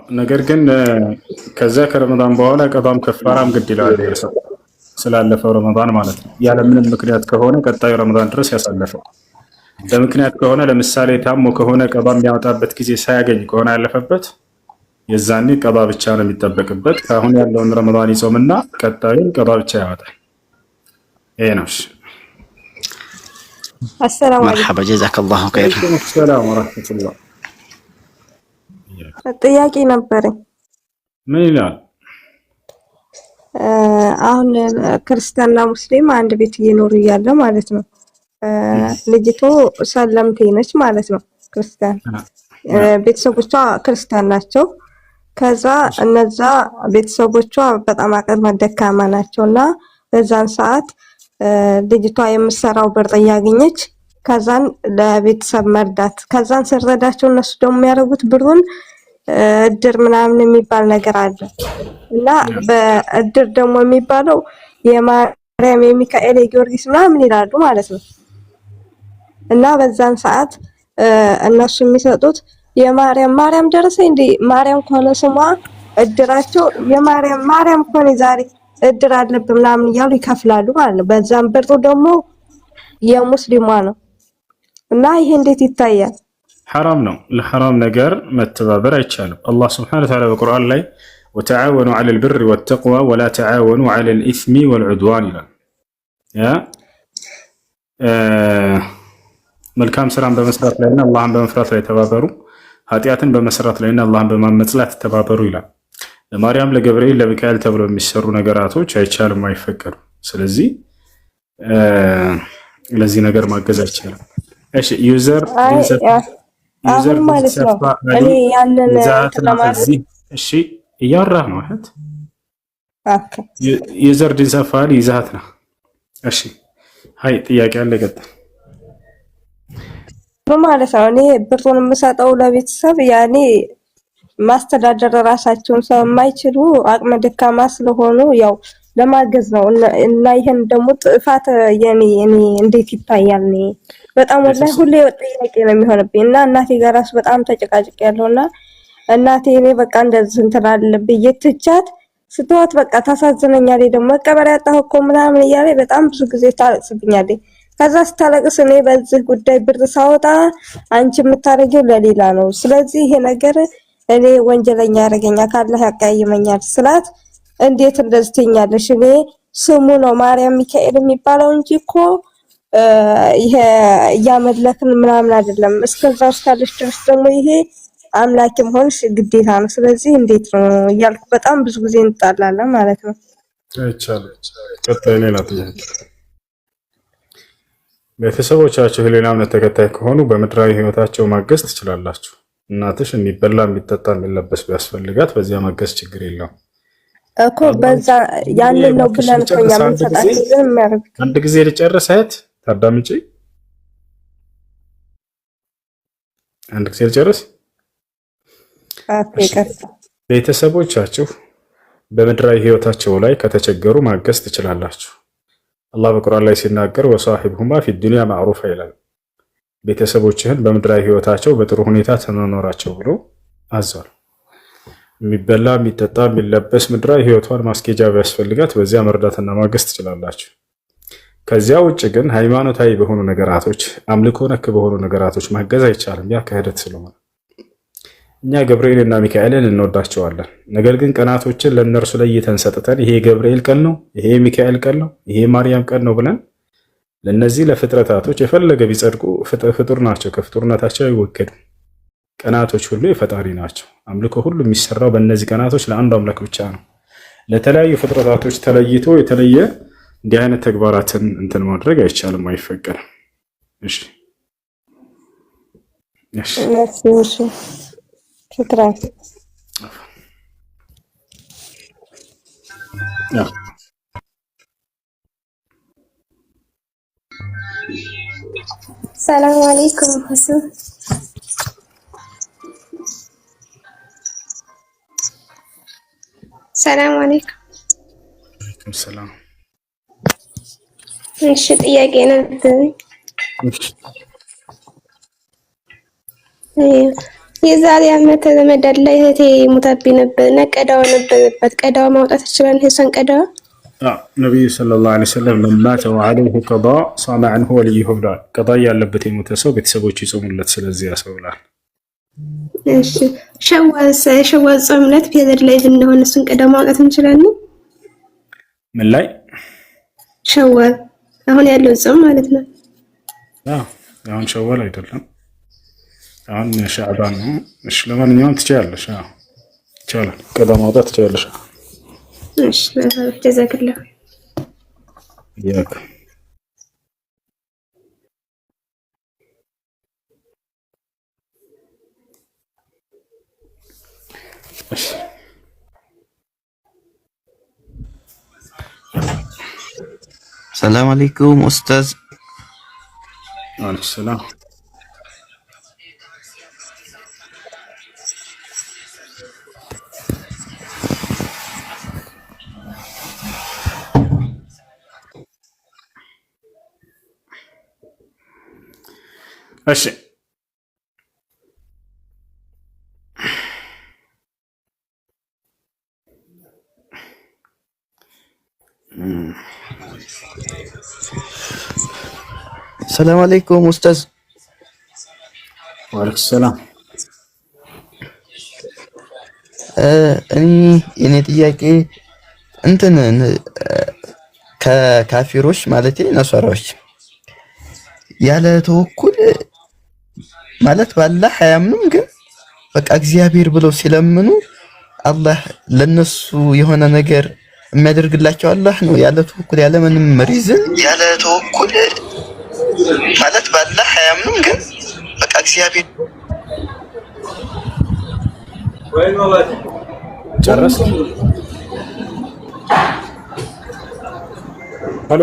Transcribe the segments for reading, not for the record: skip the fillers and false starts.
ነገር ግን ከዛ ከረመዳን በኋላ ቀዷም ከፋራም ግድ ይላል ሰው ስላለፈው ረመዳን ማለት ነው። ያለ ምንም ምክንያት ከሆነ ቀጣዩ ረመዳን ድረስ ያሳለፈው፣ በምክንያት ከሆነ ለምሳሌ ታሞ ከሆነ ቀዷ የሚያወጣበት ጊዜ ሳያገኝ ከሆነ ያለፈበት የዛኔ ቀዷ ብቻ ነው የሚጠበቅበት። ከአሁን ያለውን ረመዳን ይጾምና ቀጣዩን ቀዷ ብቻ ያወጣል። ይሄ ነው። አሰላሙ አለይኩም። መርሐባ ጀዛከላሁ ኸይር። ሰላም ወራህመቱላህ። ጥያቄ ነበረኝ። ምን ይላል? አሁን ክርስቲያንና ሙስሊም አንድ ቤት እየኖሩ እያለ ማለት ነው። ልጅቱ ሰለምቴ ነች ማለት ነው። ክርስቲያን ቤተሰቦቿ ክርስቲያን ናቸው። ከዛ እነዛ ቤተሰቦቿ በጣም አቅመ ደካማ ናቸውና በዛን ሰዓት ልጅቷ የምትሰራው ብር እያገኘች ከዛን ለቤተሰብ መርዳት ከዛን ስረዳቸው እነሱ ደግሞ የሚያደርጉት ብሩን እድር ምናምን የሚባል ነገር አለ እና በእድር ደግሞ የሚባለው የማርያም የሚካኤል የጊዮርጊስ ምናምን ይላሉ ማለት ነው። እና በዛን ሰዓት እነሱ የሚሰጡት የማርያም ደረሰ እንዴ ማርያም ከሆነ ስሟ እድራቸው የማርያም ከሆነ ዛሬ እድር አለብን ምናምን እያሉ ይከፍላሉ ማለት ነው። በዛም ብሩ ደግሞ የሙስሊሟ ነው እና ይሄ እንዴት ይታያል? ሐራም ነው። ለሐራም ነገር መተባበር አይቻልም። አላህ ስብሐነሁ ወተዓላ በቁርአን ላይ ወተዓወኑ ዐለል ቢሪ ወተቅዋ ወላ ተዓወኑ ዐለል ኢስሚ ወልዑድዋን ይላል። መልካም ስራን በመስራት ላይና አላህን በመፍራት ላይ ተባበሩ፣ ኃጢአትን በመስራት ላይና አላህን በማመጽ ላይ ተባበሩ ይላል። ለማርያም፣ ለገብርኤል፣ ለሚካኤል ተብሎ የሚሰሩ ነገራቶች አይቻልም፣ አይፈቀዱም። ስለዚህ ለዚህ ነገር ማገዝ አይቻልም። እሺ ዩዘር ማለት ነው እኔ ያንን ለማለት እሺ እያወራህ ነው እህት። ዩዘር ዲንሰፋል ይዛት ነው። እሺ ሃይ ጥያቄ አለ ቀጥል ማለት ነው። እኔ ብሩን የምሰጠው ለቤተሰብ ያኔ ማስተዳደር ራሳቸውን ስለማይችሉ አቅመ ደካማ ስለሆኑ ያው ለማገዝ ነው እና ይሄን ደግሞ ጥፋት የኔ እንዴት ይታያል? እኔ በጣም ወላሂ ሁሌ ጥያቄ ነው የሚሆንብኝ እና እናቴ ጋር ራሱ በጣም ተጨቃጭቅ ያለውና እናቴ እኔ በቃ እንደዚህ እንትን አለብኝ ትቻት ስትዋት በቃ ታሳዝነኛለች። ደግሞ መቀበሪያ ያጣሁ እኮ ምናምን እያለች በጣም ብዙ ጊዜ ታለቅስብኛለች። ከዛ ስታለቅስ እኔ በዚህ ጉዳይ ብር ሳወጣ አንቺ የምታረጊው ለሌላ ነው፣ ስለዚህ ይሄ ነገር እኔ ወንጀለኛ ያደርገኛል ካላህ ያቀያይመኛል ስላት እንዴት እንደዚህ ትኛለሽ? እኔ ስሙ ነው ማርያም ሚካኤል የሚባለው እንጂ እኮ ይሄ እያመለክን ምናምን አይደለም። እስከዛው እስካለሽ ድረስ ደግሞ ይሄ አምላኪም ሆንሽ ግዴታ ነው። ስለዚህ እንዴት ነው እያልኩ በጣም ብዙ ጊዜ እንጣላለን ማለት ነው። አይቻልም። ቀጣይ ሌላ ጥያቄ። ቤተሰቦቻችሁ ሌላ እምነት ተከታይ ከሆኑ በምድራዊ ህይወታቸው ማገዝ ትችላላችሁ። እናትሽ የሚበላ የሚጠጣ የሚለበስ ቢያስፈልጋት በዚያ ማገዝ ችግር የለውም እኮ በዛ ያንን ነው ብለን እኮ እኛ የምንሰጣቸው ግን የሚያደርጉት አንድ ጊዜ ልጨርስ እህት ታዳምጪ። አንድ ጊዜ ልጨርስ። ቤተሰቦቻችሁ በምድራዊ ህይወታቸው ላይ ከተቸገሩ ማገዝ ትችላላችሁ። አላህ በቁርአን ላይ ሲናገር ወሳሂብሁማ ፊ ዱንያ ማዕሩፋ ይላል። ቤተሰቦችህን በምድራዊ ህይወታቸው በጥሩ ሁኔታ ተኖራቸው ብሎ አዟል። የሚበላ የሚጠጣ የሚለበስ ምድራዊ ህይወቷን ማስኬጃ ቢያስፈልጋት በዚያ መርዳትና ማገዝ ትችላላችሁ። ከዚያ ውጭ ግን ሃይማኖታዊ በሆኑ ነገራቶች፣ አምልኮ ነክ በሆኑ ነገራቶች ማገዝ አይቻልም። ያ ክህደት ስለሆነ እኛ ገብርኤልና ሚካኤልን እንወዳቸዋለን። ነገር ግን ቀናቶችን ለእነርሱ ለይተን ሰጥተን ይሄ ገብርኤል ቀን ነው፣ ይሄ ሚካኤል ቀን ነው፣ ይሄ ማርያም ቀን ነው ብለን ለነዚህ ለፍጥረታቶች የፈለገ ቢጸድቁ ፍጡር ናቸው፣ ከፍጡርነታቸው አይወገዱም። ቀናቶች ሁሉ የፈጣሪ ናቸው። አምልኮ ሁሉ የሚሰራው በእነዚህ ቀናቶች ለአንዱ አምላክ ብቻ ነው። ለተለያዩ ፍጥረታቶች ተለይቶ የተለየ እንዲህ አይነት ተግባራትን እንትን ማድረግ አይቻልም፣ አይፈቀድም። እሺ እሺ شكرا السلام عليكم حسن. السلام عليكم. وعليكم السلام. እሺ ጥያቄ ነበር። የዛሬ ዓመት ረመዳን ላይ እህቴ ሙታብኝ ነበር እና ቀዳዋ ነበረበት። ቀዳዋ ማውጣት ይችላል እሷን ቀዳዋ? ነቢዩ ሰለላሁ ዐለይሂ ወሰለም መማተ ወዐለይሂ ቀዳ ሷመ ዐንሁ ወልዩሁ ብለዋል። ቀዳ ያለበት የሞተ ሰው ቤተሰቦቹ ይጾሙለት፣ ስለዚህ ያሰውላል። እሺ ሸዋል ጾም ዕለት ፔሪድ ላይ ብንሆን እሱን ቀዳ ማውጣት እንችላለን? ምን ላይ? ሸዋል አሁን ያለው ጾም ማለት ነው። አሁን ሸዋል አይደለም፣ አሁን ሻዕባን ነው። እሺ ለማንኛውም ትችያለሽ። ይቻላል፣ ቀዳ ማውጣት ትችያለሽ። እሺ ጀዛከላህ ያክ ሰላም አለይኩም ኡስታዝ። ወአለይኩም ሰላም። እሺ ሰላም አለይኩም ኡስታዝ። ወአለይኩም ሰላም። እኔ ጥያቄ እንትን ከካፊሮች ማለት ነሷራዎች ያለ ተወኩል ማለት ባላህ አያምኑም፣ ግን በቃ እግዚአብሔር ብለው ሲለምኑ አላህ ለነሱ የሆነ ነገር የሚያደርግላቸው አላህ ነው። ያለ ተወኩል ያለ ምንም ሪዝን ያለ ተወኩል ማለት ባላህ አያምኑም፣ ግን በቃ እግዚአብሔር ጨረስ። ሄሎ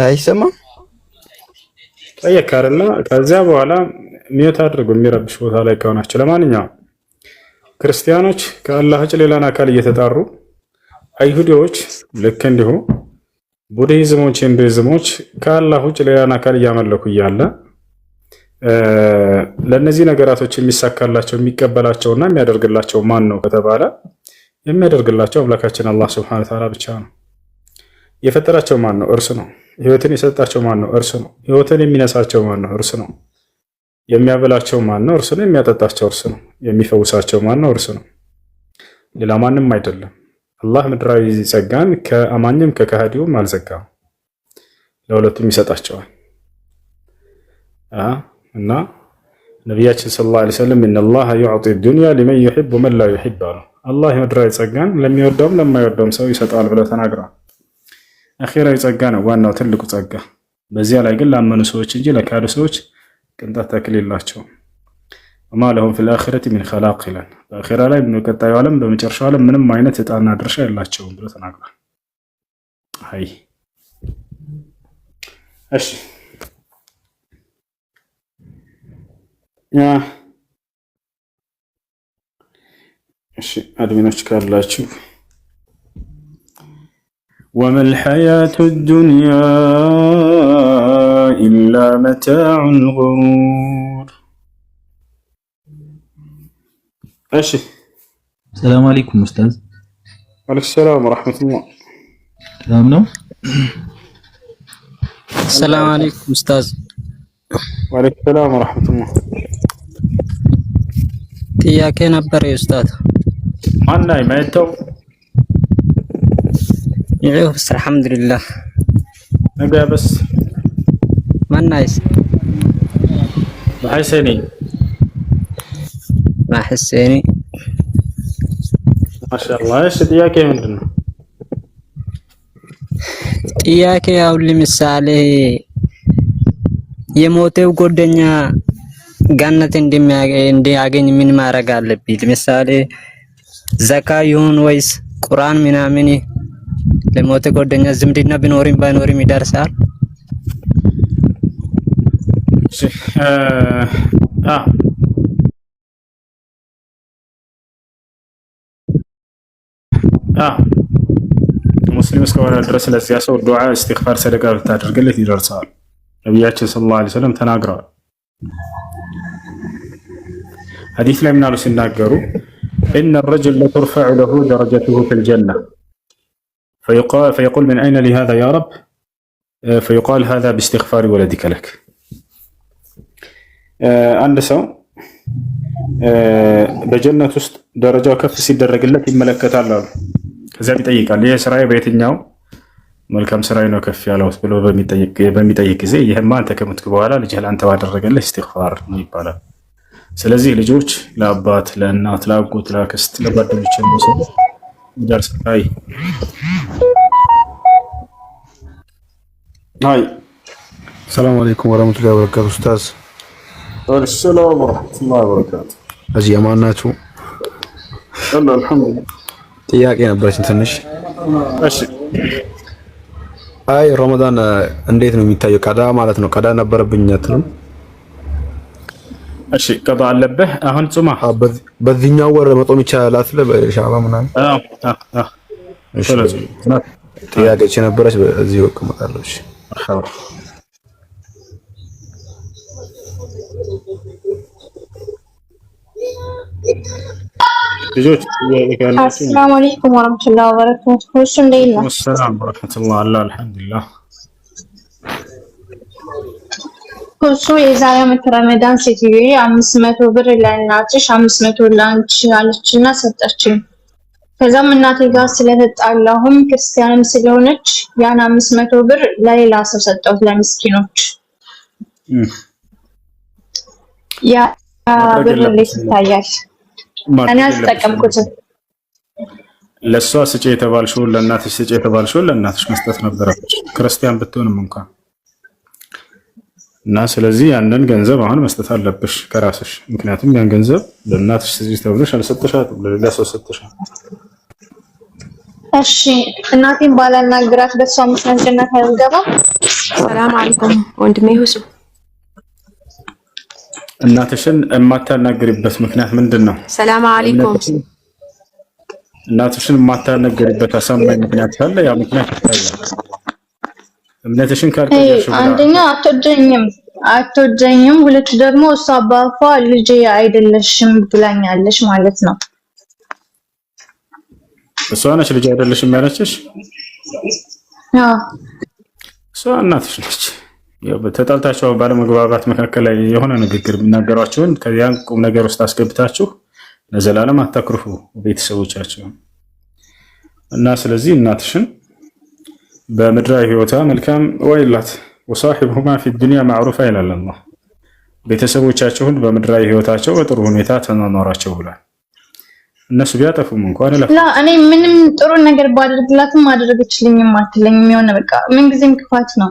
አይሰማም። ጠየቅ አይደለ? ከዚያ በኋላ ሚዩት አድርጉ የሚረብሽ ቦታ ላይ ከሆናችሁ። ለማንኛውም ክርስቲያኖች ከአላህ ውጭ ሌላን አካል እየተጣሩ፣ አይሁዶች ልክ እንዲሁ ቡድሂዝሞች፣ ሂንዱይዝሞች ከአላህ ውጭ ሌላን አካል እያመለኩ እያለ ለእነዚህ ነገራቶች የሚሳካላቸው የሚቀበላቸውና የሚያደርግላቸው ማን ነው ከተባለ የሚያደርግላቸው አምላካችን አላህ ሱብሓነሁ ወተዓላ ብቻ ነው። የፈጠራቸው ማን ነው? እርሱ ነው። ህይወትን የሰጣቸው ማን ነው? እርሱ ነው። ህይወትን የሚነሳቸው ማን ነው? እርሱ ነው። የሚያበላቸው ማን ነው? እርሱ ነው። የሚያጠጣቸው እርሱ ነው። የሚፈውሳቸው ማን ነው? እርሱ ነው። ሌላ ማንም አይደለም። አላህ ምድራዊ ጸጋን ከአማኝም ከከሃዲውም አልዘጋም፣ ለሁለቱም ይሰጣቸዋል። እና ነቢያችን ሰለላሁ ዐለይሂ ወሰለም ኢነላህ ዩዕጢ ዱንያ ሊመን ዩሂብ ወመን ላ ዩሂብ አሉ። አላህ ምድራዊ ጸጋን ለሚወደውም ለማይወደውም ሰው ይሰጣል ብለው ተናግረዋል። አኺራዊ ጸጋ ነው ዋናው ትልቁ ጸጋ። በዚያ ላይ ግን ላመኑ ሰዎች እንጂ ለካዱ ሰዎች ቅንጣት ታክል የላቸውም። ወማ ለሁም ፊል አኺረቲ ሚን ኸላቅ ይላል። በአኺራ ላይ በቀጣዩ ዓለም በመጨረሻው ዓለም ምንም አይነት ዕጣና ድርሻ የላቸውም ብሎ ተናግሯል። አይ እሺ አድሚኖች ካላችሁ ወመል ሐያቱ ዱንያ ኢላ መታዑል ጉሩር። እሺ ሰላም አለይኩም ኡስታዝ። ወአለይኩም ሰላም ወራህመቱላህ። ሰላም ነው። ሰላም አለይኩም ኡስታዝ። ወአለይኩም ሰላም ወራህመቱላህ። ጥያቄ ነበር ኡስታዝ። ማናይ ማይተው ይኸው በስ አልሐምዱሊላህ ነገ በስ ማናይስ በሐሰኒ ማሐሰኒ ማሻአላህ። እሺ ጥያቄ ምንድነው? ጥያቄ አሁን ለምሳሌ የሞተው ጓደኛ ገነት እንዲያገኝ ምን ማድረግ አለብኝ? ለምሳሌ ዘካ ይሁን ወይስ ቁርአን ምናምን ለሞተ ጓደኛ ዝምድና ቢኖርም ባይኖርም ይደርሳል። ሙስሊም እስከሆነ ድረስ ለዚያ ሰው ዱዓ፣ እስትግፋር፣ ሰደቃ ብታደርግለት ይደርሳል። ነቢያችን ሰለላሁ ዐለይሂ ወሰለም ተናግረዋል። ሐዲስ ላይ ምናሉ ሲናገሩ ኢነ ረጁለ ለቱርፈዑ ለሁ ደረጀቱሁ ፊል ጀና ፈየቁል ምን አይነ ሊ ሃዛ ያ ረብ ፈዩቃል ሃዛ ቢእስትግፋሪ ወለዲከ ለክ። አንድ ሰው በጀነት ውስጥ ደረጃው ከፍ ሲደረግለት ይመለከታል አሉ። ከዚያም ይጠይቃል ይህ ስራዬ በየትኛው መልካም ስራዬ ነው ከፍ ያለው ብሎ በሚጠይቅ ጊዜ ይህማ አንተ ከሞትክ በኋላ ልጅህ ለአንተ ባደረገልህ እስትግፋር ነው ይባላል። ስለዚህ ልጆች ለአባት፣ ለእናት፣ ለአጎት፣ ለአክስት፣ ለጓደኞች ይደርሳል። አይ ሰላም አለይኩም ወራህመቱላሂ ወበረካቱ። ኡስታዝ ሰላም ወራህመቱላሂ ወበረካቱ። እዚህ የማን ናችሁ? አልሐምዱሊላህ። ጥያቄ ነበረችን ትንሽ። እሺ አይ ረመዳን እንዴት ነው የሚታየው? ቀዳ ማለት ነው። ቀዳ ነበረብኝ አትልም? እሺ ቀዳ አለብህ። አሁን ጾማ በዚህኛው ወር መጾም ይቻላል አትለ በሻዕባን ምናምን? እሺ ጥያቄ ነበረች በዚህ ወቅት መጣለሁ። እሺ ልጆች አሰላሙ አለይኩም ወራህመቱላሂ ወበረካቱሁ። እሱ እንዴት ነው? ሰላም ወራህመቱላሂ አልሐምዱሊላህ። እሱ የዛሬ ዓመት ረመዳን ሴትዮዬ 500 ብር ለእናትሽ 500 ላንቺ አለችና ሰጠችኝ። ከዛም እናቴ ጋር ስለተጣላሁም ክርስቲያንም ስለሆነች ያን 500 ብር ለሌላ ሰው ሰጠሁት ለምስኪኖች። ያ ብር እንዴት ይታያል? እኔ አልተጠቀምኩትም። ለሷ ስጪ የተባልሽውን ለእናትሽ ስጪ የተባልሽውን ለእናትሽ መስጠት ነበረብሽ ክርስቲያን ብትሆንም እንኳን እና ስለዚህ ያንን ገንዘብ አሁን መስጠት አለብሽ ከራስሽ። ምክንያቱም ያን ገንዘብ ለእናትሽ ስጪ ተብለሽ አልሰጠሻትም፣ ለሌላ ሰው ሰጠሻት። እሺ እናቴን ባላናግራት በሷ ምክንያት ጀነት አልገባም? ሰላም አለይኩም ወንድሜ ሁሱ። እናትሽን የማታናግሪበት ምክንያት ምንድን ነው? ሰላም አለይኩም። እናትሽን የማታናግሪበት አሳማኝ ምክንያት ካለ ያ ምክንያት ይታያል። እምነትሽን ካልተገኘሽ አንደኛ አትወደኝም፣ ሁለት ደግሞ እሷ አባቷ ልጄ አይደለሽም ብላኛለሽ ማለት ነው። እሷ ነች ልጅ አይደለሽም ያለችሽ? አዎ እሷ እናትሽ ነች። ያው ተጣልታችሁ ባለመግባባት መካከል ላይ የሆነ ንግግር የሚናገሯችሁን ከዚያን ቁም ነገር ውስጥ አስገብታችሁ ለዘላለም አታክርፉ ቤተሰቦቻችሁን። እና ስለዚህ እናትሽን በምድራዊ ህይወቷ መልካም ወይላት ወሳሂብሁማ ፊ ዱንያ ማዕሩፋ ይላል አላህ። ቤተሰቦቻችሁን በምድራዊ ህይወታቸው በጥሩ ሁኔታ ተኗኗራቸው ብሏል። እነሱ ቢያጠፉም እንኳን እኔ ምንም ጥሩ ነገር ባደርግላትም አደረገችልኝም አትለኝም። የሆነ በቃ ምንጊዜም ክፋት ነው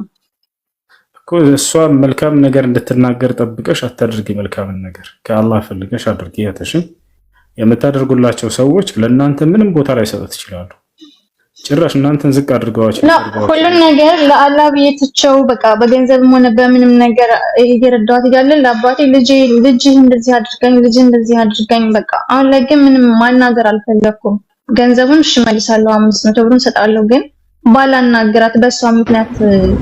እኮ። እሷ መልካም ነገር እንድትናገር ጠብቀሽ አታድርጊ። መልካምን ነገር ከአላህ ፈልገሽ አድርጊ። ያተሽን የምታደርጉላቸው ሰዎች ለእናንተ ምንም ቦታ ላይ ሰጡት ይችላሉ። ጭራሽ እናንተን ዝቅ አድርገዋቸው ሁሉን ነገር ለአላህ ብዬ ትቼው በቃ በገንዘብም ሆነ በምንም ነገር እየረዳኋት እያለ ለአባቴ ልጅህ እንደዚህ አድርገኝ፣ ልጅህ እንደዚህ አድርገኝ በቃ። አሁን ላይ ግን ምንም ማናገር አልፈለኩም። ገንዘቡን እሺ መልሳለሁ፣ 500 ብሩን ሰጣለሁ። ግን ባላናገራት በእሷ ምክንያት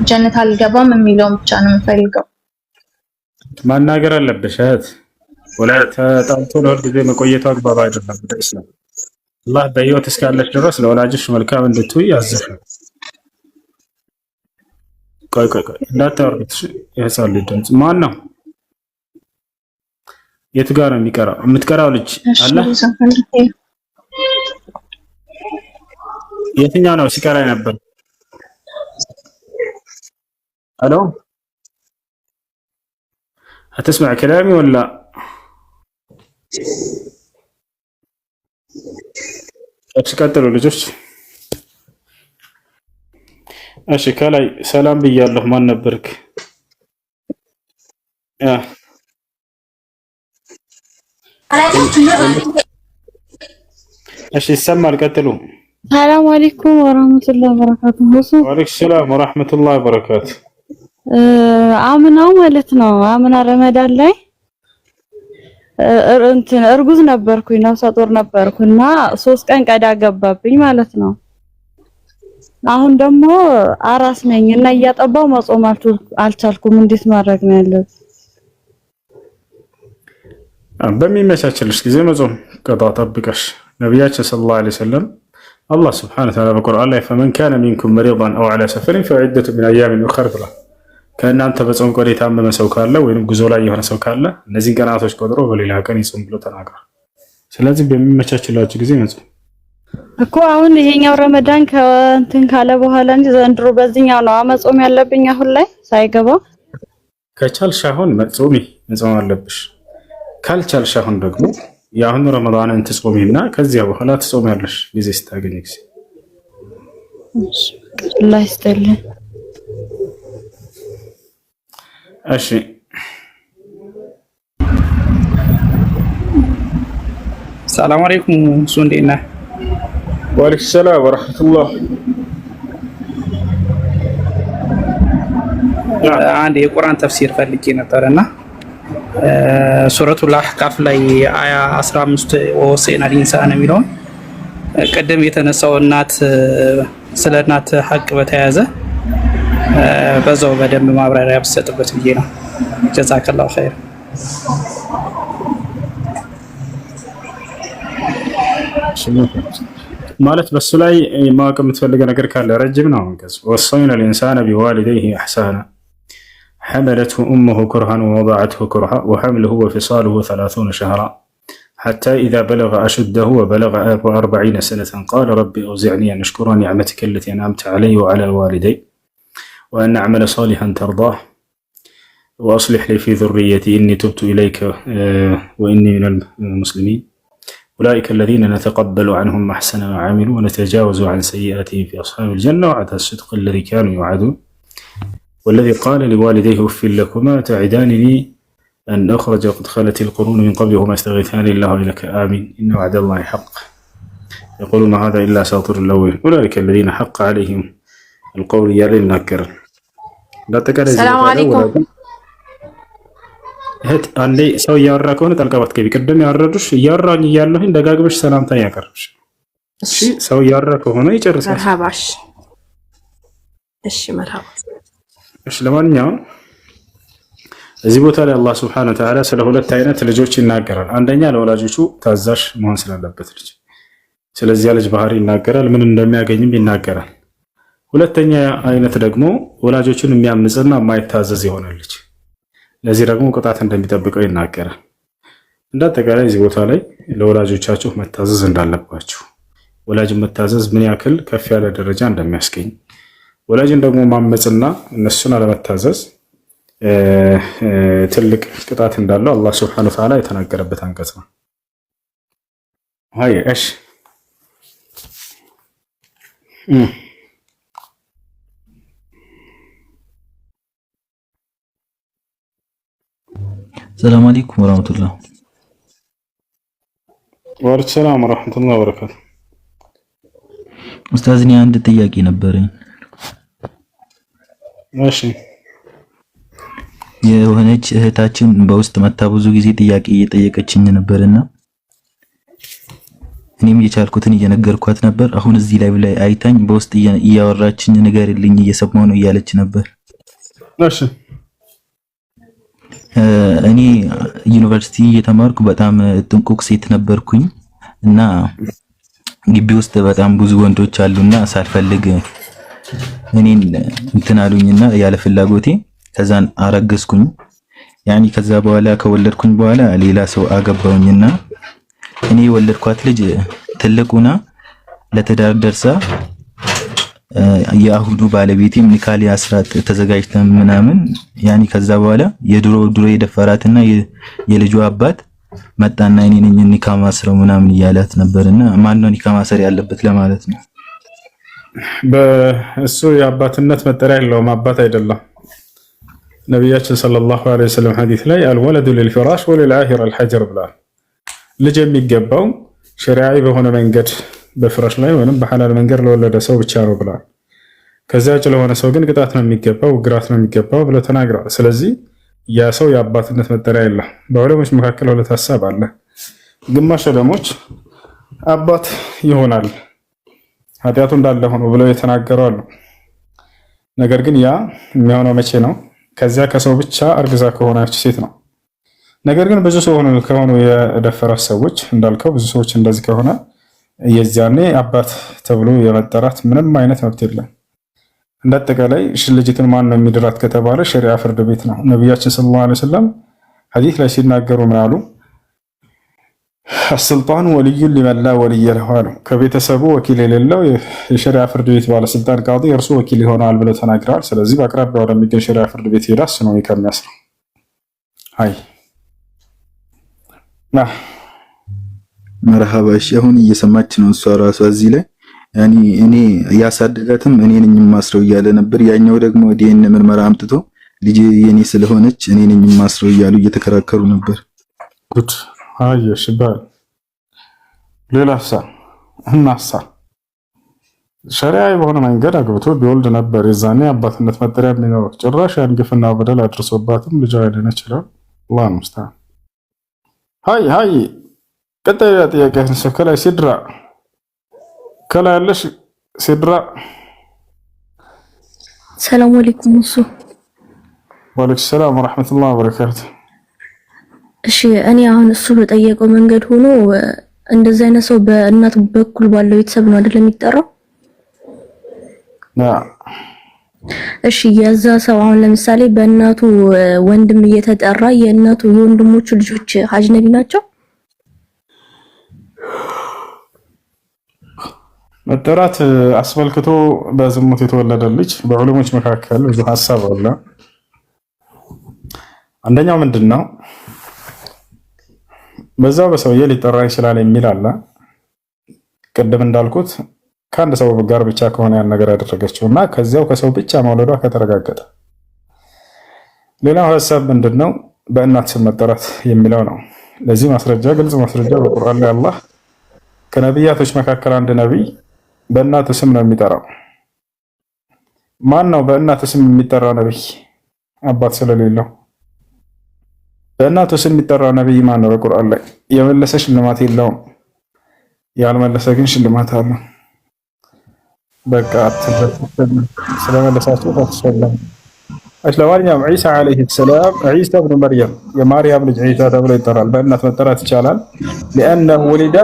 ጀነት አልገባም የሚለውን ብቻ ነው የምፈልገው። ማናገር አለብሽ እህት። ወላሂ ተጣልቶ ለሁል ጊዜ መቆየቱ አግባብ አይደለም በእስላም። አላህ በህይወት እስካለሽ ድረስ ለወላጅሽ መልካም እንድትውይ ያዘሻል። ቆይ እንዳታወርዱት የህፃን ልጅ ድምፅ። ማን ነው? የቱ ጋር ነው የሚቀራው? የምትቀራው ልጅ አለ? የትኛው ነው ሲቀራ ነበር? አሎ هتسمع كلامي ولا؟ እሺ ቀጥሉ ልጆች። እሺ ከላይ ሰላም ብያለሁ። ማን ነበርክ? እሺ ይሰማል። ቀጥሉ። ሰላም አለይኩም ወራህመቱላሂ ወበረካቱሁ። ወአለይኩም ሰላም ወራህመቱላሂ ወበረካቱ። አምናው ማለት ነው አምና ረመዳን ላይ እርጉዝ ነበርኩኝ ነፍሰ ጡር ነበርኩና 3 ቀን ቀዳ ገባብኝ ማለት ነው። አሁን ደግሞ አራስ ነኝ እና እያጠባው መጾም አልቻልኩም። እንዴት ማድረግ ነው ያለው? በሚመቻችልሽ ጊዜ መጾም ቀጣ ጠብቀሽ ነብያችን ሰለላሁ ዐለይሂ ወሰለም አላህ ሱብሓነሁ ወተዓላ በቁርአን ላይ ፈመን ካነ ሚንኩም መሪዳን አው ዐላ ሰፈሪን ፈዒደቱ ሚን አያሚን ኡኸር ብሏል። ከእናንተ በጾም ቆይታ የታመመ ሰው ካለ ወይም ጉዞ ላይ የሆነ ሰው ካለ እነዚህን ቀናቶች ቆጥሮ በሌላ ቀን ይጾም ብሎ ተናግሯል። ስለዚህ በሚመቻችላችሁ ጊዜ መጾም እኮ አሁን ይሄኛው ረመዳን ከእንትን ካለ በኋላ እንጂ ዘንድሮ በዚህኛው ነው መጾም ያለብኝ አሁን ላይ ሳይገባ። ከቻልሽ አሁን መጾም አለብሽ። ካልቻልሽ አሁን ደግሞ የአሁኑ ረመዳንን ትጾሚና ከዚያ በኋላ ትጾሚያለሽ ጊዜ ስታገኝ ጊዜ። አላህ ይስጥልኝ። እሺ ሰላም አለይኩም እሱ እንዴት ነህ? ወአለይኩም ሰላም ወራህመቱላህ። አንድ የቁርአን ተፍሲር ፈልጌ ነበርና ሱረቱል አህቃፍ ላይ አያ 15 ወሰይና ሊንሳን የሚለውን ቀደም የተነሳው እናት ስለ እናት ሐቅ በተያያዘ በዛው በደንብ ማብራሪያ ብትሰጥበት ብዬ ነው። ጀዛከላሁ ኸይር። ማለት በሱ ላይ ማወቅ የምትፈልገው ነገር ካለ ረጅም ነው አንቀጽ። ወሰይና ሊንሳነ ቢዋሊደይሂ ኢሕሳና حملته أمه كرها ووضعته كرها وحمله وفصاله 30 شهرا حتى إذا بلغ أشده وبلغ 40 سنة قال ربي أوزعني أن أشكر نعمتك التي أنعمت علي وعلى والدي وأن أعمل صالحا ترضاه وأصلح لي في ذريتي إني تبت إليك وإني من المسلمين أولئك الذين نتقبل عنهم أحسن ما عملوا ونتجاوز عن سيئاتهم في أصحاب الجنة وعد الصدق الذي كانوا يوعدون والذي قال لوالديه أف لكما تعدانني أن أخرج وقد خلت القرون من قبلهما استغيثان الله إنك آمين إن وعد الله حق يقولون هذا إلا أساطير الأولين أولئك الذين حق عليهم القول يا للنكر السلام عليكم እህት አንዴ ሰው እያወራ ከሆነ ጠልቃ ባትገቢ። ቅድም ያወረዱሽ እያወራኝ እያለሁኝ ደጋግመሽ ሰላምታ ያቀርብሽ። እሺ ሰው እያወራ ከሆነ ይጨርሳል። መርሐባሽ። እሺ መርሐባ። እሺ ለማንኛውም እዚህ ቦታ ላይ አላህ Subhanahu Wa Ta'ala ስለ ሁለት አይነት ልጆች ይናገራል። አንደኛ ለወላጆቹ ታዛዥ መሆን ስላለበት ልጅ ስለዚህ ልጅ ባህሪ ይናገራል፣ ምን እንደሚያገኝም ይናገራል። ሁለተኛ አይነት ደግሞ ወላጆቹን የሚያምጽና የማይታዘዝ የሆነ ልጅ ለዚህ ደግሞ ቅጣት እንደሚጠብቀው ይናገራል። እንዳጠቃላይ እዚህ ቦታ ላይ ለወላጆቻችሁ መታዘዝ እንዳለባችሁ፣ ወላጅን መታዘዝ ምን ያክል ከፍ ያለ ደረጃ እንደሚያስገኝ፣ ወላጅን ደግሞ ማመጽና እነሱን አለመታዘዝ ትልቅ ቅጣት እንዳለው አላህ Subhanahu Wa Ta'ala የተናገረበት አንቀጽ ነው። አይ እሺ ሰላም አለይኩም ወራህመቱላህ። ወአለይኩም ሰላም ወራህመቱላህ ወበረካቱ። ኡስታዝ እኔ አንድ ጥያቄ ነበረኝ። እሺ የሆነች እህታችን በውስጥ መታ ብዙ ጊዜ ጥያቄ እየጠየቀችኝ ነበርና እኔም የቻልኩትን እየነገርኳት ነበር። አሁን እዚህ ላይ አይታኝ በውስጥ እያወራችኝ ንገርልኝ እየሰማው ነው እያለች ነበር። እሺ እኔ ዩኒቨርሲቲ እየተማርኩ በጣም ጥንቁቅ ሴት ነበርኩኝ እና ግቢ ውስጥ በጣም ብዙ ወንዶች አሉና ሳልፈልግ እኔን እንትን አሉኝና ያለ ፍላጎቴ ከዛን አረገዝኩኝ። ያኒ ከዛ በኋላ ከወለድኩኝ በኋላ ሌላ ሰው አገባውኝና እኔ የወለድኳት ልጅ ትልቁና ለትዳር ደርሳ የአሁዱ ባለቤቴም ኒካሊ አስራት ተዘጋጅተን ምናምን ያኒ ከዛ በኋላ የድሮ የደፈራትና የልጁ አባት መጣና እኔ ነኝ ኒካ ማስረው ምናምን እያላት ነበርና ማን ነው ኒካ ማሰር ያለበት ለማለት ነው። በእሱ የአባትነት መጠሪያ የለውም፣ አባት አይደለም። ነቢያችን ሰለላሁ ዐለይሂ ወሰለም ሐዲስ ላይ አልወለዱ ሊልፊራሽ ወሊልአሂር አልሐጀር ብለዋል። ልጅ የሚገባው ሸሪዓዊ በሆነ መንገድ በፍራሽ ላይ ወይንም በሐላል መንገድ ለወለደ ሰው ብቻ ነው ብለዋል። ከዚያ ውጭ ለሆነ ሰው ግን ቅጣት ነው የሚገባው፣ ግራት ነው የሚገባው ብለው ተናግረዋል። ስለዚህ ያ ሰው የአባትነት መጠሪያ የለም። በዑለሞች መካከል ሁለት ሀሳብ አለ። ግማሽ ዑለሞች አባት ይሆናል ኃጢአቱ እንዳለ ሆኖ ብለው የተናገሩ አሉ። ነገር ግን ያ የሚሆነው መቼ ነው? ከዚያ ከሰው ብቻ እርግዛ ከሆነች ሴት ነው። ነገር ግን ብዙ ሰው ከሆኑ የደፈራት ሰዎች እንዳልከው ብዙ ሰዎች እንደዚህ ከሆነ የዚያኔ አባት ተብሎ የመጠራት ምንም አይነት መብት የለም። እንዳጠቃላይ ልጅትን ማን ነው የሚድራት ከተባለ ሸሪዓ ፍርድ ቤት ነው። ነቢያችን ሰለላሁ ዐለይሂ ወሰለም ሐዲስ ላይ ሲናገሩ ምን አሉ? አስልጣኑ ወልዩን ሊመን ላ ወልየ ለሁ አሉ። ከቤተሰቡ ወኪል የሌለው የሸሪዓ ፍርድ ቤት ባለስልጣን ቃዲ እርሱ ወኪል ይሆናል ብለው ተናግረዋል። ስለዚህ በአቅራቢያ ወደሚገኝ ሸሪዓ ፍርድ ቤት ሄዳ እሱ ነው ከሚያስረው። አይ መርሃባ። እሺ አሁን እየሰማች ነው እሷ ራሷ እዚህ ላይ ያኒ እኔ ያሳደጋትም እኔ ነኝ የማስረው እያለ ነበር። ያኛው ደግሞ ዲኤንኤ ምርመራ አምጥቶ ልጅ የኔ ስለሆነች እኔ ነኝ የማስረው እያሉ እየተከራከሩ ነበር። ጉድ አየሽ ባል ሌላሳ እናሳ ሸሪዓዊ በሆነ መንገድ አግብቶ ቢወልድ ነበር የዛኔ አባትነት መጠሪያ የሚኖረው። ጭራሽ ያን ግፍና በደል አድርሶባትም ልጅ አይደነ ይችላል። አላህ ሙስታን። ሃይ ቀጣይ ጥያቄ ከላይ ሲድራ ከላይ ያለሽ ሲድራ። ሰላም አለይኩም እሱ ወአለይኩም ሰላም ወራህመቱላሂ ወበረካቱ። እሺ እኔ አሁን እሱ በጠየቀው መንገድ ሆኖ እንደዚህ አይነት ሰው በእናት በኩል ባለው ቤተሰብ ነው አይደል የሚጠራው? እሺ የዛ ሰው አሁን ለምሳሌ በእናቱ ወንድም እየተጠራ የእናቱ የወንድሞቹ ልጆች አጅነቢ ናቸው? መጠራት አስመልክቶ በዝሙት የተወለደ ልጅ በዑለሞች መካከል ብዙ ሀሳብ አለ። አንደኛው ምንድነው በዛው በሰውዬ ሊጠራ ይችላል የሚል አለ። ቅድም እንዳልኩት ከአንድ ሰው ጋር ብቻ ከሆነ ያን ነገር ያደረገችውና ከዚያው ከሰው ብቻ መውለዷ ከተረጋገጠ። ሌላው ሀሳብ ምንድነው በእናት ስም መጠራት የሚለው ነው። ለዚህ ማስረጃ ግልጽ ማስረጃ በቁርአን ላይ አላህ ከነቢያቶች መካከል አንድ ነቢይ በእናቱ ስም ነው የሚጠራው። ማን ነው በእናቱ ስም የሚጠራው ነቢይ? አባት ስለሌለው በእናቱ ስም የሚጠራው ነቢይ ማን ነው? በቁርአን ላይ የመለሰ ሽልማት የለውም፣ ያልመለሰ ግን ሽልማት አለው። በቃ ስለመለሳችሁ ተሰለም። ለማንኛውም ዒሳ ዓለይሂ ሰላም ዒሳ ብኑ መርየም የማርያም ልጅ ዒሳ ተብሎ ይጠራል። በእናት መጠራት ይቻላል። لأنه ولد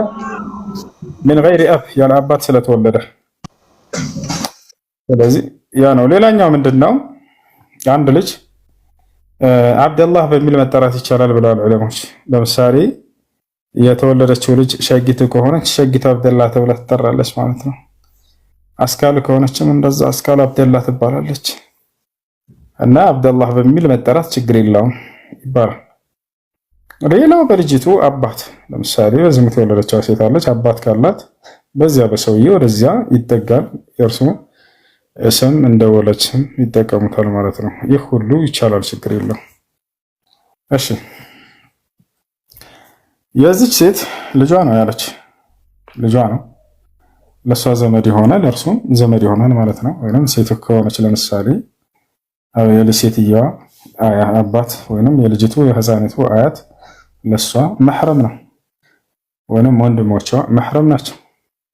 من غير أب ያለ አባት ስለተወለደ። ስለዚህ ያ ነው። ሌላኛው ምንድነው አንድ ልጅ አብደላህ በሚል መጠራት ይቻላል ብለዋል ዑለሞች። ለምሳሌ የተወለደችው ልጅ ሸጊት ከሆነች ሸጊት አብደላህ ተብላ ትጠራለች ማለት ነው። አስካል ከሆነችም እንደዛ አስካል አብደላህ ትባላለች። እና አብደላህ በሚል መጠራት ችግር የለውም ይባላል። ሌላው በልጅቱ አባት ለምሳሌ በዝሙት የወለደችው ሴት አለች። አባት ካላት በዚያ በሰውዬ ወደዚያ ይጠጋል። የእርሱ ስም እንደወለች ስም ይጠቀሙታል ማለት ነው። ይህ ሁሉ ይቻላል፣ ችግር የለው። እሺ የዚች ሴት ልጇ ነው ያለች፣ ልጇ ነው ለሷ ዘመድ ይሆናል፣ ለእርሱም ዘመድ ይሆናል ማለት ነው። ወይንም ሴት ከሆነች ለምሳሌ የልጅ ሴትየዋ አባት ወይንም የልጅቱ የህፃኒቱ አያት ለሷ መሕረም ነው፣ ወይንም ወንድሞቿ መሕረም ናቸው።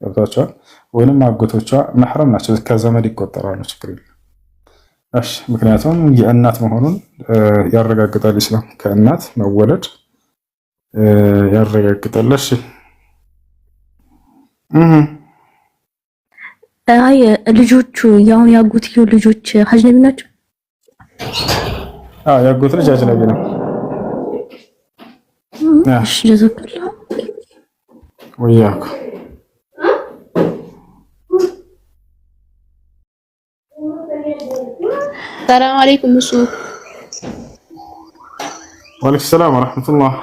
ገብታችኋል? ወይንም አጎቶቿ መሕረም ናቸው፣ ከዘመድ ይቆጠራሉ። ችግር የለም። እሺ ምክንያቱም የእናት መሆኑን ያረጋግጣል ኢስላም፣ ከእናት መወለድ ያረጋግጣል። እሺ አይ ልጆቹ ያውን ያጎትየው ልጆች አጅነቢ ናቸው? ያጎት ልጅ አጅነቢ ነው። እሺ ጀዛከላህ ወያኩ። ሰላም አለይኩም እሱ ወአለይኩም ሰላም ወራህመቱላህ።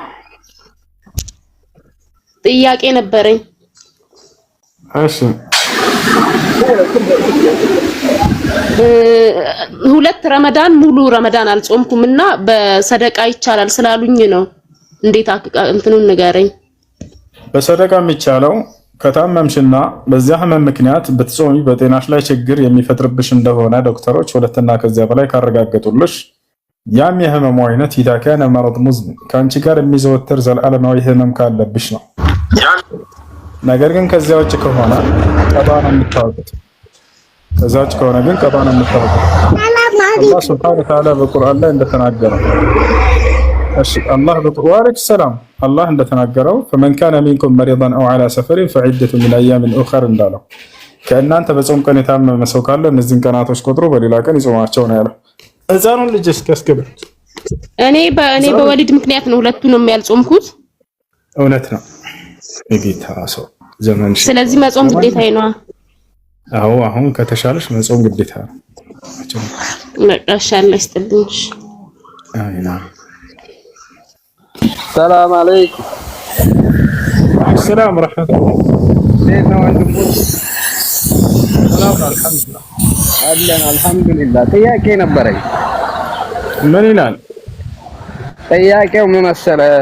ጥያቄ ነበረኝ። እሺ ሁለት ረመዳን ሙሉ ረመዳን አልጾምኩም እና በሰደቃ ይቻላል ስላሉኝ ነው። እንዴት እንትኑን ንገረኝ። በሰደቃ የሚቻለው ከታመምሽና በዚያ ህመም ምክንያት ብትጾሚ በጤናሽ ላይ ችግር የሚፈጥርብሽ እንደሆነ ዶክተሮች ሁለትና ከዚያ በላይ ካረጋገጡልሽ ያም የህመሙ አይነት ኢዛ ካነ መረድ ሙዝሚን ከአንቺ ጋር የሚዘወትር ዘላለማዊ ህመም ካለብሽ ነው። ነገር ግን ከዚያ ውጭ ከሆነ ቀጣ ነው የምታወቁት። ከዚያ ውጭ ከሆነ ግን ቀጣ ነው የምታወቁት። አላህ ሱብሓነሁ ወተዓላ በቁርአን ላይ እንደተናገረው እሺ አላህ ወአለይኩም ሰላም አላህ እንደተናገረው ፈመን ካነ ሚንኩም መሪዳን አው ዐላ ሰፈሪን ፈዒደቱ ሚን አያሚን ኡኸር እንዳለው ከእናንተ በጾም ቀን የታመመ ሰው ካለ እነዚህን ቀናቶች ቆጥሮ በሌላ ቀን ይጾማቸው ነው ያለው። ህፃኑን ልጅ እስኪያስገባ እኔ በወሊድ ምክንያት ነው ሁለቱንም ያልጾምኩት። እውነት ነው የጌታ ሰው ዘመን። ስለዚህ መጾም ግዴታዬ ነው። አዎ አሁን ከተሻለሽ መጾም ግዴታ ነው። መጣሻለ ይስጥልሽ። አሚና ሰላም አለይኩም። ሰላም ወራህመቱላህ። እንዴት ነው ወንድሞች? ሰላም አልሐምዱሊላህ አለን አልሐምዱሊላህ። ጥያቄ ነበረኝ። ምን ይላል ጥያቄው? ምን መሰለህ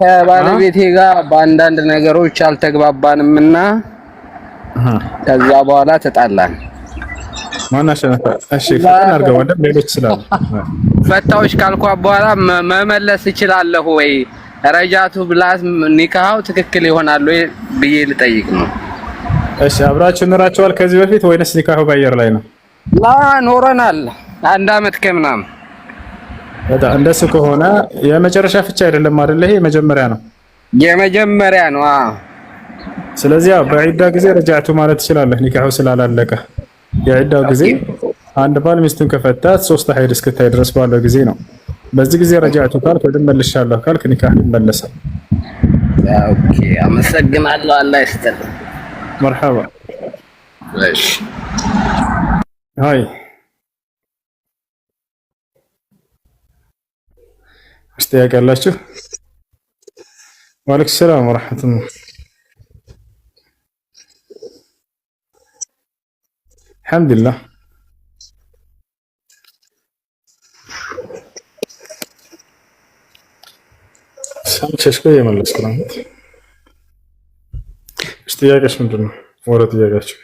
ከባለቤቴ ጋር በአንዳንድ ነገሮች አልተግባባንምና ከዛ በኋላ ተጣላን። ማናሸነፈ? እሺ ፈተና አድርገው ወደ ሌሎች ስላሉ ፈታዎች ካልኳ በኋላ መመለስ እችላለሁ ወይ? ረጃቱ ብላት ኒካው ትክክል ይሆናል ወይ ብዬ ልጠይቅ ነው። እሺ አብራችሁ ኖራችኋል ከዚህ በፊት ወይንስ ኒካው በአየር ላይ ነው? ላ ኖረናል 1 አመት ከምናምን። በጣም እንደሱ ከሆነ የመጨረሻ ፍቻ አይደለም አይደል? ይሄ የመጀመሪያ ነው። የመጀመሪያ ነው። ስለዚህ በዒዳ ጊዜ ረጃቱ ማለት ትችላለህ ኒካው ስላላለቀ። የዒዳው ጊዜ አንድ ባል ሚስቱን ከፈታት 3 ሀይድ እስክታይ ድረስ ባለው ጊዜ ነው። በዚህ ጊዜ ረጃቱ ካልክ ወደ መልሻለሁ ካልክ ኒካህ ይመለሳል። ኦኬ አመሰግናለሁ። አላህ ይስጥልኝ። መርሐባ። እሺ ሃይ እስቲያቅ ያላችሁ? ወአለይኩም ሰላም ወራህመቱላህ። አልሐምዱሊላህ ሰምቼሽ ቆይ የመለስኩ ነው። ጥያቄሽ ምንድን ነው? ወደ ጥያቄያችሁ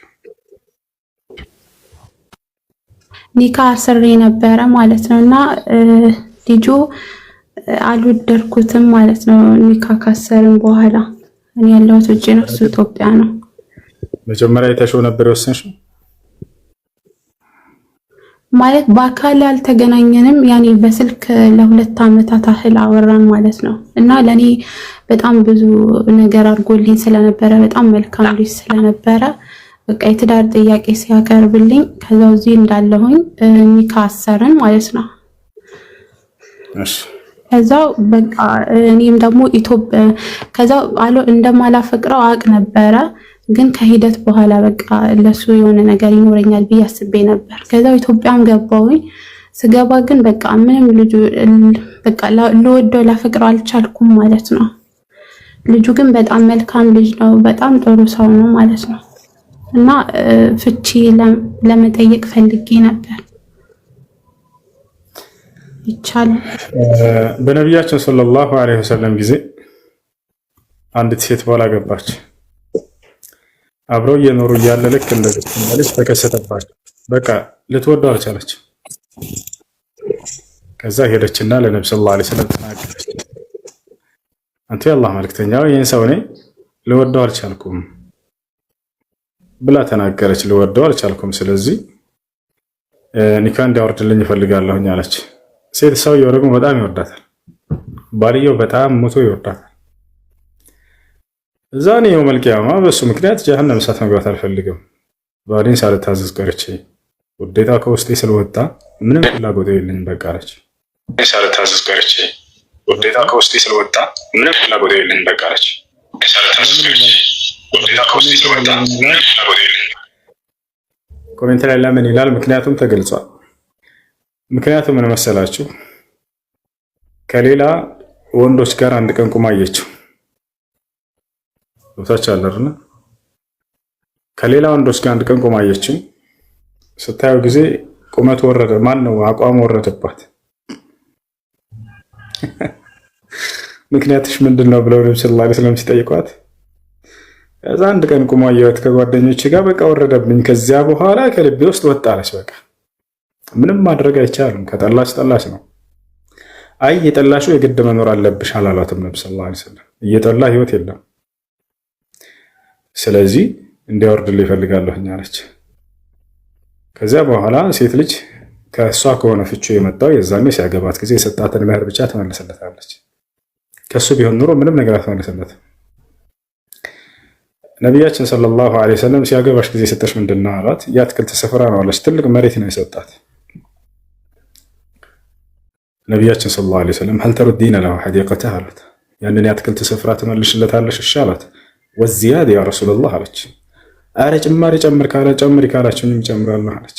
ኒካ አስሬ ነበረ ማለት ነው እና ልጁ አልወደድኩትም ማለት ነው። ኒካ ካሰርን በኋላ እኔ ያለሁት ውጪ ነው፣ እሱ ኢትዮጵያ ነው። መጀመሪያ የተሾው ነበር የወሰንሽው ማለት በአካል አልተገናኘንም። ያኔ በስልክ ለ2 አመታት ያህል አወራን ማለት ነው እና ለኔ በጣም ብዙ ነገር አድርጎልኝ ስለነበረ በጣም መልካም ልጅ ስለነበረ በቃ የትዳር ጥያቄ ሲያቀርብልኝ ከዛው እዚህ እንዳለሁኝ ኒካ አሰርን ማለት ነው። እሺ ከዛው በቃ እኔም ደግሞ ኢትዮጵያ ከዛው እንደማላፈቅረው አቅ ነበረ። ግን ከሂደት በኋላ በቃ ለሱ የሆነ ነገር ይኖረኛል ብዬ አስቤ ነበር። ከዛው ኢትዮጵያም ገባሁኝ። ስገባ ግን በቃ ምንም ልጁ በቃ ለወደው ላፈቅረው አልቻልኩም ማለት ነው። ልጁ ግን በጣም መልካም ልጅ ነው፣ በጣም ጥሩ ሰው ነው ማለት ነው እና ፍቺ ለመጠየቅ ፈልጌ ነበር። ይቻላል? በነቢያችን ሰለላሁ ዐለይሂ ወሰለም ጊዜ አንዲት ሴት ባል አገባች። አብረው እየኖሩ እያለ ልክ እንደዚህ ልጅ ተከሰተባቸው። በቃ ልትወደው አልቻለች። ከዛ ሄደችና ለነብዩ ሰለላሁ ዐለይሂ ወሰለም ተናገረች። አንተ የአላህ መልእክተኛ ይህን ሰው እኔ ልወደው አልቻልኩም ብላ ተናገረች። ልወደው አልቻልኩም፣ ስለዚህ ኒካ እንዲያወርድልኝ እፈልጋለሁኝ አለች። ሴት ሰውየው ደግሞ በጣም ይወዳታል። ባልየው በጣም ሞቶ ይወዳታል። እዛኔ የውመል ቂያማ በሱ ምክንያት ጀሀነም እሳት መግባት አልፈልግም፣ ባሌን ሳልታዘዝ ቀርቼ ውዴታ ከውስጤ ስለወጣ ምንም ፍላጎት የለኝም በቃ አለች። ሳልታዘዝ ቀርቼ ውዴታ ከውስጤ ስለወጣ ምንም ፍላጎት የለኝም በቃ አለች። ሳልታዘዝ ቀርቼ ውዴታ ከውስጤ ስለወጣ ምንም ፍላጎት የለኝም። ኮሜንት ላይ ለምን ይላል? ምክንያቱም ተገልጿል። ምክንያቱም ምን መሰላችሁ? ከሌላ ወንዶች ጋር አንድ ቀን ቁማ አየችው። ወታች አለርና ከሌላ ወንዶች ጋር አንድ ቀን ቁማ አየችው። ስታየው ጊዜ ቁመት ወረደ፣ ማን ነው አቋም ወረደባት። ምክንያትሽ ምንድነው ብለው ነብዩ ሰለላሁ ዐለይሂ ወሰለም ሲጠይቋት ከዛ አንድ ቀን ቁሞ አየሁት ከጓደኞቼ ጋር በቃ ወረደብኝ። ከዚያ በኋላ ከልቤ ውስጥ ወጣለች። በቃ ምንም ማድረግ አይቻልም። ከጠላሽ ጠላሽ ነው። አይ የጠላሽው የግድ መኖር አለብሽ አላሏትም ነብዩ ሰለላሁ ዐለይሂ ወሰለም። እየጠላ ህይወት የለም። ስለዚህ እንዲያወርድልኝ እፈልጋለሁ አለች። ከዚያ በኋላ ሴት ልጅ ከእሷ ከሆነ ፍቹ የመጣው የዛኔ ሲያገባት ጊዜ የሰጣትን መህር ብቻ ትመልስለታለች። ከሱ ቢሆን ኑሮ ምንም ነገር አትመልስለትም። ነቢያችን ሰለላሁ ዐለይሂ ወሰለም ሲያገባሽ ጊዜ የሰጠሽ ምንድን ነው አሏት። የአትክልት ስፍራ ነው አለች። ትልቅ መሬት ነው የሰጣት። ነቢያችን ሰለላሁ ዐለይሂ ወሰለም ሀል ተሩዲነ ለሁ ሐዲቀተህ አሉት። ያንን የአትክልት ስፍራ ትመልሽለታለሽ? እሺ አሏት። ወዚያድ ያ ረሱላላህ አለች። አረ ጭማሪ ጨምሪ ካላችሁኝም እጨምራለሁ አለች።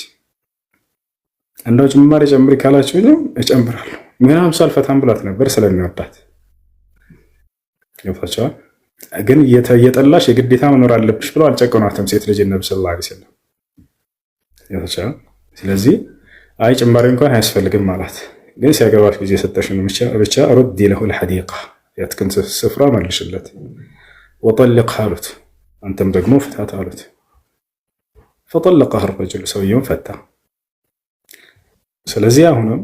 እንደው ጭማሪ ጨምሪ ካላችሁኝም እጨምራለሁ። ምንም ሳልፈታም ብላት ነበር ስለሚወዳት። ይፈቻል ግን የጠላሽ የግዴታ መኖር አለብሽ ብለው አልጨቀኗትም ሴት ልጅ ነብዩ ሰለላሁ ዐለይሂ ወሰለም። ይፈቻል ስለዚህ አይ ጭማሪ እንኳን አያስፈልግም ማለት ግን ሲያገባሽ ጊዜ የሰጠሽን ብቻ ሩዲ ለሁ الحديقة የአትክልት ስፍራ መልሽለት። ወጠልቅሃ አሉት። አንተም ደግሞ ፍታት አሉት። ፈጠለቀሃ الرجل ሰውየውን ፈታ። ስለዚህ አሁንም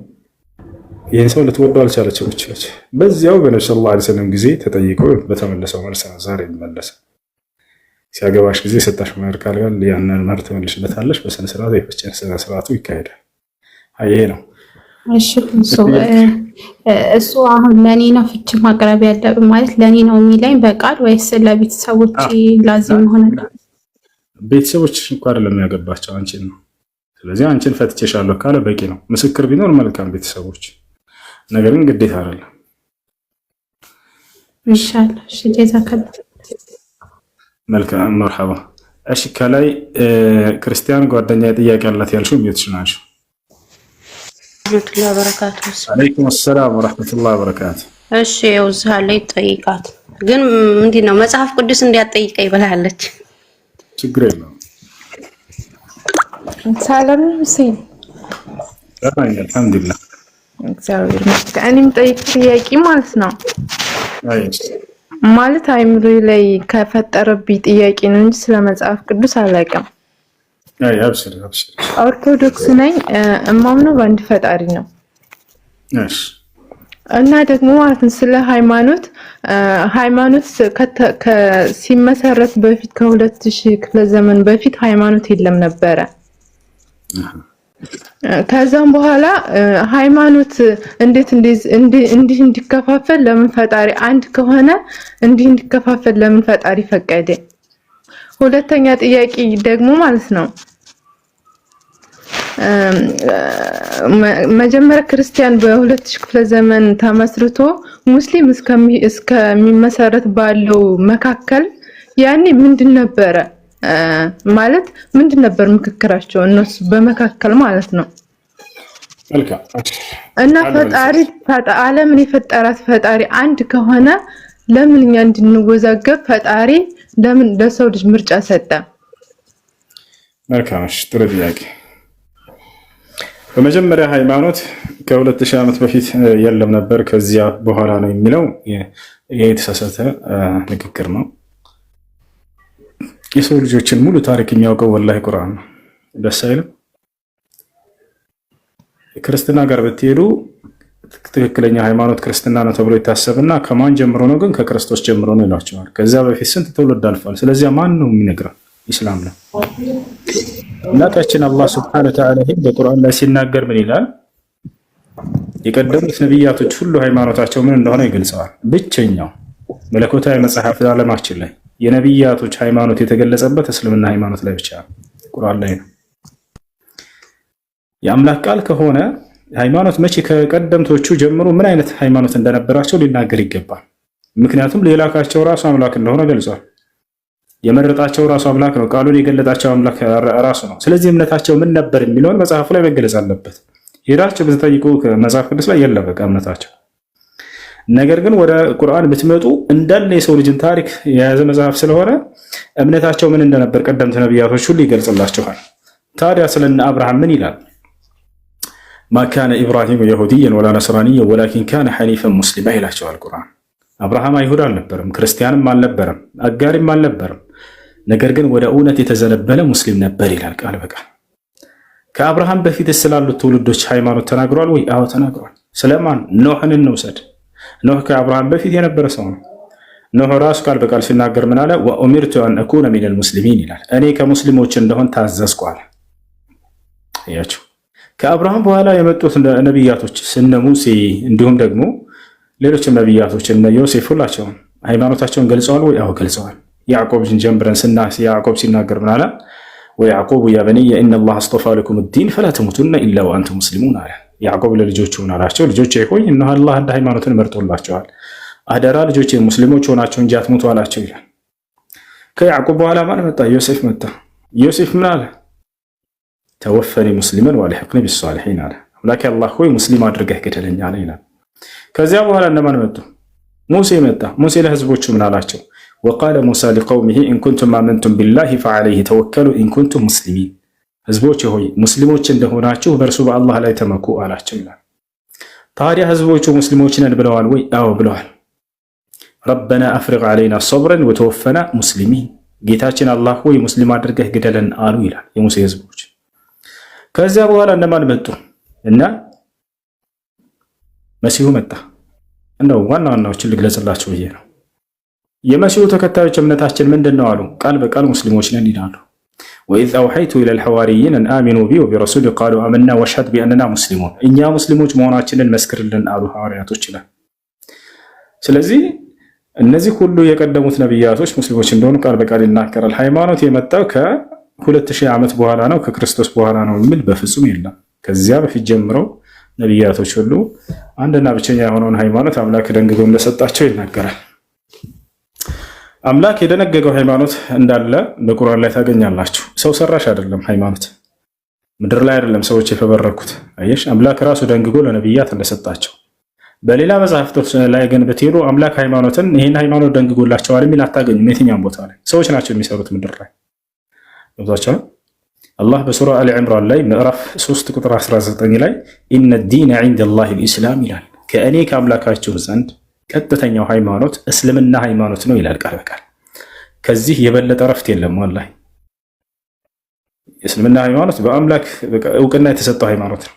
ይህን ሰው ልትወደው አልቻለችም። ብቻች በዚያው በነብዩ ሰለላሁ ዐለይሂ ወሰለም ጊዜ ተጠይቆ በተመለሰው መልስ ዛሬ የሚመለስ ሲያገባሽ ጊዜ የሰጣሽ መህር ካለ ያንን መህር ትመልሽለታለሽ። በስነ ስርዓት የፍቺን ስነ ስርዓቱ ይካሄዳል። ይሄ ነው። እሺ እሱ አሁን ለኔ ነው ፍቺ ማቅረብ ያለብን ማለት ለኔ ነው የሚለኝ በቃል ወይስ ለቤተሰቦች ላዚም ሆነ? ቤተሰቦች እንኳን አይደለም ያገባቸው አንቺን ነው። ስለዚህ አንቺን ፈትቼሻለሁ ካለ በቂ ነው። ምስክር ቢኖር መልካም ቤተሰቦች፣ ነገር ግን ግዴታ አይደለም። ኢንሻአላህ። እሺ ጀዛከላ መልካም መርሐባ። እሺ ከላይ ክርስቲያን ጓደኛ ጥያቄ አላት ያልሽው ምትሽ ናቸው። ወራህመቱላሂ ወበረካቱ። አለይኩም ሰላም ወራህመቱላሂ ወበረካቱ። እሺ ያውዝሃ ላይ ጠይቃት ግን ምንድነው መጽሐፍ ቅዱስ እንዲያጠይቀኝ ብላለች። ችግር የለውም። ሰላም ሁሴን አልሐምዱሊላህ እግዚአብሔር ይመስገን። እኔም ጠይቅ ጥያቄ ማለት ነው ማለት አይምሮ ላይ ከፈጠረብኝ ጥያቄ ነው እንጂ ስለ መጽሐፍ ቅዱስ አላውቅም። አብሽር ኦርቶዶክስ ነኝ። እማምነው በአንድ ፈጣሪ ነው። እሺ እና ደግሞ ማለት ነው ስለ ሃይማኖት ሲመሰረት በፊት ከ2000 ክፍለ ዘመን በፊት ሃይማኖት የለም ነበረ። ከዛም በኋላ ሃይማኖት እንዴት እንዲከፋፈል ለምን ፈጣሪ አንድ ከሆነ እንዲከፋፈል ለምን ፈጣሪ ፈቀደ? ሁለተኛ ጥያቄ ደግሞ ማለት ነው መጀመሪያ ክርስቲያን በ2000 ክፍለ ዘመን ተመስርቶ ሙስሊም እስከሚመሰረት ባለው መካከል ያኔ ምንድን ነበረ ማለት ምንድን ነበር ምክክራቸው እነሱ በመካከል ማለት ነው? መልካም እና ፈጣሪ ዓለምን የፈጠራት ፈጣሪ አንድ ከሆነ ለምን እኛ እንድንወዛገብ ፈጣሪ ለምን ለሰው ልጅ ምርጫ ሰጠ? መልካም ጥሩ ጥያቄ። በመጀመሪያ ሃይማኖት ከ2000 ዓመት በፊት የለም ነበር ከዚያ በኋላ ነው የሚለው የተሳሳተ ንግግር ነው። የሰው ልጆችን ሙሉ ታሪክ የሚያውቀው ወላሂ ቁርአን ነው። ደስ አይልም? ክርስትና ጋር ብትሄዱ ትክክለኛ ሃይማኖት ክርስትና ነው ተብሎ ይታሰብና ከማን ጀምሮ ነው ግን ከክርስቶስ ጀምሮ ነው ይላቸዋል። ከዛ በፊት ስንት ትውልድ አልፏል። ስለዚህ ማን ነው የሚነግረው? ኢስላም ነው። እናታችን አላህ Subhanahu Wa Ta'ala በቁርአን ላይ ሲናገር ምን ይላል? የቀደሙት ነቢያቶች ሁሉ ሃይማኖታቸው ምን እንደሆነ ይገልጸዋል። ብቸኛው መለኮታዊ መጽሐፍ ዓለማችን ላይ የነቢያቶች ሃይማኖት የተገለጸበት እስልምና ሃይማኖት ላይ ብቻ ቁርአን ላይ ነው። የአምላክ ቃል ከሆነ ሃይማኖት መቼ ከቀደምቶቹ ጀምሮ ምን አይነት ሃይማኖት እንደነበራቸው ሊናገር ይገባል። ምክንያቱም ሌላካቸው ራሱ አምላክ እንደሆነ ገልጿል። የመረጣቸው ራሱ አምላክ ነው። ቃሉን የገለጣቸው አምላክ ራሱ ነው። ስለዚህ እምነታቸው ምን ነበር የሚለውን መጽሐፉ ላይ መገለጽ አለበት። ሄዳችሁ ብትጠይቁ መጽሐፍ ቅዱስ ላይ የለም በቃ እምነታቸው። ነገር ግን ወደ ቁርአን ብትመጡ እንዳለ የሰው ልጅን ታሪክ የያዘ መጽሐፍ ስለሆነ እምነታቸው ምን እንደነበር ቀደምት ነቢያቶች ሁሉ ይገልጽላችኋል። ታዲያ ስለነ አብርሃም ምን ይላል? ማ ካነ ኢብራሂም የሁዲየን ወላ ነስራንየን ወላኪን ካነ ሐኒፈን ሙስሊማ ይላቸዋል ቁርአን። አብርሃም አይሁድ አልነበረም፣ ክርስቲያንም አልነበረም፣ አጋሪም አልነበረም። ነገር ግን ወደ እውነት የተዘነበለ ሙስሊም ነበር ይላል ቃል በቃል። ከአብርሃም በፊት ስላሉት ትውልዶች ሃይማኖት ተናግሯል ወይ? አዎ ተናግሯል። ስለማን? ኖህን እንውሰድ። ኖህ ከአብርሃም በፊት የነበረ ሰው ነው። ኖህ ራሱ ቃል በቃል ሲናገር ምን አለ? ወኡሚርቱ አን አኩነ ሚነል ሙስሊሚን ይላል። እኔ ከሙስሊሞች እንደሆን ታዘዝኩ አለ። ያቸው ከአብርሃም በኋላ የመጡት ነቢያቶች እነ ሙሴ እንዲሁም ደግሞ ሌሎችም ነቢያቶች እነ ዮሴፍ ሁላቸውም ሃይማኖታቸውን ገልጸዋል ወይ? አዎ ገልጸዋል። ያዕቆብን ጀምረን ያዕቆብ ሲናገር ምን አለ? ወያዕቆብ ያ በንየ ኢነላህ አስጠፋ ለኩም ዲን ፈላ ተሙቱነ ኢላ ወአንቱም ሙስሊሙን አለ። ያዕቆብ ለልጆቹ ምን አላቸው? ልጆቼ ሆይ እነሆ አላህ እንደ ሃይማኖትን መርጦላቸዋል፣ አደራ ልጆቼ ሙስሊሞች ሆናቸው እንጂ አትሙቱ አላቸው ይላል። ከያዕቆብ በኋላ ማን መጣ? ዮሴፍ መጣ። ዮሴፍ ምን አለ? ተወፈኒ ሙስሊመን ወአልሂቅኒ ቢሷሊሒን አለ። አምላኬ አላህ ሆይ ሙስሊም አድርገህ ግደለኝ አለ ይላል። ከዚያ በኋላ እነማን መጡ? ሙሴ መጣ። ሙሴ ለህዝቦቹ ምን አላቸው? ወቃለ ሙሳ ሊቀውሚሂ ኢንኩንቱም አመንቱም ቢላሂ ፈዐለይሂ ተወከሉ ኢንኩንቱም ሙስሊሚን፣ ህዝቦች ሆይ ሙስሊሞች እንደሆናችሁ በእርሱ በአላህ ላይ ተመኩ አላቸው ይላል። ታዲያ ህዝቦቹ ሙስሊሞች ነን ብለዋል ወይ? አዎ ብለዋል። ረበና አፍሪግ ዐለይና ሰብረን ወተወፈና ሙስሊሚን፣ ጌታችን አላህ ሆይ ሙስሊም አድርገህ ግደለን አሉ ይላል የሙሴ ህዝቦች። ከዚያ በኋላ እነማን መጡ? እና መሲሁ መጣ። እንደው ዋና ዋናዎችን ልግለጽላችሁ ብዬ ነው። የመሲሁ ተከታዮች እምነታችን ምንድን ነው አሉ? ቃል በቃል ሙስሊሞች ነን ይላሉ። ወኢዝ አውሐይቱ ኢለል ሐዋርይን አን አሚኑ ቢ ወቢረሱሊ ቃሉ አመና ወሽሀድ ቢአንና ሙስሊሙን፣ እኛ ሙስሊሞች መሆናችንን መስክርልን አሉ ሐዋርያቶች ይላል። ስለዚህ እነዚህ ሁሉ የቀደሙት ነቢያቶች ሙስሊሞች እንደሆኑ ቃል በቃል ይናገራል። ሃይማኖት የመጣው ከ2000 ዓመት በኋላ ነው ከክርስቶስ በኋላ ነው የሚል በፍጹም የለም። ከዚያ በፊት ጀምረው ነቢያቶች ሁሉ አንድና ብቸኛ የሆነውን ሃይማኖት አምላክ ደንግጎ እንደሰጣቸው ይናገራል። አምላክ የደነገገው ሃይማኖት እንዳለ በቁርአን ላይ ታገኛላችሁ። ሰው ሰራሽ አይደለም ሃይማኖት፣ ምድር ላይ አይደለም ሰዎች የፈበረኩት። አየሽ፣ አምላክ ራሱ ደንግጎ ለነቢያት እንደሰጣቸው። በሌላ መጽሐፍቶች ላይ ግን ብትሄዱ አምላክ ሃይማኖትን ይህን ሃይማኖት ደንግጎላቸዋል የሚል አታገኙም። የትኛውም ቦታ ላይ ሰዎች ናቸው የሚሰሩት ምድር ላይ ገብቷቸው። አላህ በሱራ አሊ ዕምራን ላይ ምዕራፍ 3 ቁጥር 19 ላይ ኢነ ዲነ ዒንደላሂ ልኢስላም ይላል። ከእኔ ከአምላካችሁ ዘንድ ቀጥተኛው ሃይማኖት እስልምና ሃይማኖት ነው ይላል ቃል በቃል። ከዚህ የበለጠ ረፍት የለም። ወላሂ የእስልምና ሃይማኖት በአምላክ እውቅና የተሰጠው ሃይማኖት ነው።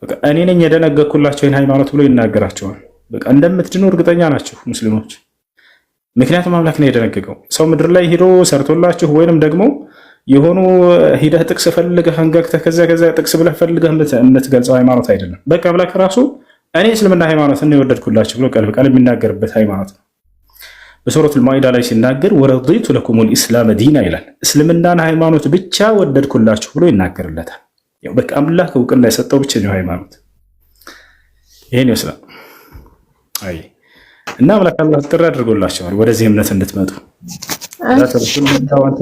በቃ እኔ ነኝ የደነገኩላቸው ይህን ሃይማኖት ብሎ ይናገራቸዋል። በቃ እንደምትድኑ እርግጠኛ ናቸው ሙስሊሞች። ምክንያቱም አምላክ ነው የደነገገው። ሰው ምድር ላይ ሄዶ ሰርቶላችሁ ወይንም ደግሞ የሆኑ ሂደህ ጥቅስ ፈልገህ አንጋግተህ ከዚያ ጥቅስ ብለህ ፈልገህ የምትገልጸው ሃይማኖት አይደለም። በቃ አምላክ ራሱ እኔ እስልምና ሃይማኖትን የወደድኩላችሁ ብሎ ቃል በቃል የሚናገርበት ሃይማኖት ነው። በሱረቱል ማኢዳ ላይ ሲናገር ወረዲቱ ለኩሙል ኢስላመ ዲና ይላል። እስልምናን ሃይማኖት ብቻ ወደድኩላችሁ ብሎ ይናገርለታል። ያው በቃ አምላክ እውቅና የሰጠው ብቸኛው ሃይማኖት ይሄን ይመስላል። አይ እና አምላክ አላህ ጥሪ አድርጎላቸዋል ወደዚህ እምነት እንድትመጡ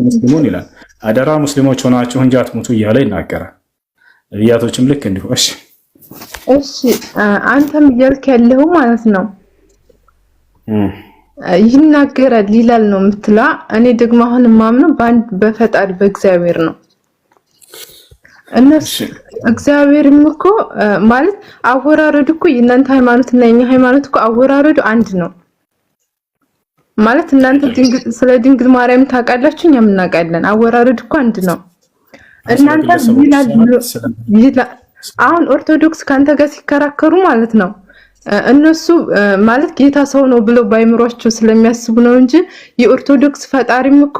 ሙስሊሙን ይላል። አደራ ሙስሊሞች ሆናችሁ እንጂ አትሙቱ እያለ ይናገራል። ነቢያቶችም ልክ እንዲሁ። እሺ አንተም እያልክ ያለው ማለት ነው ይናገራል ይላል ነው የምትላ። እኔ ደግሞ አሁን የማምነው በአንድ በፈጣሪ በእግዚአብሔር ነው። እነሱ እግዚአብሔርም እኮ ማለት አወራረዱ እኮ የእናንተ ሃይማኖት እና የኛ ሃይማኖት እኮ አወራረዱ አንድ ነው ማለት። እናንተ ስለ ድንግል ማርያም ታውቃላችሁ፣ እኛም እናውቃለን። አወራረዱ እኮ አንድ ነው። እናንተ ይላል አሁን ኦርቶዶክስ ካንተ ጋር ሲከራከሩ ማለት ነው እነሱ ማለት ጌታ ሰው ነው ብለው ባይምሯቸው ስለሚያስቡ ነው እንጂ የኦርቶዶክስ ፈጣሪም እኮ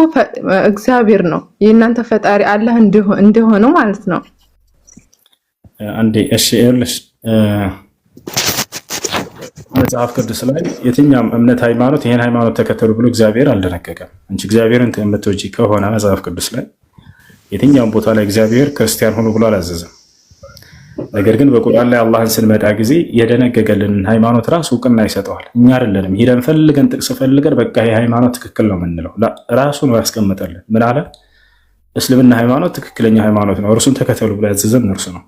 እግዚአብሔር ነው። የእናንተ ፈጣሪ አላህ እንደሆነው ማለት ነው። አንዴ እሺ ይኸውልሽ መጽሐፍ ቅዱስ ላይ የትኛውም እምነት ሃይማኖት ይሄን ሃይማኖት ተከተሉ ብሎ እግዚአብሔር አልደነገገም። እንጂ እግዚአብሔርን የምትወጂ ከሆነ መጽሐፍ ቅዱስ ላይ የትኛውም ቦታ ላይ እግዚአብሔር ክርስቲያን ሆኖ ብሎ አላዘዘም። ነገር ግን በቁርአን ላይ አላህን ስንመጣ ጊዜ የደነገገልንን ሃይማኖት ራሱ እውቅና ይሰጠዋል። እኛ አይደለንም ሄደን ፈልገን ጥቅስ ፈልገን በቃ ይሄ ሃይማኖት ትክክል ነው የምንለው። ራሱ ነው ያስቀመጠልን። ምን አለ? እስልምና ሃይማኖት ትክክለኛ ሃይማኖት ነው፣ እርሱን ተከተሉ ብሎ ያዘዘን እርሱ ነው።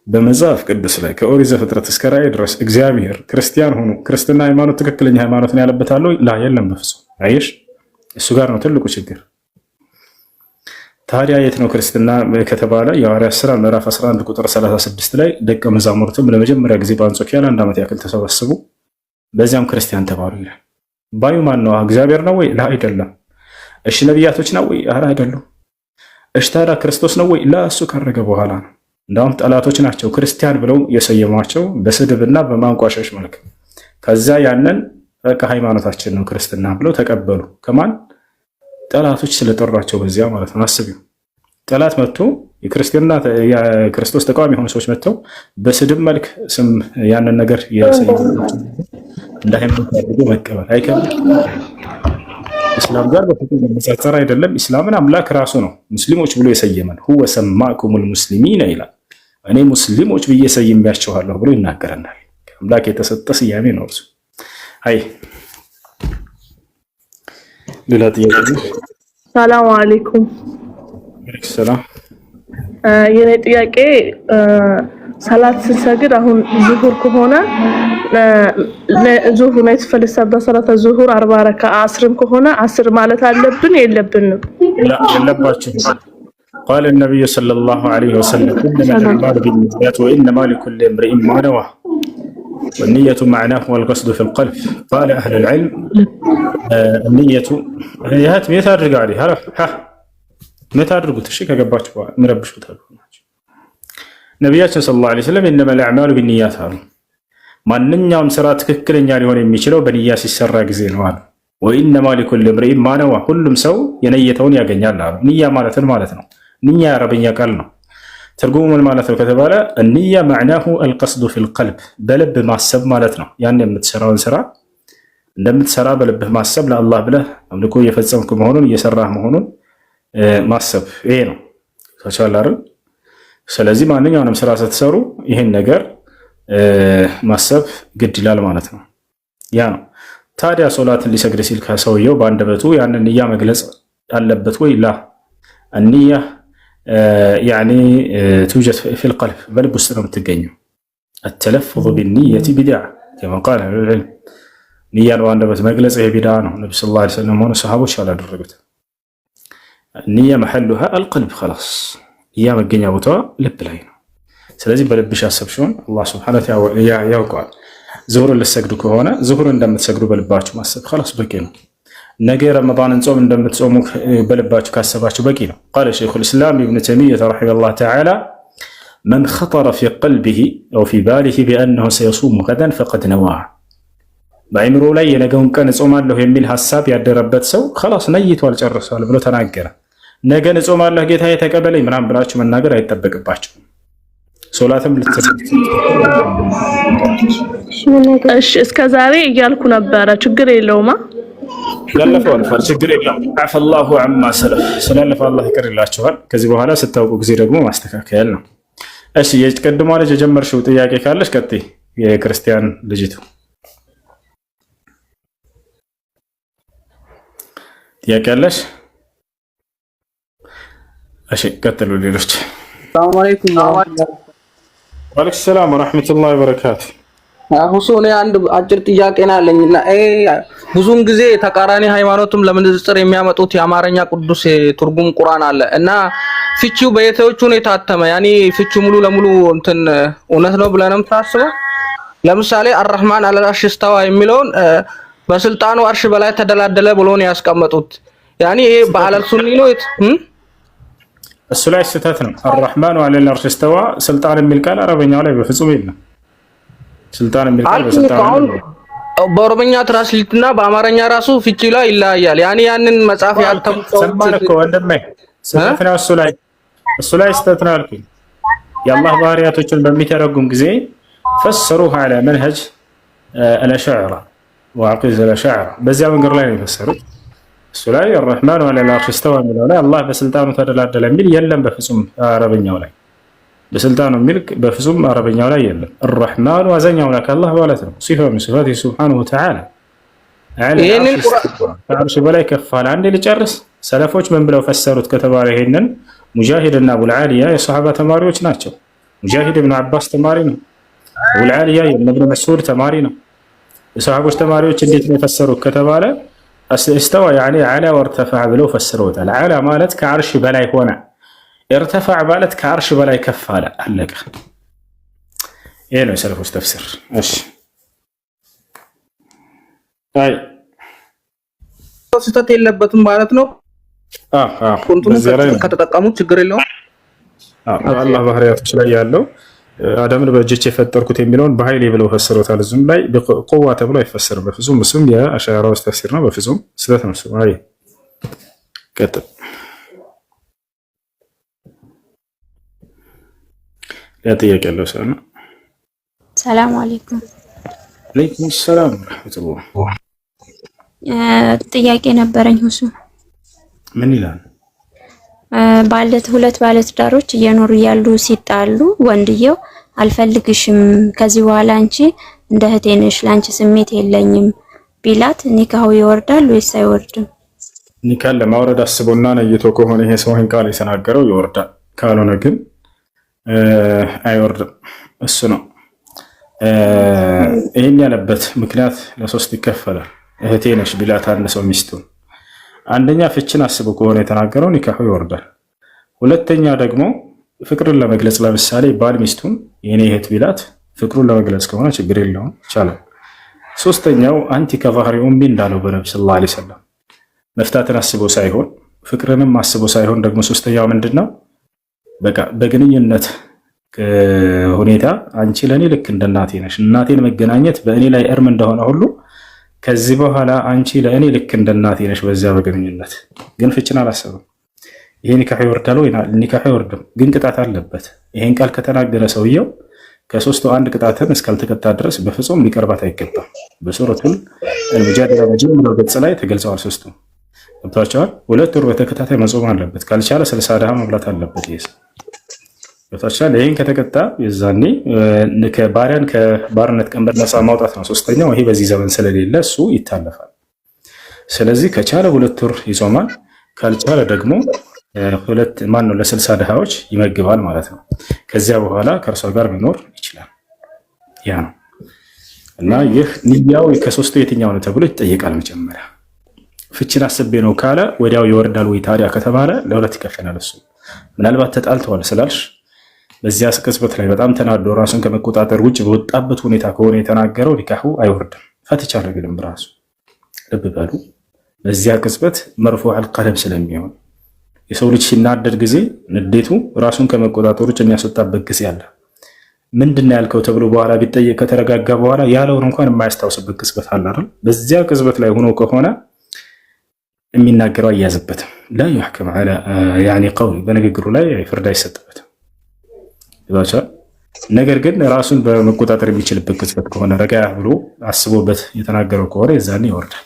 በመጽሐፍ ቅዱስ ላይ ከኦሪት ዘፍጥረት እስከ ራዕይ ድረስ እግዚአብሔር ክርስቲያን ሆኖ ክርስትና ሃይማኖት ትክክለኛ ሃይማኖት ነው ያለበታል ወይ? የለም በፍጹም። አየሽ፣ እሱ ጋር ነው ትልቁ ችግር። ታዲያ የት ነው ክርስትና ከተባለ የሐዋርያት ሥራ ምዕራፍ 11 ቁጥር 36 ላይ ደቀ መዛሙርቱም ለመጀመሪያ ጊዜ በአንጾኪያ ለአንድ ዓመት ያክል ተሰበሰቡ። በዚያም ክርስቲያን ተባሉ ይላል። ባዩ ማን ነው? እግዚአብሔር ነው ወይ? ላ አይደለም። እሺ ነቢያቶች ነው ወይ? ኧረ አይደሉም። እሺ ታዲያ ክርስቶስ ነው ወይ? ላ እሱ ካረገ በኋላ ነው። እንዳውም ጠላቶች ናቸው ክርስቲያን ብለው የሰየሟቸው በስድብና በማንቋሸሽ መልክ። ከዛ ያንን በቃ ሃይማኖታችን ነው ክርስትና ብለው ተቀበሉ። ከማን? ጠላቶች ስለጠሯቸው በዚያ ማለት ነው። አስቢው፣ ጠላት መጥቶ የክርስቶስ ተቃዋሚ የሆኑ ሰዎች መጥተው በስድብ መልክ ስም ያንን ነገር እንደ ሃይማኖት አድርጎ መቀበል አይከብድም? እስላም ጋር በፍጹም መነጻጸር አይደለም። ኢስላምን አምላክ ራሱ ነው ሙስሊሞች ብሎ የሰየመን። ሁወ ሰማኩሙል ሙስሊሚን ይላል። እኔ ሙስሊሞች ብዬ ሰይሜያችኋለሁ ብሎ ይናገረናል። አምላክ የተሰጠ ስያሜ ነው እርሱ። አይ ሌላ ጥያቄ? ሰላም አለይኩም። ሰላም። የኔ ጥያቄ ሰላት ስንሰግድ አሁን ዙሁር ከሆነ ዙሁር ላይ ተፈልሰበ ሰላተ ዙሁር 40 ረካ፣ አስርም ከሆነ 10 ማለት አለብን የለብንም? የለባችሁም። قال النبي صلى الله عليه وسلم إنما الأعمال بالنيات وإنما لكل امرئ ما نوى والنية معناه والقصد في القلب. قال أهل العلم النية هات متى رجعلي ها متى رجعت الشيء كجبات مربش بتاعه ነቢያችን ሰለላሁ ዐለይሂ ወሰለም إنما الأعمال بالنيات አሉ። ማንኛውም ስራ ትክክለኛ ሊሆን የሚችለው በንያ ሲሰራ ጊዜ ነው አሉ። ወኢነማ ሊኩል እምሪእ ማ ነዋ፣ ሁሉም ሰው የነየተውን ያገኛል አሉ። ንያ ማለትን ማለት ነው። ንያ የአረብኛ ቃል ነው። ትርጉሙ ምን ማለት ነው ከተባለ ንያ መዕናሁ አልቀስዱ ፊል ቀልብ፣ በልብ ማሰብ ማለት ነው። ያን የምትሰራውን ስራ እንደምትሰራ በልብህ ማሰብ፣ ለአላህ ብለህ አምልኮ እየፈጸምክ መሆኑን እየሰራህ መሆኑን ማሰብ፣ ይሄ ነው ተቻለ አይደል? ስለዚህ ማንኛውንም ስራ ስትሰሩ ይህን ነገር ማሰብ ግድ ይላል ማለት ነው። ያ ነው። ታዲያ ሶላትን ሊሰግድ ሲል ከሰውየው በአንደበቱ ያንን ንያ መግለጽ አለበት ወይ? ላ አንያ ያኒ توجد في القلب በልብ ውስጥ ነው የምትገኘው። التلفظ بالنية بدعة كما قال العلم። ንያን በአንደበት መግለጽ ይሄ ቢድዓ ነው። ነብዩ ሰለላሁ ዐለይሂ ወሰለም ሆነ ሰሃቦች አላደረጉት። ንያ محلها القلب خلاص። ንያ መገኛ ቦታዋ ልብ ላይ ነው። ስለዚህ በልብሽ አሰብሽውን አላህ ሱብሓነሁ ወተዓላ ያውቀዋል። ዙሁርን ልትሰግዱ ከሆነ ዙሁርን እንደምትሰግዱ በልባችሁ ማሰብ خلاص በቂ ነው። ነገ ረመዳንን ጾም እንደምትጾሙ በልባችሁ ካሰባችሁ በቂ ነው። ቃለ ሸይኹል ኢስላም ኢብኑ ተይሚየህ ረሒመሁላህ ተዓላ መን ኸጠረ ፊ ቀልቢሂ አው ፊ ባሊሂ ቢአነሁ ሰየሱሙ ገደን ፈቀድ ነዋ። በአእምሮ ላይ የነገውን ቀን እጾማለሁ የሚል ሀሳብ ያደረበት ሰው خلاص ነይቷል፣ ጨርሷል ብሎ ተናገረ። ነገን እጾማለሁ ጌታዬ ተቀበለኝ ምናምን ብላችሁ መናገር አይጠበቅባችሁም። ሶላትም እሺ እስከ ዛሬ እያልኩ ነበረ፣ ችግር የለውማ። ያለፈው አልፏል፣ ችግር የለውም። አፈላሁ ዐማ ሰለፍ፣ ስላለፈው አላህ ይቅር ይላችኋል። ከዚህ በኋላ ስታውቁ ጊዜ ደግሞ ማስተካከል ነው። እሺ የቀድሞ ልጅ የጀመርሽው ጥያቄ ካለሽ ቀጥይ። የክርስቲያን ልጅቱ ጥያቄ አለሽ? እሺ ቀጥሉ ሌሎች። ሰላም አለይኩም ወአለይኩም ሰላም ወራህመቱላሂ ወበረካቱ። ሁሱን አንድ አጭር ጥያቄ አለኝና ብዙውን ጊዜ ተቃራኒ ሃይማኖትም ለምንጽር የሚያመጡት የአማርኛ ቅዱስ ትርጉም ቁርአን አለ እና ፍቺው በየቶቹ ነው የታተመ? ያኒ ፍቺው ሙሉ ለሙሉ እንትን እውነት ነው ብለንም ታስበው? ለምሳሌ አርrahማን አለል አርሽ እስተዋ የሚለውን በስልጣኑ አርሽ በላይ ተደላደለ ብሎ ነው ያስቀመጡት። ያኒ ይሄ በአለል ሱኒ ነው እሱ ላይ ስህተት ነው። አርrahማኑ አለል አርሽ እስተዋ ስልጣን የሚል ቃል አረበኛው ላይ በፍጹም የለም። ስልጣን የሚል ቃል በስልጣን በኦሮምኛ ትራንስሌትና በአማርኛ ራሱ ፍቺ ላይ ይለያያል። ያኒ ያንን መጽሐፍ ያልተመጣው ሰማን እኮ ወንድሜ፣ ስህተት ነው እሱ ላይ ስህተት ነው አልኩኝ። የአላህ ባህሪያቶችን በሚተረጉም ጊዜ ፈሰሩህ على منهج الاشاعره وعقيده الاشاعره በዚያ መንገድ ላይ ነው የፈሰሩት። እሱ ላይ الرحمن على العرش استوى የሚለው ላይ አላህ በስልጣኑ ተደላደለ የሚል የለም በፍጹም አረበኛው ላይ። በስልጣኑ የሚል በፍጹም አረበኛው ላይ የለም። الرحمن ወዘኛው ላይ አላህ ማለት ነው ሲፋ من صفاته سبحانه وتعالى ይሄንን ከአርሽ በላይ ከፍ አለ። አንዴ ልጨርስ። ሰለፎች ምን ብለው ፈሰሩት ከተባለ ይሄንን ሙጃሂድ እና አቡል ዓሊያ የሰሃባ ተማሪዎች ናቸው። ሙጃሂድ ኢብኑ አባስ ተማሪ ነው። አቡል ዓሊያ የኢብኑ መስዑድ ተማሪ ነው። የሰሃቦች ተማሪዎች እንዴት ነው የፈሰሩት ከተባለ استوى يعني على وارتفع ብለው ፈስረውታል። አላ ማለት ከአርሽ በላይ ሆነ፣ ارتفع ማለት ከአርሽ በላይ ከፍ አለ። አለቀ። ይሄ ነው የሰለፎች ተፍሲር። እሺ አይ ስህተት የለበትም ማለት ነው። በዚያ ላይ ከተጠቀሙት ችግር የለውም። በአላህ ባህሪያቶች ላይ ያለው አዳምን በእጆች የፈጠርኩት የሚለውን በኃይሌ ብለው ፈስረውታል። እዚህም ላይ ቁዋ ተብሎ አይፈሰርም በፍጹም። እሱም የአሻዕራዎች ተፍሲር ነው። በፍጹም ስህተት ነው። እሱ አይ ቀጥል። ያ ጥያቄ ያለው ሰው ነው። ሰላም አለይኩም። አለይኩም ሰላም ወራህመቱላህ። ጥያቄ ነበረኝ። ሁሱ ምን ይላል? ሁለት ባለትዳሮች እየኖሩ ያሉ ሲጣሉ ወንድየው አልፈልግሽም፣ ከዚህ በኋላ አንቺ እንደ እህቴ ነሽ፣ ለአንቺ ስሜት የለኝም ቢላት ኒካሁ ይወርዳል ወይስ አይወርድም? ኒካን ለማውረድ አስቦና ነይቶ ከሆነ ይሄ ሰው ይሄን ቃል የተናገረው ይወርዳል። ካልሆነ ግን አይወርድም። እሱ ነው ይሄን ያለበት ምክንያት ለሶስት ይከፈላል። እህቴ ነሽ ቢላት አንድ ሰው ሚስቱን አንደኛ ፍችን አስቦ ከሆነ የተናገረው ኒካሁ ይወርዳል። ሁለተኛ ደግሞ ፍቅርን ለመግለጽ ለምሳሌ ባል ሚስቱን የኔ እህት ቢላት ፍቅሩን ለመግለጽ ከሆነ ችግር የለውም ይቻላል። ሶስተኛው አንቲ ከባህሪ ኡሚ እንዳለው በነብዩ ሰለላሁ ዐለይሂ ወሰለም መፍታትን አስቦ ሳይሆን ፍቅርንም አስቦ ሳይሆን ደግሞ ሶስተኛው ምንድነው በቃ በግንኙነት ሁኔታ አንቺ ለኔ ልክ እንደ እናቴ ነሽ፣ እናቴን መገናኘት በእኔ ላይ እርም እንደሆነ ሁሉ ከዚህ በኋላ አንቺ ለእኔ ልክ እንደ እናቴ ነሽ። በዚያ በግንኙነት ግን ፍችን አላሰበም። ይሄ ኒካህ ይወርዳል ወይ? ኒካህ አይወርድም፣ ግን ቅጣት አለበት። ይሄን ቃል ከተናገረ ሰውየው ከሶስቱ አንድ ቅጣትን እስካልተቀጣ ድረስ በፍጹም ሊቀርባት አይገባም። በሱረቱል አልሙጃዲላ መጀመሪያው ገጽ ላይ ተገልጸዋል። ሶስቱ ገብቷቸዋል። 2 ወር በተከታታይ መጾም አለበት። ካልቻለ 60 ድሃ መብላት አለበት። ይሄ ገብቷቸዋል። ይሄን ከተቀጣ የዛኔ ከባሪያን ከባርነት ቀንበር ነፃ ማውጣት ነው ሶስተኛው። ይሄ በዚህ ዘመን ስለሌለ እሱ ይታለፋል። ስለዚህ ከቻለ 2 ወር ይጾማል፣ ካልቻለ ደግሞ ለ60 ድሃዎች ይመግባል ማለት ነው። ከዚያ በኋላ ከእርሷ ጋር መኖር ይችላል። ያ ነው እና ይህ ንያው ከሶስቱ የትኛው ነው ተብሎ ይጠየቃል። መጀመሪያ ፍችን አስቤ ነው ካለ ወዲያው ይወርዳል ወይ ታዲያ ከተባለ ለሁለት ይከፈላል። እሱ ምናልባት ተጣልተዋል ስላልሽ በዚያ ቅጽበት ላይ በጣም ተናዶ ራሱን ከመቆጣጠር ውጭ በወጣበት ሁኔታ ከሆነ የተናገረው ኒካሁ አይወርድም። ፈትቻለሁ ቢልም ራሱ ልብ በሉ በዚያ ቅጽበት መርፉዕ ቀለም ስለሚሆን የሰው ልጅ ሲናደድ ጊዜ ንዴቱ ራሱን ከመቆጣጠር ውጭ የሚያስወጣበት ጊዜ አለ። ምንድነው ያልከው ተብሎ በኋላ ቢጠየቅ ከተረጋጋ በኋላ ያለውን እንኳን የማያስታውስበት ቅጽበት አለ አይደል? በዚያ ቅጽበት ላይ ሆኖ ከሆነ የሚናገረው አያዝበትም። ላ ይحكم على يعني قول በንግግሩ ላይ ፍርድ አይሰጥበትም። ነገር ግን ራሱን በመቆጣጠር የሚችልበት ቅጽበት ከሆነ ረጋ ብሎ አስቦበት የተናገረው ከሆነ የዛኔ ይወርዳል።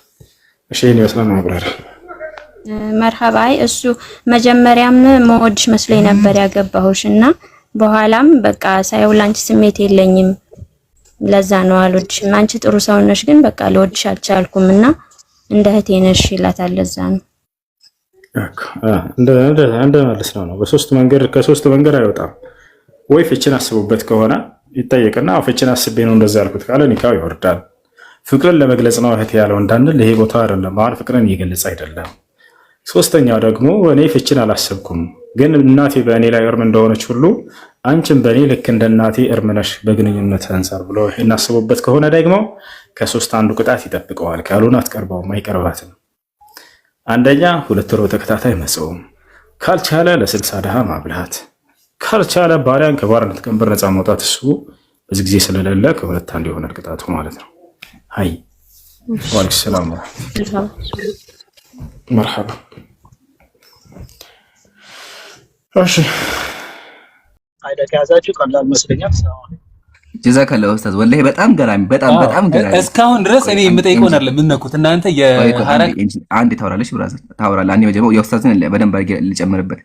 እሺ እኔ ወስላም ማብራር መርሐባ። እሱ መጀመሪያም መወድሽ መስሎኝ ነበር ያገባሁሽ እና በኋላም በቃ ሳይው ላንቺ ስሜት የለኝም ለዛ ነው አልወድሽም፣ አንቺ ጥሩ ሰው ነሽ ግን በቃ ልወድሽ አልቻልኩም እና እንደ እህቴ ነሽ ይላታል። ለዛ ነው እንደ ማለት ነው። በሶስት መንገድ ከሶስት መንገድ አይወጣም። ወይ ፍችን አስቡበት ከሆነ ይጠየቅና ፍችን አስቤ ነው እንደዛ ያልኩት ካለ ኒካው ይወርዳል። ፍቅርን ለመግለጽ ነው እህቴ ያለው እንዳንል ይሄ ቦታ አይደለም፣ አሁን ፍቅርን እየገለጸ አይደለም። ሶስተኛው ደግሞ እኔ ፍችን አላሰብኩም ግን እናቴ በእኔ ላይ እርም እንደሆነች ሁሉ አንቺም በእኔ ልክ እንደ እናቴ እርም ነሽ በግንኙነት አንፃር ብሎ እናስቡበት ከሆነ ደግሞ ከሶስት አንዱ ቅጣት ይጠብቀዋል። ካልሆነ አትቀርበውም፣ አይቀርባትም። አንደኛ 2 ወር ተከታታይ መጾም፣ ካልቻለ ለ60 ድሃ ማብላት፣ ካልቻለ ባሪያን ከባርነት ቀንበር ነፃ ማውጣት። እሱ በዚህ ጊዜ ስለሌለ ከሁለት አንዱ የሆነ ቅጣቱ ማለት ነው። አይ ወአለይኩም ሰላም መርሐባ። እሺ አይደ ከያዛችሁ ቀላል መስለኛል። ጀዛከላህ ኡስታዝ ወላሂ በጣም ገራሚ በጣም ገራሚ። እስካሁን ድረስ እኔ የምጠይቀው ነገር ለምንነኩት እናንተ የሐረግ አንድ ታወራለሽ ብራዘር ታወራለህ። አንዴ መጀመሪያ የኡስታዝን በደንብ አድርጌ ልጨምርበት።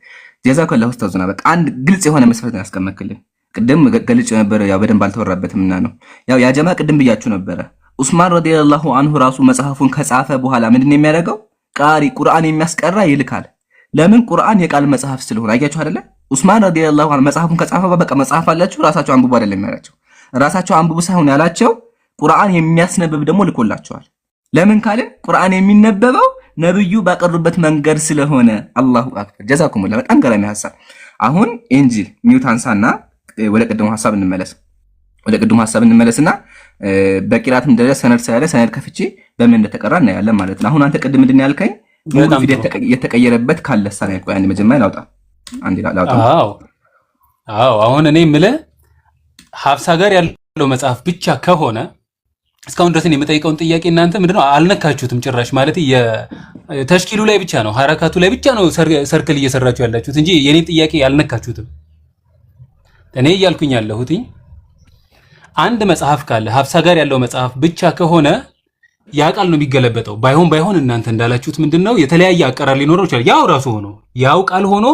ጀዛከላህ ኡስታዝና በቃ አንድ ግልጽ የሆነ መስፈርት ያስቀመጥክልን ቅድም ገልጽ ነበር፣ ያው በደንብ አልተወራበትም እና ነው ያው ያ ጀማ ቅድም ብያችሁ ነበረ። ዑስማን ረዲየላሁ ዐንሁ ራሱ መጽሐፉን ከጻፈ በኋላ ምንድነው የሚያደርገው? ቃሪ ቁርአን የሚያስቀራ ይልካል። ለምን? ቁርአን የቃል መጽሐፍ ስለሆነ። አያችሁ አይደለ? ዑስማን ረዲየላሁ ዐንሁ መጽሐፉን ከጻፈ በቃ መጽሐፍ አላችሁ ራሳችሁ አንብቡ አይደለም ያላችሁ፣ ራሳችሁ አንብቡ ሳይሆን ያላቸው ቁርአን የሚያስነብብ ደግሞ ልኮላቸዋል። ለምን ካልን ቁርአን የሚነበበው ነብዩ ባቀሩበት መንገድ ስለሆነ። አላሁ አክበር። ጀዛኩሙላህ። በጣም ገራሚ ሐሳብ። አሁን ኢንጂል ሚውት አንሳና ወደ ቀደመው ሐሳብ እንመለስ። ወደ ቅድሙ ሐሳብ እንመለስና በቂራትም ደረጃ ሰነድ ሳይለ ሰነድ ከፍቼ በምን እንደተቀራ እናያለን ማለት ነው። አሁን አንተ ቅድም ምንድን ያልከኝ ሙሉ ፊደል የተቀየረበት ካለ ሳይ ቆይ አንድ መጀመሪያ ላውጣ። አዎ አሁን እኔ የምልህ ሐፍሳ ጋር ያለው መጽሐፍ ብቻ ከሆነ እስካሁን ድረስ የምጠይቀውን ጥያቄ እናንተ ምንድነው አልነካችሁትም ጭራሽ። ማለት ተሽኪሉ ላይ ብቻ ነው ሐረካቱ ላይ ብቻ ነው ሰርክል እየሰራችሁ ያላችሁት እንጂ የኔ ጥያቄ ያልነካችሁትም። እኔ እያልኩኝ ያለሁት አንድ መጽሐፍ ካለ ሐፍሳ ጋር ያለው መጽሐፍ ብቻ ከሆነ ያ ቃል ነው የሚገለበጠው። ባይሆን እናንተ እንዳላችሁት ምንድነው የተለያየ አቀራር ሊኖረው ይችላል። ያው ራሱ ሆኖ ያው ቃል ሆኖ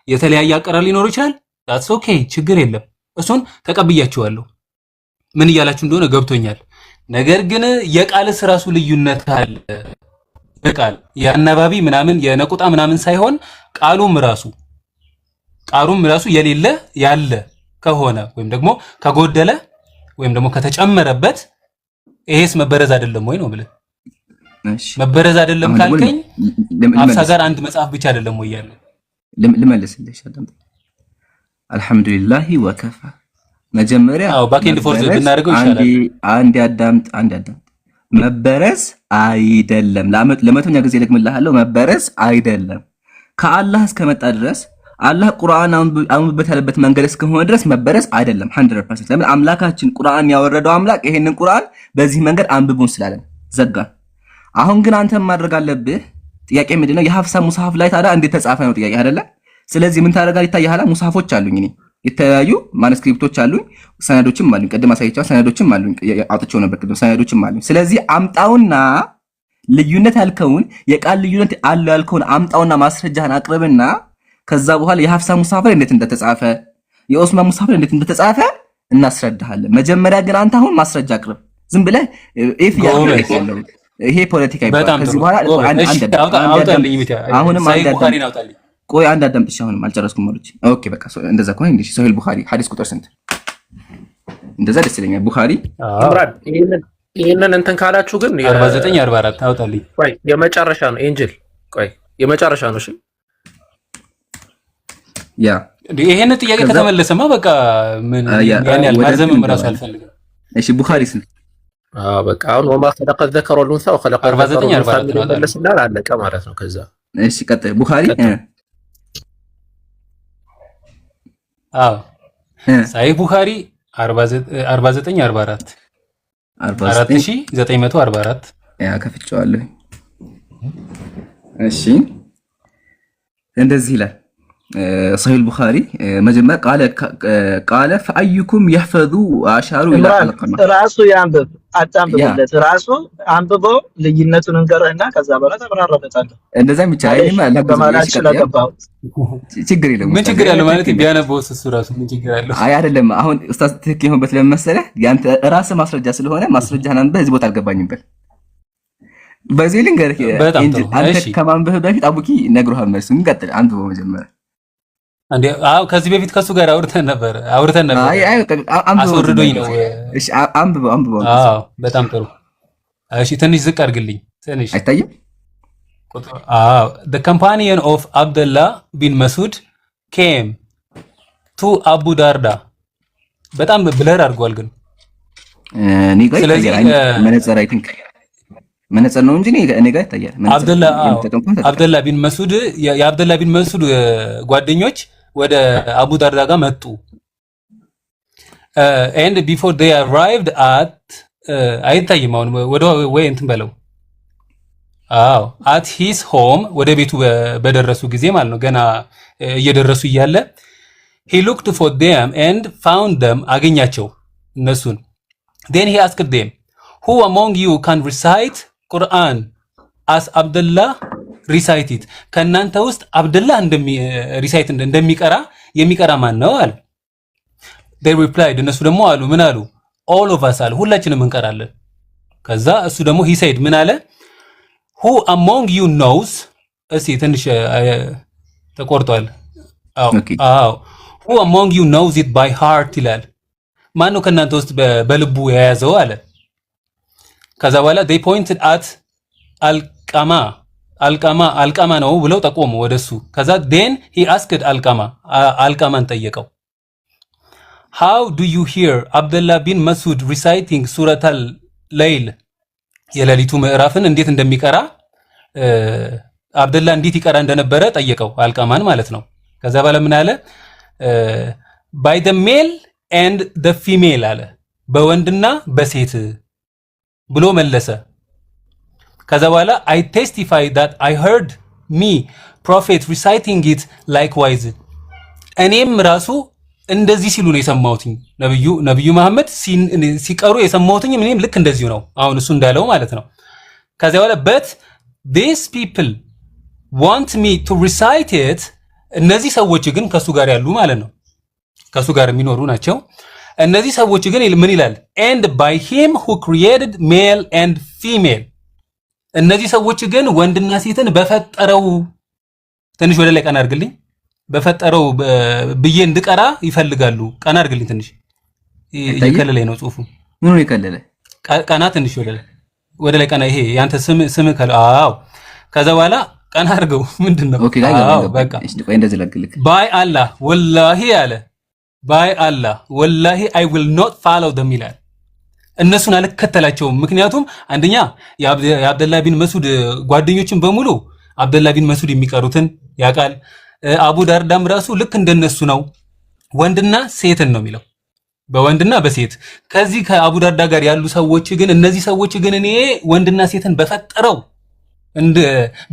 የተለያየ አቀራር ሊኖረው ይችላል። that's okay ችግር የለም። እሱን ተቀብያችኋለሁ። ምን እያላችሁ እንደሆነ ገብቶኛል። ነገር ግን የቃልስ ራሱ ልዩነት አለ። በቃል የአናባቢ ምናምን የነቁጣ ምናምን ሳይሆን ቃሉም ራሱ የሌለ ያለ ከሆነ ወይም ደግሞ ከጎደለ ወይም ደግሞ ከተጨመረበት ይሄስ መበረዝ አይደለም ወይ ነው ብለ? እሺ መበረዝ አይደለም ካልከኝ ሐፍሳ ጋር አንድ መጽሐፍ ብቻ አይደለም ወይ ያለው? ልመልስልሽ አዳምጥ። አልহামዱሊላህ ወከፋ መጀመሪያ ባክኤንድ ፎርዝ ብናደርገው ይሻላል። አንድ አዳምጥ። መበረዝ አይደለም። ለመቶኛ ጊዜ ደግምልሃለሁ። መበረዝ አይደለም። ከአላህ እስከመጣ ድረስ አላህ ቁርአን አንብበት ያለበት መንገድ እስከሆነ ድረስ መበረዝ አይደለም 100%። ለምን አምላካችን ቁርአን ያወረደው አምላክ ይሄንን ቁርአን በዚህ መንገድ አንብቡን ስላለን ዘጋ። አሁን ግን አንተ ማድረግ አለብህ። ጥያቄ ምንድነው? የሐፍሳ ሙስሐፍ ላይ ታዲያ እንዴት ተጻፈ ነው ጥያቄ አይደለ? ስለዚህ ምን ታደርጋለህ? ይታያል። ሙስሐፎች አሉኝ እኔ የተለያዩ ማኑስክሪፕቶች አሉኝ፣ ሰነዶችም አሉኝ። ቅድም አሳይቻለሁ። ሰነዶችም አሉኝ፣ አውጥቼው ነበር ቅድም። ሰነዶችም አሉኝ። ስለዚህ አምጣውና ልዩነት ያልከውን የቃል ልዩነት አለው ያልከውን አምጣውና ማስረጃህን አቅርብና ከዛ በኋላ የሐፍሳ ሙስሐፍ ላይ እንዴት እንደተጻፈ የኦስማን ሙስሐፍ ላይ እንዴት እንደተጻፈ እናስረዳሃለን። መጀመሪያ ግን አንተ አሁን ማስረጃ አቅርብ። ዝም ብለህ ኢፍ ያለው ይሄ ፖለቲካ ይባላል። ከዚህ በኋላ አሁንም ቆይ አንድ አዳምጥሽ። አሁንም አልጨረስኩም ማለት ኦኬ በቃ እንደዛ ከሆነ እንዴ ሶሂህ ቡኻሪ ሐዲስ ቁጥር ስንት? እንደዛ ደስ ይለኛል። ቡኻሪ ኢምራን ይሄንን እንትን ካላችሁ ግን 49 44 አውጣልኝ። ቆይ የመጨረሻ ነው ኤንጅል። ቆይ የመጨረሻ ነው። እሺ ያ ይሄን ጥያቄ ከተመለሰማ በቃ ምን ያን ያህል ማዘምም ራሱ አልፈልግም። እሺ ቡኻሪ ስንት? በቃ አሁን ወማ خلق الذكر والانثى وخلق 49 44 መለስና አለቀ ማለት ነው። ከዛ እሺ ቀጥል ቡኻሪ ሳሂህ ቡኻሪ 49 44 4944 ያ ከፍቼዋለሁ። እሺ እንደዚህ ይላል صحيح البخاري مجمع قال فأيكم يحفظ أشعار إلى القمة راسو ينبب አጣምብለት ራሱ አንብቦ ልዩነቱን እንገርህና ከዛ በኋላ ተብራራበታለህ። እንደዛም ይቻላል ለማላች ለገባው ችግር የለም። ምን ችግር ያለው ማለት ቢያነበው እሱ ራሱ ምን ችግር ያለው? አይ አይደለም። አሁን ኡስታዝ ትክክል የሆነበት ለምን መሰለህ? ያንተ ራስህ ማስረጃ ስለሆነ ማስረጃህን አንብበህ እዚህ ቦታ አልገባኝም በል። በዚህ ልንገርህ አንተ ከማንበብህ በፊት አቡኪ ነግሮሃል መልሱን። እንቀጥል። አንብበው መጀመሪያ አንዴ ከዚህ በፊት ከሱ ጋር አውርተን ነበር። አይ አስወርዶኝ ነው። እሺ አንብበው። በጣም ጥሩ። እሺ ትንሽ ዝቅ አድርግልኝ። ትንሽ አይታይም? the companion of Abdullah bin Mas'ud came to Abu Darda በጣም ብለር አድርጓል ግን እኔ ጋር ይታያል። መነጽር አይ ቲንክ መነጽር ነው እንጂ እኔ ጋር ይታያል። አብደላ ቢን መስዑድ የአብደላ ቢን መስዑድ ጓደኞች ወደ አቡ ዳርዳ ጋር መጡ። and before they arrived at አይታይም አሁን ወደ ወይ እንትን በለው at his home ወደ ቤቱ በደረሱ ጊዜ ማለት ነው። ገና እየደረሱ እያለ he looked for them and found them አገኛቸው እነሱን። then he asked them who among you can recite Quran as Abdullah recite it? ከናንተ ውስጥ አብደላህ ሪሳይት እንደሚቀራ የሚቀራ ማን ነው አለ። they replied እነሱ ደግሞ አሉ ምን አሉ? all of us አሉ ሁላችንም እንቀራለን። ከዛ እሱ ደግሞ he said ምን አለ? who among you knows እስቲ ትንሽ ተቆርጧል። who among you knows it by heart ይላል። ማን ነው ከናንተ ውስጥ በልቡ የያዘው አለ። ከዛ በኋላ they pointed at አልቃማ ነው ብለው ጠቆሙ ወደሱ። ከዛ then he asked አልቃማን ጠየቀው how do you hear Abdullah bin Mas'ud reciting Surah al-Layl የሌሊቱ ምዕራፍን እንዴት እንደሚቀራ አብደላ እንዴት ይቀራ እንደነበረ ጠየቀው አልቀማን ማለት ነው። ከዛ በኋላ ምን አለ? by the male and the female አለ በወንድና በሴት ብሎ መለሰ። ከዛ በኋላ I testify that I heard me prophet reciting it likewise እኔም ራሱ እንደዚህ ሲሉ ነው የሰማሁትኝ ነብዩ መሐመድ ሲቀሩ የሰማሁትኝ እኔም ልክ እንደዚሁ ነው አሁን እሱ እንዳለው ማለት ነው። ከዛ በኋላ but these people want me to recite it እነዚህ ሰዎች ግን ከሱ ጋር ያሉ ማለት ነው ከሱ ጋር የሚኖሩ ናቸው። እነዚህ ሰዎች ግን ምን ይላል? and by him who created male and female እነዚህ ሰዎች ግን ወንድና ሴትን በፈጠረው ትንሽ ወደ ላይ ቀና አድርግልኝ በፈጠረው ብዬ እንድቀራ ይፈልጋሉ። ቀና አድርግልኝ ትንሽ ይከለለ ነው ጽሁፉ ምን ነው ይከለለ ቀና ትንሽ ወደ ላይ ቀና ይሄ ያንተ ስም ከለ አዎ ከዛ በኋላ ቀና አድርገው ምንድነው አዎ በቃ እሺ ቆይ እንደዚህ ለግልክ by Allah wallahi አለ by Allah wallahi I will not follow them ይላል። እነሱን አልከተላቸውም ምክንያቱም አንደኛ የአብደላ ቢን መስዑድ ጓደኞችን በሙሉ አብደላ ቢን መስዑድ የሚቀሩትን ያቃል። አቡ ዳርዳም ራሱ ልክ እንደነሱ ነው ወንድና ሴትን ነው የሚለው በወንድና በሴት። ከዚህ ከአቡ ዳርዳ ጋር ያሉ ሰዎች ግን እነዚህ ሰዎች ግን እኔ ወንድና ሴትን በፈጠረው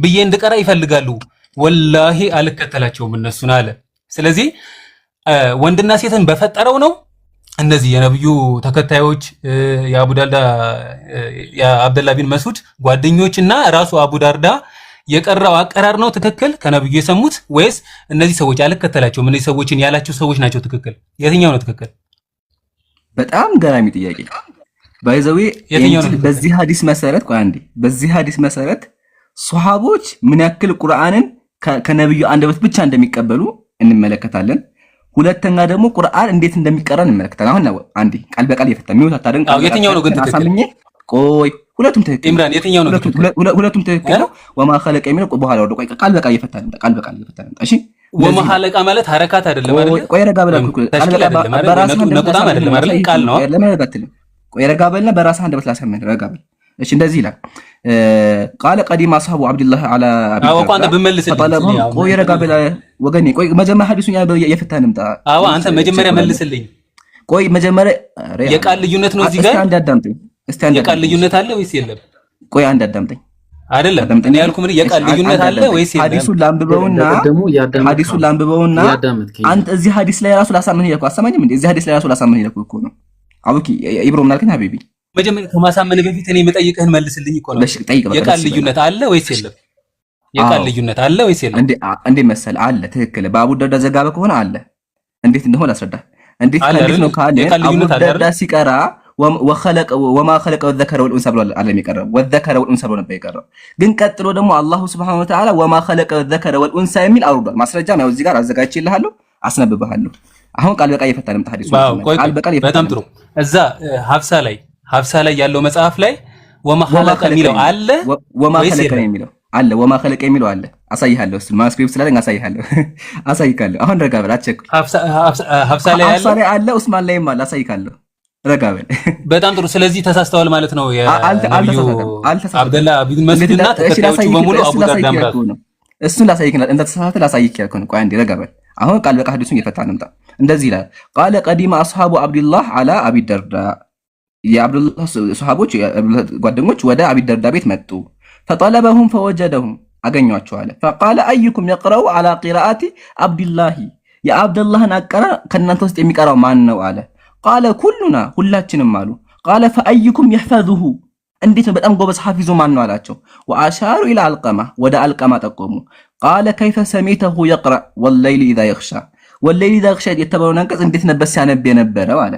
ብዬ እንድቀራ ይፈልጋሉ። ወላሂ አልከተላቸውም እነሱን አለ። ስለዚህ ወንድና ሴትን በፈጠረው ነው እነዚህ የነብዩ ተከታዮች የአቡ ዳርዳ የአብደላ ቢን መስዑድ ጓደኞችና ራሱ አቡ ዳርዳ የቀራው አቀራር ነው ትክክል ከነብዩ የሰሙት ወይስ እነዚህ ሰዎች አልከተላቸውም እነዚህ ሰዎችን ያላቸው ሰዎች ናቸው ትክክል? የትኛው ነው ትክክል? በጣም ገራሚ ጥያቄ ባይዘዌ በዚህ ሐዲስ መሰረት አንዴ በዚህ ሐዲስ መሰረት ሱሐቦች ምን ያክል ቁርአንን ከነብዩ አንደበት ብቻ እንደሚቀበሉ እንመለከታለን። ሁለተኛ ደግሞ ቁርአን እንዴት እንደሚቀራ እንመለከታለን። አሁን ነው አንዴ ቃል በቃል እየፈታ ነው ታደንቅ የትኛው ነው ግን ትክክል? ቆይ ሁለቱም ትክክል ኢምራን የትኛው ነው ትክክል? ሁለቱም ትክክል ነው። ወማ ኸለቀ የሚለው በኋላ ወደ ቆይ ቃል በቃል እየፈታ ነው እሺ ወማ ኸለቀ ማለት ሐረካት አይደለም አይደል? ቆይ ረጋ ብለህ ቃል በቃል በራስህ ነቁጣም አይደለም አይደል? ቃል ነው ለምን አትልም? ቆይ ረጋ በልና በራስህ አንደበት ላሰመን ረጋ በል እሺ እንደዚህ ይላል ቃለ ቀዲማ አስሐቡ አብዱላህ አላ አዎ እኮ አንተ ብመልስልኝ ቆይ ረጋ በል ወገኔ ቆይ መጀመሪያ ሐዲሱን እየፈታን እንምጣ አዎ አንተ መጀመሪያ መልስልኝ ቆይ መጀመሪያ የቃል ልዩነት ነው እዚህ ጋር እስቲ አንድ አዳምጠኝ እስቲ አንድ የቃል ልዩነት አለ ወይስ የለም? ቆይ አንድ አዳምጠኝ አይደለም እኔ ያልኩህ ምን የቃል ልዩነት አለ ወይስ የለም? ሐዲሱን ላንብበውና አንተ እዚህ ሐዲስ ላይ ራሱ ላሳመን ይልኩ አሰማኝም እንዴ እዚህ ሐዲስ ላይ ራሱ ላሳመን ይልኩ እኮ ነው አቡኪ ኢብሮ ምናልከኝ ሀቢቢ መጀመሪያ ከማሳመን በፊት እኔ መጠይቅህን መልስልኝ እኮ ነው የቃል ልዩነት አለ ወይስ የለም? የቃል ልዩነት አለ ወይስ የለም? እንዴ መሰል አለ ትክክል በአቡ ደርዳ ዘጋበ ከሆነ አለ እንዴት እንደሆነ አስረዳ እንዴት ነው ካለ አቡ ደርዳ ሲቀራ ወخلق وما خلق الذكر والانثى ብሎ አለም ይቀርብ والذكر والانثى ብሎ ነበር ይቀርብ ግን ቀጥሎ ደግሞ አላሁ Subhanahu Wa Ta'ala وما خلق الذكر والانثى የሚል አውርዷል። ማስረጃም ያው እዚህ ጋር አዘጋጅቼልሃለሁ አስነብብሃለሁ። አሁን ቃል በቃል እየፈታንም ተሐዲሱ ቃል በቃል በጣም ጥሩ እዛ ሀፍሳ ላይ ያለው መጽሐፍ ላይ وما خلق የሚለው አለ وما خلق የሚለው አለ وما خلق የሚለው አለ አሳይሃለሁ እሱ ማስክሪፕት ስላለኝ አሳይካለሁ አሁን ረጋ በል አትቸኩል ሀፍሳ ላይ አለ ኡስማን ላይም አለ አሳይካለሁ ረጋበል በጣም ጥሩ ስለዚህ ተሳስተዋል ማለት ነው የነብዩ አብደላ ቢን መስዑድና ተከታዮቹ በሙሉ አቡ ዳርዳም ራሱ እሱን ላሳይክና እንደ ተሳሳተ ላሳይክ ያልከው ነው። ቆይ አንዴ ረጋበል አሁን ቃል በቃል ሐዲሱን እየፈታን እንምጣ እንደዚህ ይላል ቃለ ቀዲማ አስሐቡ አብዱላህ አላ አቢ ደርዳ የአብዱላህ ሱሐቦች ጓደኞች ወደ አቢ ደርዳ ቤት መጡ فطلبهم فوجدهم አገኟቸው አለ فقال ايكم يقرأ على قراءه عبد الله يا عبد الله አቀራ ከናንተ ውስጥ የሚቀራው ማን ነው አለ ቃለ ኩሉና ሁላችንም አሉ ቃለ ፈአይኩም يحفظه እንዴት ነው በጣም ጎበዝ ሐፊዙ ማን ነው አላቸው ወአሻሩ ኢላ አልቀማ ወደ አልቀማ ጠቆሙ ቃለ كيف سميته يقرأ والليل اذا يغشى والليل اذا يغشى የተባለውን አንቀጽ እንዴት ነበር ሲያነብ የነበረው አለ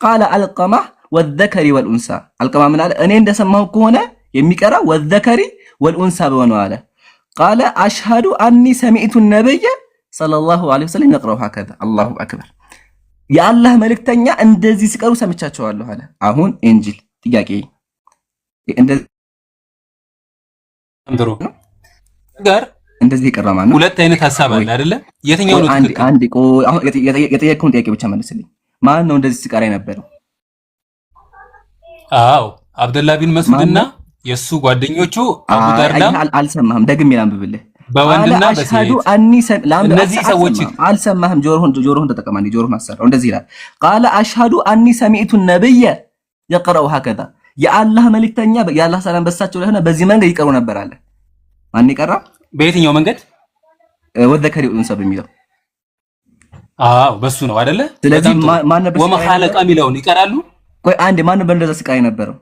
ቃለ አልቀማ والذكر والانثى አልቀማ ምን አለ እኔ እንደሰማሁ ከሆነ የሚቀራው والذكر والانثى በሆነው አለ ቃለ አሽሃዱ አኒ ሰሚዕቱ النبي صلى الله عليه وسلم يقرأ هكذا الله اكبر የአላህ መልእክተኛ እንደዚህ ሲቀሩ ሰምቻቸዋለሁ አለ። አሁን ኢንጂል ጥያቄ እንደዚህ ይቀራማ ነው። ሁለት አይነት ሐሳብ አለ አይደለ? የትኛው ነው ትክክል? አንዴ ቆይ አሁን የጠየቅኩን ጥያቄ ብቻ መልስልኝ። ማን ነው እንደዚህ ሲቀራ የነበረው? አዎ አብደላ ቢን መስዑድና የሱ ጓደኞቹ አቡ ደርዳ። አልሰማህም? ደግሜ ላንብብልህ። በወንድና በሴት እነዚህ ሰዎች አልሰማህም? ጆሮህን ተጠቀማ። ጆሮህን አሰራው። እንደዚህ ይላል ቃለ አሽሀዱ አኒ ሰሚዕቱ ነብየ የቅረኡ ሀከዛ የአላህ መልእክተኛ የአላህ ሰላም በሳቸው ላይ ሆነ በዚህ መንገድ ይቀሩ ነበር አለ። ማን ይቀራ? በየትኛው መንገድ? ወዘከሪ ኡንሳ በሚለው አዎ በሱ ነው አይደለ? ስለዚህ ማን ነበር ወመሐለቃ ሚለውን ይቀራሉ። ቆይ አንዴ ማን ነበር እንደዛ ሲቀራ የነበረው?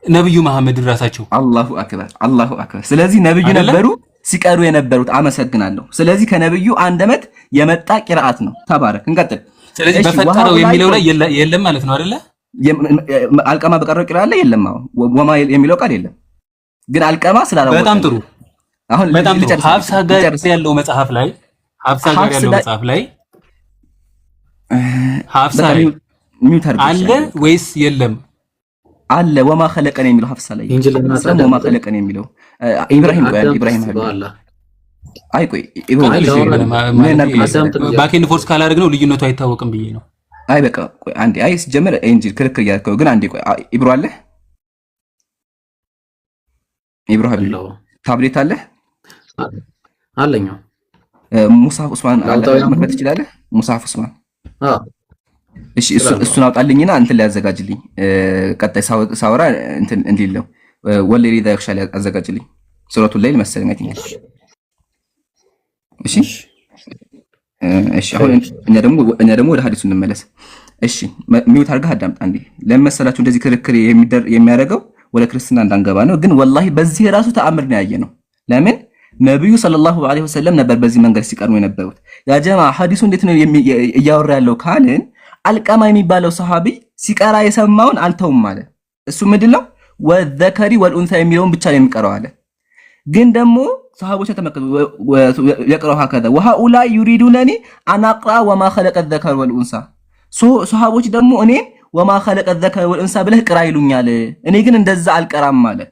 ነብዩ መሐመድ ራሳቸው። አላሁ አክበር አላሁ አክበር። ስለዚህ ነብዩ ነበሩ ሲቀሩ የነበሩት። አመሰግናለሁ። ስለዚህ ከነብዩ አንደበት የመጣ ቂራአት ነው። ተባረክ። እንቀጥል። ስለዚህ በፈጠረው የሚለው ላይ የለም ማለት ነው አይደለ? አልቀማ በቀረው ቂራ አለ የለም? ወማ የሚለው ቃል የለም፣ ግን አልቀማ ስላላወቀ በጣም ጥሩ። አሁን በጣም ጥሩ። ሀብሳ ጋር ያለው መጽሐፍ ላይ ሀብሳ አለ ወይስ የለም? አለ። ወማ ኸለቀን የሚለው ሀብሳ ላይ ወማ ኸለቀን የሚለው ኢብራሂም አይ ቆይ ባኬንድ ፎርስ ካላደረግ ነው ልዩነቱ አይታወቅም ብዬ ነው። አይ በቃ ቆይ አንዴ አይ ሲጀመር እንጂ ክርክር ያልከው ግን አንዴ ቆይ ኢብሮ አለ ኢብራሂም ታብሌት አለ አለኝ። ሙሳፍ ኡስማን አለ መክፈት ትችላለህ? ሙሳፍ ኡስማን እሺ እሱን አውጣልኝና እንትን ላይ አዘጋጅልኝ። ቀጣይ ሳወራ እንትን እንዲለው ወለሪ ዳይክሻል አዘጋጅልኝ። ሱረቱል ላይል መሰለኝ አይ ቲንክ። እሺ አሁን እኛ ደግሞ ወደ ሐዲሱ እንመለስ። እሺ ሚውት አድርገህ አዳምጥ አንዴ። ለመሰላችሁ እንደዚህ ክርክር የሚያደርገው ወደ ክርስትና እንዳንገባ ነው። ግን ወላሂ በዚህ ራሱ ተአምር ነው ያየ ነው። ለምን ነብዩ ሰለላሁ ዐለይሂ ወሰለም ነበር በዚህ መንገድ ሲቀርቡ የነበሩት። ያ ጀማ ሐዲሱ እንዴት ነው እያወራ ያለው ካልን አልቀማ የሚባለው ሰሃቢ ሲቀራ የሰማውን አልተውም ማለት እሱ ምንድነው ወዘከሪ ወልኡንሳ የሚለውን ብቻ ነው የሚቀረው አለ። ግን ደግሞ ሰሃቦች ተመከቱ የቅራው ሀከዛ ወሃኡላ ዩሪዱነኒ አናቅራ ወማ ኸለቀ ዘከር ወልኡንሳ ሰሃቦች ደግሞ እኔ ወማ ኸለቀ ዘከር ወልኡንሳ ብለህ ቅራ ይሉኛል፣ እኔ ግን እንደዛ አልቀራም ማለት።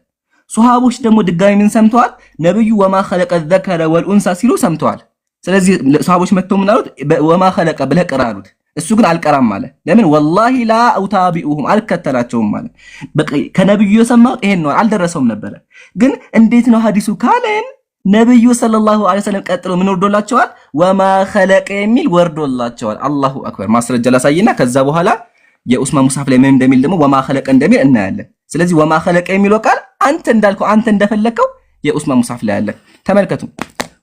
ሰሃቦች ደግሞ ድጋሚ ምን ሰምተዋል? ነብዩ ወማ ኸለቀ ዘከር ወልኡንሳ ሲሉ ሰምተዋል። ስለዚህ ሰሃቦች መተው ምን አሉት? ወማ ኸለቀ ብለህ ቅራ አሉት። እሱ ግን አልቀራም ማለት ለምን? ወላሂ ላ አውታቢኡሁም አልከተላቸውም ማለት። በቃ ከነብዩ የሰማሁት ይሄን ነው፣ አልደረሰውም ነበረ። ግን እንዴት ነው ሐዲሱ ካለን ነብዩ ሰለላሁ ዐለይሂ ወሰለም ቀጥሎ ምን ወርዶላቸዋል? ወማ ኸለቀ የሚል ወርዶላቸዋል። አላሁ አክበር። ማስረጃ ላሳይና ከዛ በኋላ የኡስማን ሙሳፍ ላይ ምን እንደሚል ደግሞ ወማ ኸለቀ እንደሚል እናያለን። ስለዚህ ወማ ኸለቀ የሚለው ቃል አንተ እንዳልከው አንተ እንደፈለከው የኡስማን ሙሳፍ ላይ አለ። ተመልከቱ።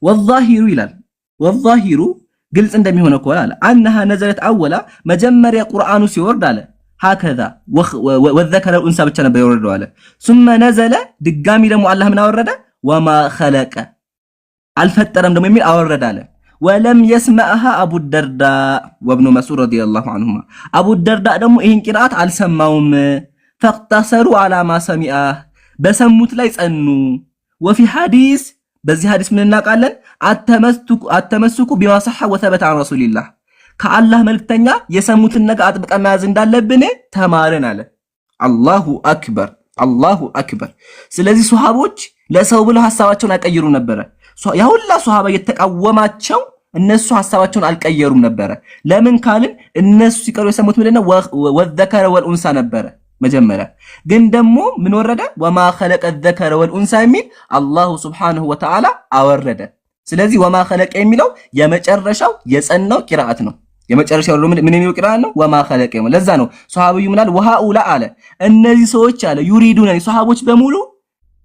ወዛሂሩ ይላል። ወዛሂሩ ግልጽ እንደሚሆነው ከሆነ አለ አንሃ ነዘለት አወላ መጀመሪያ ቁርአኑ ሲወርድ አለ ሀከዛ ወዘከረ ኡንሳ ብቻ ነበር የወረደው አለ። ثم ነዘለ ድጋሚ ደግሞ አላህ ምን አወረደ? ወማ ኸለቀ አልፈጠረም ደግሞ የሚል አወረደ አለ። ወለም የስመዐሃ አቡ ደርዳ ወብኑ መስዑድ ረዲየላሁ ዐንሁማ አቡ ደርዳ ደግሞ ይህን ቂራአት አልሰማውም። ፈቅተሰሩ አላ ማ ሰሚዐ በሰሙት ላይ ጸኑ። ወፊ ሐዲስ በዚህ ሐዲስ ምን እናውቃለን? አተመስኩ ቢማ ሰሐ ወተበተ ዐን ረሱሊላህ ከአላህ መልክተኛ የሰሙትን ነገር አጥብቀን መያዝ እንዳለብን ተማርን አለ። አላሁ አክበር አላሁ አክበር። ስለዚህ ሱሐቦች ለሰው ብለው ሐሳባቸውን አይቀይሩም ነበረ። ያ ሁላ ሱሐባ የተቃወማቸው እነሱ ሐሳባቸውን አልቀየሩም ነበረ። ለምን ካልን እነሱ ሲቀሩ የሰሙት ምንድነው? ወዘከረ ወልኡንሳ ነበረ መጀመሪያ። ግን ደግሞ ምን ወረደ? ወማ ኸለቀ ዘከረ ወልኡንሳ የሚል አላሁ ሱብሓነሁ ወተዓላ አወረደ። ስለዚህ ወማ ኸለቀ የሚለው የመጨረሻው የጸናው ቂራአት ነው። የመጨረሻው ምን የሚለው ቂራአት ነው? ወማ ኸለቀ። ለዛ ነው ሱሐቢዩ ምናል ወሃኡላ አለ እነዚህ ሰዎች አለ ዩሪዱነ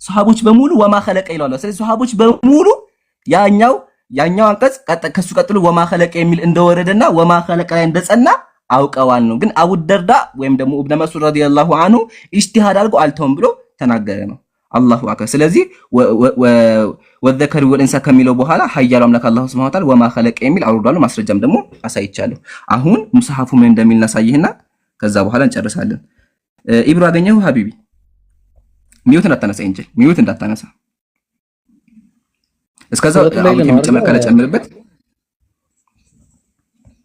ሱሐቦች በሙሉ ወማ ኸለቀ ይላሉ። ስለዚህ ሱሐቦች በሙሉ ያኛው አንቀጽ ከሱ ቀጥሎ ወማ ኸለቀ የሚል እንደወረደና ወማ ኸለቀ ላይ እንደጸና አውቀዋል ነው። ግን አቡ ደርዳ ወይም ደግሞ ኢብኑ መስዑድ ረዲየላሁ ዐንሁ ኢጅቲሃድ አድርጎ አልተውም ብሎ ተናገረ ነው። አላሁ አክበር። ስለዚህ ወዘከሪ ወልኡንሳ ከሚለው በኋላ ሀያሉ አምላክ አላሁ ሱብሓነሁ ወተዓላ ወማ ኸለቀ የሚል አውርዷል። ማስረጃም ደግሞ አሳይቻለሁ። አሁን ሙስሐፉ ምን እንደሚል እናሳይህና ከዛ በኋላ እንጨርሳለን። ኢብሮ አገኘሁ ሀቢቢ ሚዩት እንዳታነሳ እንጂ ሚዩት እንዳታነሳ። እስከዛው አሁን የሚጨመር ካለ ጨምርበት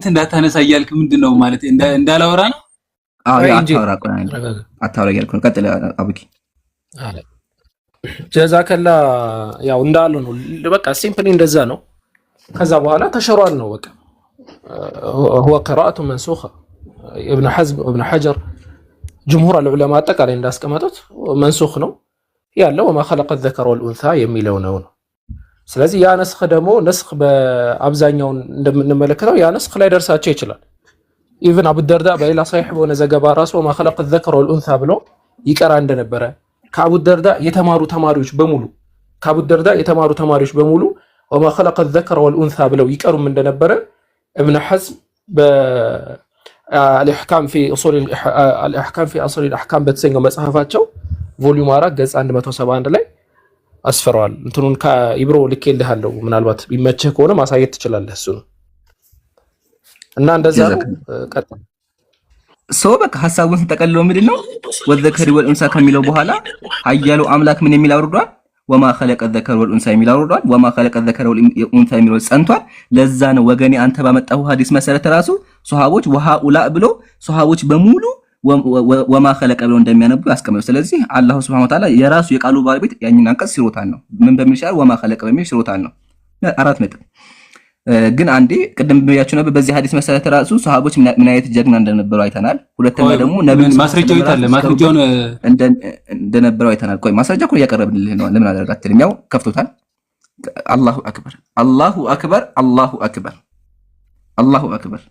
እንዳታነሳ እያልክ ምንድነው ማለት እንዳላወራ ነው? አዎ አታወራ እያልኩ ነው። ቀጥል አቡኪ። ጀዛከላ ያው እንዳሉ ነው። በቃ ሲምፕሊ እንደዛ ነው። ከዛ በኋላ ተሸሯል ነው በቃ هو قراءة منسوخة. ابن حزم وابن حجر جمهور العلماء አጠቃላይ እንዳስቀመጡት መንሱኽ ነው ያለው وما خلق الذكر والأنثى የሚለው ነው። ስለዚህ ያ ነስኽ ደግሞ ነስኽ በአብዛኛው እንደምንመለከተው ያ ነስኽ ላይ ደርሳቸው ይችላል። ኢብን አቡ ደርዳ በሌላ صحيح በሆነ ዘገባ ራሱ وما خلق الذكر والأنثى ብሎ ይቀራ እንደነበረ ከአቡ ደርዳ የተማሩ ተማሪዎች በሙሉ وما خلق الذكر والأنثى ብለው ይቀሩም እንደነበረ ابن حزم الإحكام في أصول الأحكام በተሰኘው መጽሐፋቸው ቮሊዩም 4 ገጽ 171 ላይ አስፈራዋል። እንትኑን ከኢብሮ ልኬልሃለሁ ምናልባት ቢመችህ ከሆነ ማሳየት ትችላለህ። እሱ ነው እና እንደዛ ነው። ቀጥታ በቃ ሐሳቡን ተጠቅልሎ ምንድነው ወዘከሪ ወልኡንሳ ከሚለው በኋላ ኃያሉ አምላክ ምን የሚል አውርዷል? ወማ خلق الذكر والأنثى የሚል አውርዷል። ወማ خلق الذكر والأنثى የሚለው ጸንቷል። ለዛ ነው ወገኔ አንተ ባመጣው ሐዲስ መሰረት ራሱ ሱሐቦች ወሃኡላ ብሎ ሱሐቦች በሙሉ ወማ خلق ብሎ እንደሚያነቡ ያስቀምጡ። ስለዚህ አላህ Subhanahu Wa Ta'ala የራሱ የቃሉ ባለቤት ያኝን አንቀጽ ሲሮታል ነው። ምን በሚል ሻር ወማ خلق በሚል ሲሮታል ነው። አራት ነጥብ ግን አንዴ ቅድም በያችሁ ነበር በዚህ ሐዲስ መሰረት ራሱ ሱሐቦች ምን አይነት ጀግና እንደነበሩ አይተናል። ሁለተኛ ደግሞ ነብዩ ማስረጃው ይታለ ማስረጃውን እንደነበሩ አይተናል። ቆይ ማስረጃ እኮ እያቀረብንልህ ነው። ለምን አደረጋትልኝ? ያው ከፍቶታል። አላሁ አክበር አላሁ አክበር አላሁ አክበር አላሁ አክበር።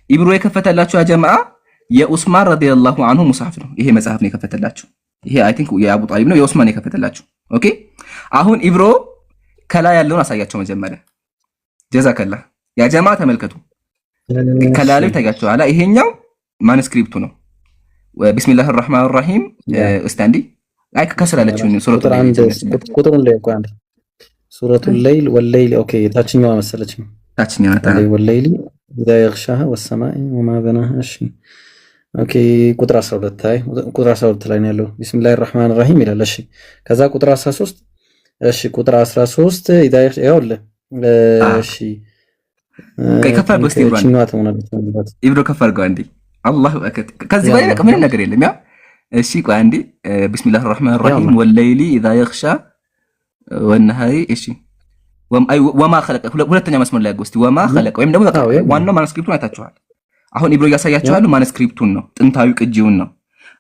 ኢብሮ የከፈተላችሁ ያ ጀማዓ የኡስማን ረዲየላሁ ዐንሁ ሙስሐፍ ነው። ይሄ መጽሐፍ ነው የከፈተላችሁ። ይሄ አይ ቲንክ የአቡ ጣሊብ ነው የኡስማን የከፈተላችሁ። ኦኬ አሁን ኢብሮ ከላይ ያለውን አሳያቸው መጀመሪያ። ጀዛከላ ያ ጀማዓ ተመልከቱ። ከላይ ላይ ታያችኋል። ይሄኛው ማኑስክሪፕቱ ነው። ቢስሚላሂር ረህማኒር ረሂም እስታንዲ አይ ከስራለችው ሱረቱል ለይል ቁጥሩን ላይ ቆይ አንዴ ሱረቱል ለይል ወለይል ኦኬ ታችኛዋ መሰለች ታችኛዋ ወለይል ኢዛ የግሻሃ ወሰማኢ ወማ በናሃ እሺ ኦኬ ቁጥር 12 ላይ ቁጥር 12 ላይ ነው ያለው ቢስሚላሂር ረህማኒር ረሂም ይላል። እሺ ከዛ ቁጥር 13 እሺ ቁጥር 13 ኢዛ ይኸውልህ እሺ ከፈር ኢብሮ ከፈር ጋር እንዴ አላሁ አክበር ከዚህ በላይ በቃ ምንም ነገር የለም። ያ እሺ ቆይ አንዴ ቢስሚላሂር ረህማኒር ረሂም ወለይሊ ኢዛ የግሻ ወነሃሪ እሺ ወማ خلق ሁለተኛ መስመር ላይ ጎስቲ ወማ خلق ወይም ደግሞ ዋናው ማኑስክሪፕቱን አይታችኋል። አሁን ኢብሮ ያሳያችኋል ማኑስክሪፕቱን ነው ጥንታዊ ቅጂውን ነው።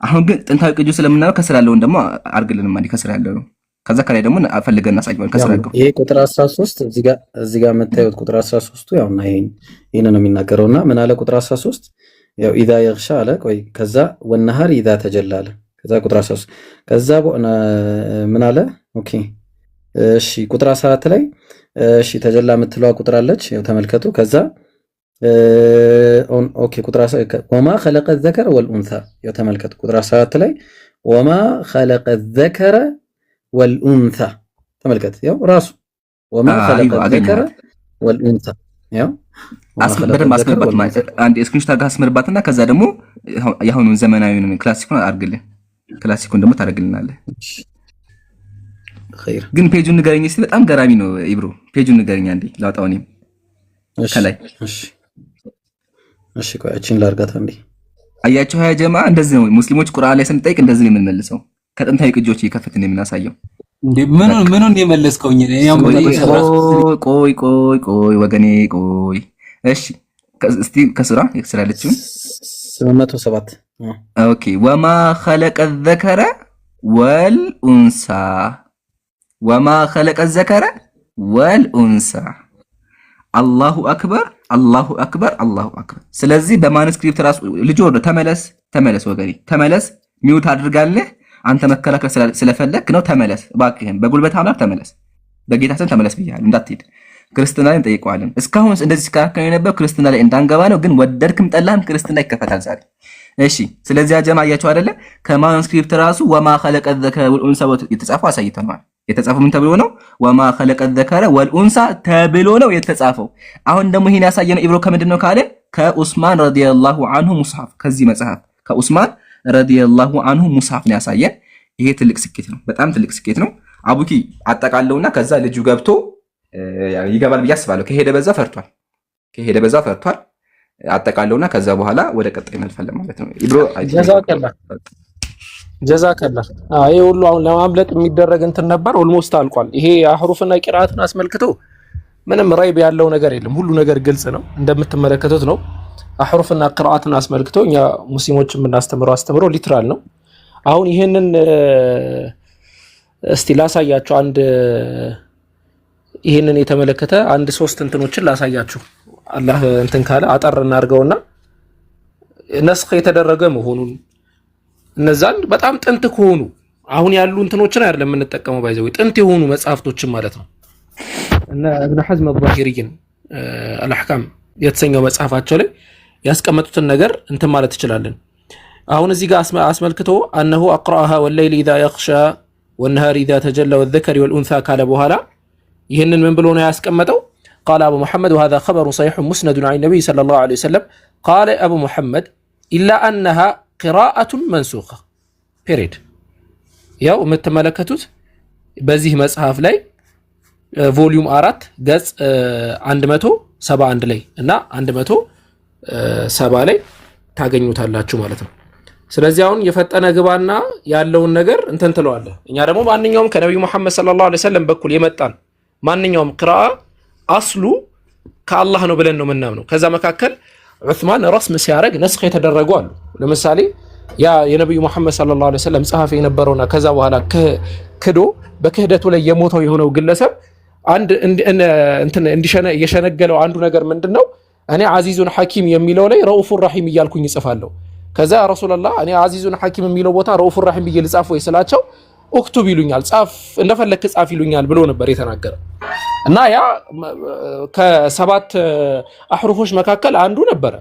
አሁን ግን ጥንታዊ ቅጂው ስለምናየው ከስራ ያለውን ደግሞ አርግልንም ማለት ከስራ ያለው ነው። ከዛ ከላይ ደግሞ ፈልገን እናሳየዋል። ከስራ ያለው ይሄ ቁጥር 13 እዚህ ጋር የምታዩት ቁጥር 13ቱ ያውና ይሄን ነው የሚናገረውና ምን አለ ቁጥር 13 ያው ኢዛ የግሻ አለ ቆይ ከዛ ወነሃር ኢዛ ተጀላ አለ ከዛ ቁጥር 13 ከዛ ምን አለ ኦኬ እሺ ቁጥር 14 ላይ እሺ ተጀላ የምትለዋ ቁጥር አለች ያው ተመልከቱ። ከዛ ኦኬ ቁጥር ወማ خلق الذكر والأنثى ያው ተመልከቱ ቁጥር 14 ላይ ወማ خلق الذكر والأنثى ተመልከቱ ያው ራሱ ወማ خلق الذكر والأنثى ያው በደንብ አስመርባት ማለት አንድ ስክሪንሾት አድርገህ አስመርባትና ከዛ ደግሞ ያሁኑን ዘመናዊውን ክላሲኩን አድርግልን። ክላሲኩን ደግሞ ታደርግልናለህ። ኸይር ግን ፔጁን ንገረኝ እስቲ። በጣም ገራሚ ነው ኢብሮ። ፔጁን ንገረኝ አንዴ ላውጣው እኔም ከላይ። እሺ ቆይ እቺን ላርጋት አንዴ። አያችሁ ያ ጀማዓ እንደዚህ ነው ሙስሊሞች ቁርአን ላይ ስንጠይቅ እንደዚህ ነው የምንመልሰው። ከጥንታዊ ቅጂዎች እየከፈትን የምናሳየው እንዴ ምኑን የመለስከውኝ ነው? ቆይ ወገኔ ቆይ። እሺ እስቲ ከስራ ያክስራለችው 807 ኦኬ ወማ خلق الذكر والأنثى ወማ خلق الذكر والأنثى አላሁ አክበር አላሁ አክበር አላሁ አክበር። ስለዚህ በማኑስክሪፕት ራሱ ልጅ ወደ ተመለስ ወገኔ ተመለስ። ሚውት አድርጋለህ አንተ መከላከል ስለፈለክ ነው። ተመለስ እባክህን በጉልበት አምላክ ተመለስ፣ በጌታ ስም ተመለስ ብያለሁ። እንዳትሄድ ክርስትና ላይ እንጠይቀዋለን። እስካሁን እንደዚህ ሲከራከር የነበረው ክርስትና ላይ እንዳንገባ ነው። ግን ወደድክም ጠላህም ክርስትና ይከፈታል ዛሬ። እሺ ስለዚህ አጀማ አያችሁ አይደለ? ከማኑስክሪፕት ራሱ ወማ خلق الذكر والأنثى የተጻፈው አሳይተናል። የተጻፈው ምን ተብሎ ነው? ወማ خلق الذكر والأنثى ተብሎ ነው የተጻፈው። አሁን ደግሞ ይሄን ያሳየነው ኢብሮ ከምንድነው ካለ ከኡስማን ረዲየላሁ ዐንሁ ሙስሐፍ ከዚህ መጽሐፍ ከኡስማን ረዲየላሁ ዐንሁ ሙስሐፍ ነው ያሳየን። ይሄ ትልቅ ስኬት ነው፣ በጣም ትልቅ ስኬት ነው። አቡኪ አጠቃለውና ከዛ ልጁ ገብቶ ይገባል ብዬ አስባለሁ። ከሄደ በዛ ፈርቷል። አጠቃለውና ከዛ በኋላ ወደ ቀጣይ መልፈለም ማለት ነው። ኢብሮ ጀዛከላ ይሄ ሁሉ አሁን ለማምለጥ የሚደረግ እንትን ነበር። ኦልሞስት አልቋል። ይሄ አህሩፍና ቂራአትን አስመልክቶ ምንም ራይብ ያለው ነገር የለም። ሁሉ ነገር ግልጽ ነው፣ እንደምትመለከቱት ነው። አህሩፍና ቅራአትን አስመልክቶ እኛ ሙስሊሞች የምናስተምረው አስተምሮ ሊትራል ነው። አሁን ይሄንን እስቲ ላሳያችሁ። አንድ ይሄንን የተመለከተ አንድ ሶስት እንትኖችን ላሳያችሁ። አላህ እንትን ካለ አጠር እናርገውና ነስኽ የተደረገ መሆኑን እነዛን በጣም ጥንት ከሆኑ አሁን ያሉ እንትኖችን አይደለም የምንጠቀመው፣ ባይዘው ጥንት የሆኑ መጽሐፍቶችን ማለት ነው። እና ኢብኑ ሐዝም አልዛሂሪይን አልአህካም የተሰኘው መጽሐፋቸው ላይ ያስቀመጡትን ነገር እንትን ማለት እንችላለን። አሁን እዚህ ጋር አስመልክቶ أنه أقرأها والليل إذا يغشى والنهار إذا تجلى والذكر والأنثى ካለ በኋላ ይሄንን ምን ብሎ ነው ያስቀመጠው? قال أبو محمد وهذا خبر صحيح مسند عن النبي صلى الله عليه وسلم قال أبو محمد إلا أنها قراءة منسوخة period። ያው የምትመለከቱት በዚህ መጽሐፍ ላይ ቮሊዩም 4 ገጽ 171 ላይ እና 170 ላይ ታገኙታላችሁ ማለት ነው። ስለዚህ አሁን የፈጠነ ግባና ያለውን ነገር እንትን ትለዋለህ። እኛ ደግሞ ማንኛውም ከነብዩ መሐመድ ሰለላሁ ዐለይሂ ወሰለም በኩል የመጣን ማንኛውም ቅራአ አስሉ ከአላህ ነው ብለን ነው የምናምነው። ከዛ መካከል ዑስማን ረስም ሲያደርግ ነስኽ የተደረጉ አሉ። ለምሳሌ ያ የነብዩ መሐመድ ሰለላሁ ዐለይሂ ወሰለም ጸሐፊ የነበረውና ከዛ በኋላ ክዶ በክህደቱ ላይ የሞተው የሆነው ግለሰብ አንድ እንትን የሸነገለው አንዱ ነገር ምንድነው? እኔ አዚዙን ሐኪም የሚለው ላይ ረኡፉር ረሂም እያልኩኝ እጽፋለሁ። ከዛ ረሱላህ እኔ አዚዙን ሐኪም የሚለው ቦታ ረኡፉር ረሂም ብዬ ልጻፍ ወይ ስላቸው ኡክቱብ ይሉኛል፣ ጻፍ እንደፈለክ ጻፍ ይሉኛል ብሎ ነበር የተናገረ። እና ያ ከሰባት አህሩፎች መካከል አንዱ ነበረ፣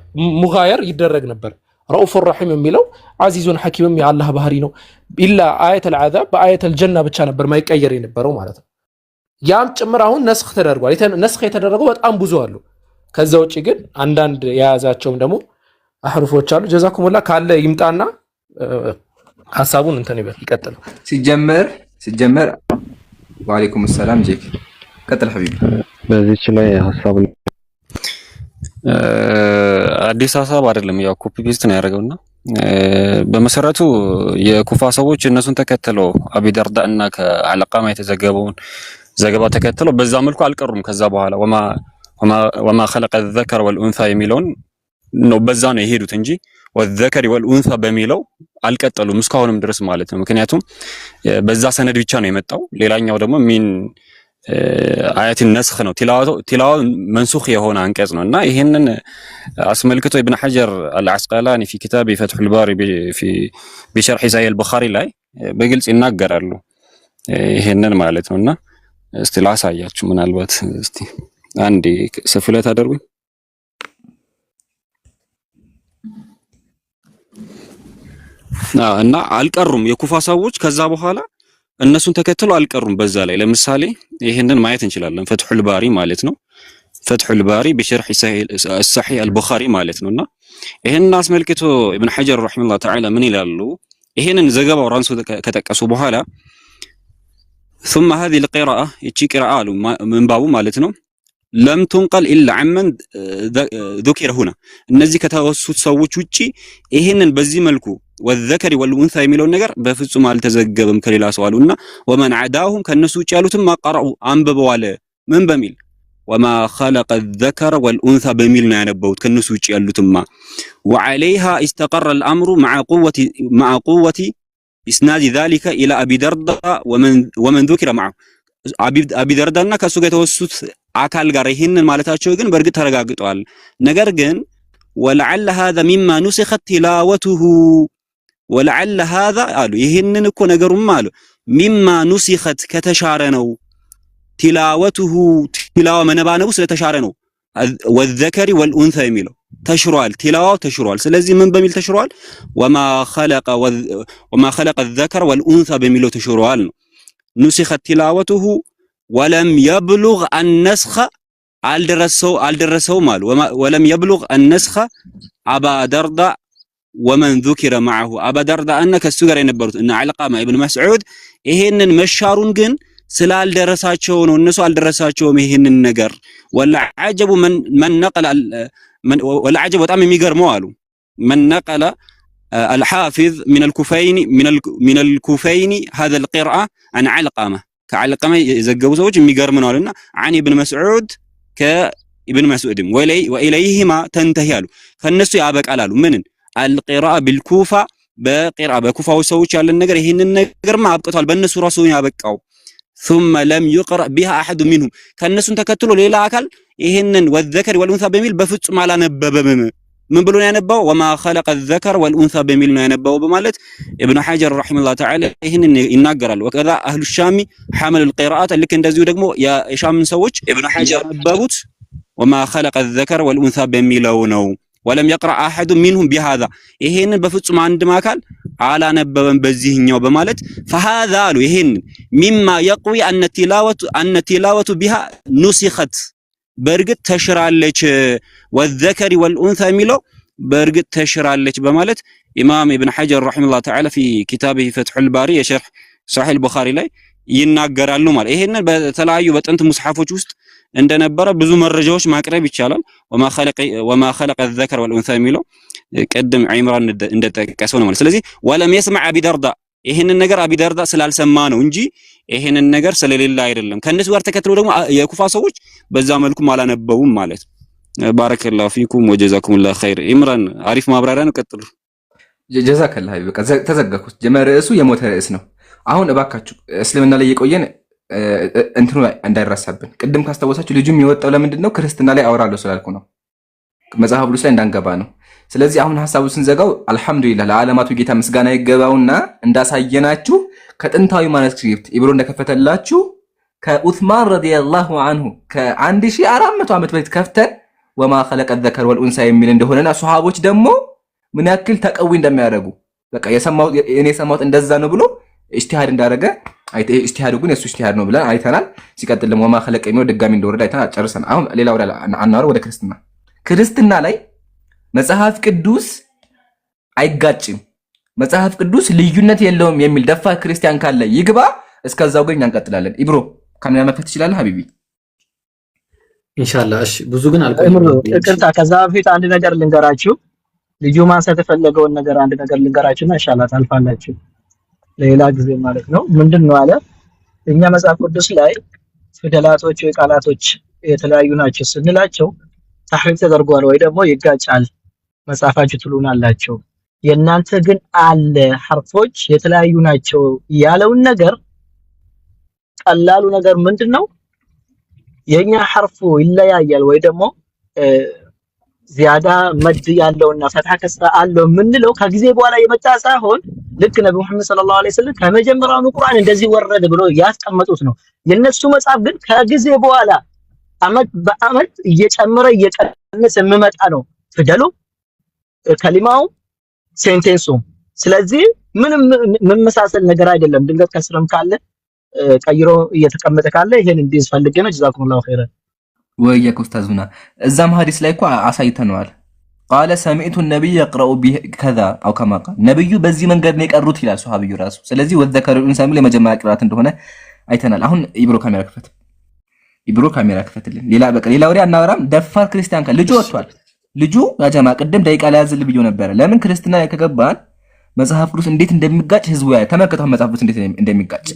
ሙጋየር ይደረግ ነበር። ረኡፉር ረሂም የሚለው አዚዙን ሐኪምም የአላህ ባህሪ ነው። ኢላ አየተል ዐዛብ በአየተል ጀና ብቻ ነበር ማይቀየር የነበረው ማለት ነው። ያም ጭምር አሁን ነስኽ ተደርጓል። ነስኽ የተደረገው በጣም ብዙ አሉ። ከዛ ውጪ ግን አንዳንድ የያዛቸውም ደግሞ አህሩፎች አሉ። ጀዛኩሙላ ካለ ይምጣና ሐሳቡን እንትን ይቀጥል። ሲጀመር ወአለይኩም ሰላም ጄክ ቀጥል ሐቢቢ። በዚህች ላይ ሐሳቡን አዲስ ሐሳብ አይደለም፣ ያው ኮፒ ፔስት ነው ያደረገውና በመሰረቱ የኩፋ ሰዎች እነሱን ተከትለው አቢ ደርዳ እና ከአልቃማ የተዘገበውን ዘገባ ተከትለው በዛ መልኩ አልቀሩም። ከዛ በኋላ ወማ خلق الذكر والانثى የሚለውን ነው በዛ ነው የሄዱት እንጂ والذكر والانثى በሚለው አልቀጠሉም እስካሁንም ድረስ ማለት ነው። ምክንያቱም በዛ ሰነድ ብቻ ነው የመጣው። ሌላኛው ደግሞ ሚን አያት ነስኽ ነው፣ ቲላዋ መንሱኽ የሆነ አንቀጽ ነውና ይሄንን አስመልክቶ ኢብኑ ሐጀር አልዓስቀላኒ في كتاب فتح الباري في شرح صحيح البخاري ላይ በግልጽ ይናገራሉ ይሄንን ማለት ነውና እስቲ ላሳያችሁ። ምናልባት እስቲ አንዴ ሰፍለት አደርጉኝ። እና አልቀሩም የኩፋ ሰዎች ከዛ በኋላ እነሱን ተከትለው አልቀሩም። በዛ ላይ ለምሳሌ ይሄንን ማየት እንችላለን። ፈትሁል ባሪ ማለት ነው። ፈትሁል ባሪ بشرح صحيح البخاري ማለት ነውና ይሄንን አስመልክቶ ኢብኑ ሐጀር ረሂመሁላህ ተዓላ ምን ይላሉ? ይሄንን ዘገባው ራንሱ ከጠቀሱ በኋላ ثم هذه القراءة يجي قراءة من بابو مالتنا لم تنقل إلا عمن ذكر هنا النزي كتوسط سووች ውጪ ይሄንን በዚህ መልኩ والذكر والأنثى የሚለው ነገር በፍጹም አልተዘገበም ከሌላ ሰው አሉና ومن عداهم ከነሱ ውጪ ያሉትም ማቀራኡ አንብበዋል። ምን በሚል وما خلق الذكر والأنثى በሚል ነው ያነበውት ከነሱ ውጪ ያሉትማ وعليها استقر الأمر مع قوة إسناد ذلك إلى أبي درداء ومن ذكر معه أبي درداء እና ከሱ ጋር የተወሱት አካል ጋር ይሄንን ማለታቸው ግን በእርግጥ ተረጋግጧል። ነገር ግን ولعل هذا مما نسخت تلاوته ولعل هذا አሉ ይሄንን እኮ ነገሩም አሉ مما نسخت ከተሻረ ነው تلاوته تلاዋ መነባነቡ ስለተሻረ ነው والذكر والأنثى የሚለው ተሽሯል። ቲላዋው ተሽሯል። ስለዚህ ምን በሚል ተሽሯል? وما خلق الذكر والأنثى በሚለው ተሽሯል ነው نسخت تلاوته ولم يبلغ النسخ አልደረሰውም አሉ ولم يبلغ النسخ أبا درداء ومن ذكر معه أبا درداء እና ከሱ ጋር የነበሩት እና አልቃማ ኢብኑ መስዑድ ይሄንን መሻሩን ግን ስላልደረሳቸው ነው። እነሱ አልደረሳቸውም ይሄንን ነገር ወለዐጀቡ من نقل ወለዐጀቡ በጣም የሚገርመው አሉ من نقل الحافظ من الكوفين هذا القراءة عن علقمة كعلقمة يزجبوا سوج የሚገርም ነው አለና عن ابن مسعود ከኢብኑ መስዑድም ወኢለይሂማ ተንተሂ አሉ ከነሱ ያበቃል አሉ ምንን አልቂራአ ቢልኩፋ በቂራ በኩፋው ሰዎች ያለን ነገር ይሄንን ነገርማ አብቅቷል በእነሱ ራሱ ያበቃው ثم لم يقرأ بها احد منهم ከነሱን ተከትሎ ሌላ አካል ይሄንን ወዘከር ወልኡንሳ በሚል በፍጹም አላነበበም ምን ብሎ ነው ያነባው ወማ خلق الذكر والانثى በሚል ነው ያነባው በማለት ኢብኑ ሐጀር ረሂመሁላህ ተዓላ ይሄንን ይናገራሉ ወከዛ አህሉ ሻሚ حمل القراءات ልክ እንደዚሁ ደግሞ የሻምን ሰዎች ኢብኑ ሐጀር ያነበቡት ወማ خلق الذكر والانثى በሚለው ነው ولم يقرأ احد منهم بهذا ይሄንን በፍጹም አንድ ማካል አላነበበም በዚህኛው በማለት فهذا አሉ ይሄን مما يقوي ان تلاوه بها نسخت በርግጥ ተሽራለች والذكر والانثى የሚለው በርግጥ ተሽራለች በማለት ኢማም ኢብኑ ሐጀር ረሂመሁላህ ተዓላ في كتابه فتح الباري የሸርህ صحيح البخاري ላይ ይናገራሉ ማለት ይሄንን በተለያዩ በጥንት ሙስሐፎች ውስጥ እንደነበረ ብዙ መረጃዎች ማቅረብ ይቻላል وما خلق الذكر والانثى የሚለው ቀደም ዒምራን እንደተጠቀሰው ነው ማለት ስለዚህ ወለም يسمع ابي درداء ይሄንን ነገር አቢ ደርዳ ስላልሰማ ነው እንጂ ይሄንን ነገር ስለሌላ አይደለም ከነሱ ጋር ተከትሎ ደግሞ የኩፋ ሰዎች በዛ መልኩ አላነበቡም ማለት ባረከላሁ ፊኩም ወጀዛኩሙላሁ ኸይር ኢምራን አሪፍ ማብራሪያ ነው ቀጥሉ ጀዛከላህ በቃ ተዘጋኩት ጀመረሱ የሞተ ርዕስ ነው አሁን እባካችሁ እስልምና ላይ የቆየን እንትኑ እንዳይራሳብን ቅድም ካስተዋሳችሁ ልጁም የወጣው ለምንድን ነው ክርስትና ላይ አወራለሁ ስላልኩ ነው መጽሐፍ ቅዱስ ላይ እንዳንገባ ነው ስለዚህ አሁን ሐሳቡን ስንዘጋው አልহামዱሊላህ ለዓለማቱ ጌታ ምስጋና ይገባውና እንዳሳየናችሁ ከጥንታዊ ማኑስክሪፕት ኢብሮ እንደከፈተላችሁ ከኡስማን ረዲየላሁ ዐንሁ ከ1400 ዓመት በፊት ከፍተን ወማ خلق الذكر والانثى የሚል እንደሆነና ሱሐቦች ደግሞ ምን ያክል ተቀዊ እንደሚያደርጉ በቃ እኔ የሰማሁት እንደዛ ነው ብሎ ኢጅቲሃድ እንዳደረገ ኢጅቲሃዱ ግን የሱ ኢጅቲሃድ ነው ብለን አይተናል ሲቀጥል ደግሞ ወማ خلق የሚለው ድጋሚ እንደወረደ አይተናል ጨርሰን አሁን ሌላ ወደ ክርስትና ላይ መጽሐፍ ቅዱስ አይጋጭም መጽሐፍ ቅዱስ ልዩነት የለውም የሚል ደፋር ክርስቲያን ካለ ይግባ እስከዛው ግን እንቀጥላለን ኢብሮ ካሜራ መክፈት ይችላል ሀቢቢ ኢንሻአላህ እሺ ብዙ ግን አልቆይም ይቅርታ ከዛ በፊት አንድ ነገር ልንገራችሁ ልጁ ማንሳት የፈለገውን ነገር አንድ ነገር ልንገራችሁና ኢንሻአላህ ታልፋላችሁ ሌላ ጊዜ ማለት ነው ምንድነው አለ እኛ መጽሐፍ ቅዱስ ላይ ፊደላቶች ወይ ቃላቶች የተለያዩ ናቸው ስንላቸው ታህሪፍ ተደርጓል ወይ ደግሞ ይጋጫል መጽሐፋችሁ ትሉናላችሁ የናንተ ግን አለ ሐርፎች የተለያዩ ናቸው ያለውን ነገር ቀላሉ ነገር ምንድነው የኛ ሐርፉ ይለያያል ወይ ደግሞ ዚያዳ መድ ያለውና ፈትሐ ከስራ አለው ምንለው ከጊዜ በኋላ የመጣ ሳይሆን ልክ ነብዩ መሐመድ ሰለላሁ ዐለይሂ ወሰለም ከመጀመሪያው ቁርአን እንደዚህ ወረደ ብሎ ያስቀመጡት ነው የነሱ መጽሐፍ ግን ከጊዜ በኋላ አመት በአመት እየጨመረ እየቀነሰ የሚመጣ ነው ፊደሉ ከሊማው ሴንቴንሱ ስለዚህ ምንም መመሳሰል ነገር አይደለም ድንገት ከስረም ካለ ቀይሮ እየተቀመጠ ካለ ይሄን እንዲዝ ፈልጌ ነው ጀዛኩሙላሁ ኸይራን ወየኩ ኡስታዙና እዛም ሐዲስ ላይ እኮ አሳይተነዋል قال سمعت النبي يقرأ به كذا او كما قال ነብዩ በዚህ መንገድ ነው የቀሩት ይላል ሱሐቢዩ ራሱ ስለዚህ ወዘከሩ ኢንሳን ላይ መጀመሪያ ቅራት እንደሆነ አይተናል አሁን ኢብሮ ካሜራ ከፈትልን ሌላ ወሬ አናወራም ደፋር ክርስቲያን ካለ ልጁ ወጥቷል ልጁ ያጀማ ቀደም ደቂቃ ላይ ያዝል ብዬው ነበር ለምን ክርስትና ከገባን መጽሐፍ ቅዱስ እንዴት እንደሚጋጭ ህዝቡ ያይ ተመከተው መጽሐፍ ቅዱስ እንዴት እንደሚጋጭ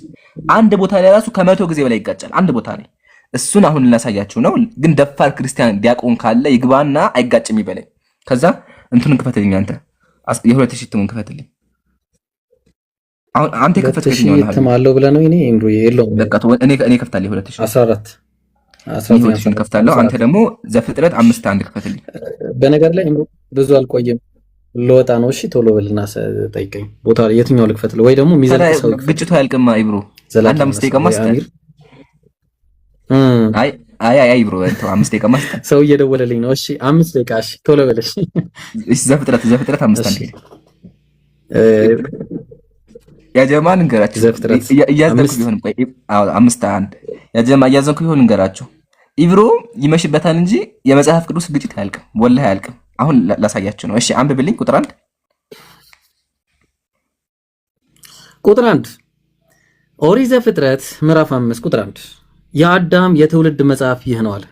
አንድ ቦታ ላይ ራሱ ከ100 ጊዜ በላይ ይጋጫል አንድ ቦታ ላይ እሱን አሁን ልናሳያችሁ ነው ግን ደፋር ክርስቲያን ዲያቆን ካለ ይግባና አይጋጭም ይበለኝ ከዛ እንቱን ከፈትልኝ አንተ የ2000 ትሙን ከፈትልኝ አሁን አንተ ከፈትልኝ ነው ተማለው ብለ ነው እኔ ኢምሩ የለው በቃ እኔ ከፍታለሁ 2014 19 ከፍታለሁ አንተ ደግሞ ዘፍጥረት 5:1 ከፈትልኝ በነገር ላይ ኢምሩ ብዙ አልቆየም ለወጣ ነው እሺ ቶሎ በልና ጠይቀኝ ቦታ የትኛው ልክፈትል ወይ ደግሞ ሚዘልቅ ሰው ግጭቱ ያልቅማ ኢብሩ አንድ 5 ደቂቃ ማስተር አይ ብሮ አንተ 5 ደቂቃ ማስተር ሰው እየደወለልኝ ነው እሺ 5 ደቂቃ እሺ ቶሎ በለሽ እሺ ዘፍጥረት 5:1 ያ ጀማን እንገራችሁ ዘፍጥረት እያዘንኩ ቢሆን ቆይ 5:1 ያ ጀማ እያዘንኩ ቢሆን እንገራችሁ ኢብሮ ይመሽበታል እንጂ የመጽሐፍ ቅዱስ ግጭት አያልቅም ወላሂ አያልቅም አሁን ላሳያችሁ ነው እሺ አንብብልኝ ቁጥር 1 ቁጥር 1 ኦሪት ዘፍጥረት ምዕራፍ 5 ቁጥር 1 የአዳም የትውልድ መጽሐፍ ይህ ነው አለ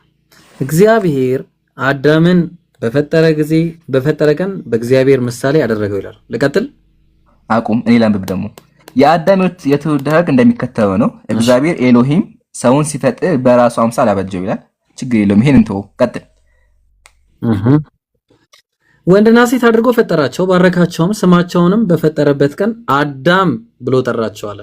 እግዚአብሔር አዳምን በፈጠረ ቀን በእግዚአብሔር ምሳሌ ያደረገው ይላል ለቀጥል አቁም እኔ ላንብብ ደግሞ የአዳም የትውልድ ሐቅ እንደሚከተለው ነው እግዚአብሔር ኤሎሂም ሰውን ሲፈጥር በራሱ አምሳል አበጀው ይላል ችግር የለውም። ይሄን እንተው፣ ቀጥል። ወንድና ሴት አድርጎ ፈጠራቸው፣ ባረካቸውም፣ ስማቸውንም በፈጠረበት ቀን አዳም ብሎ ጠራቸው አለ።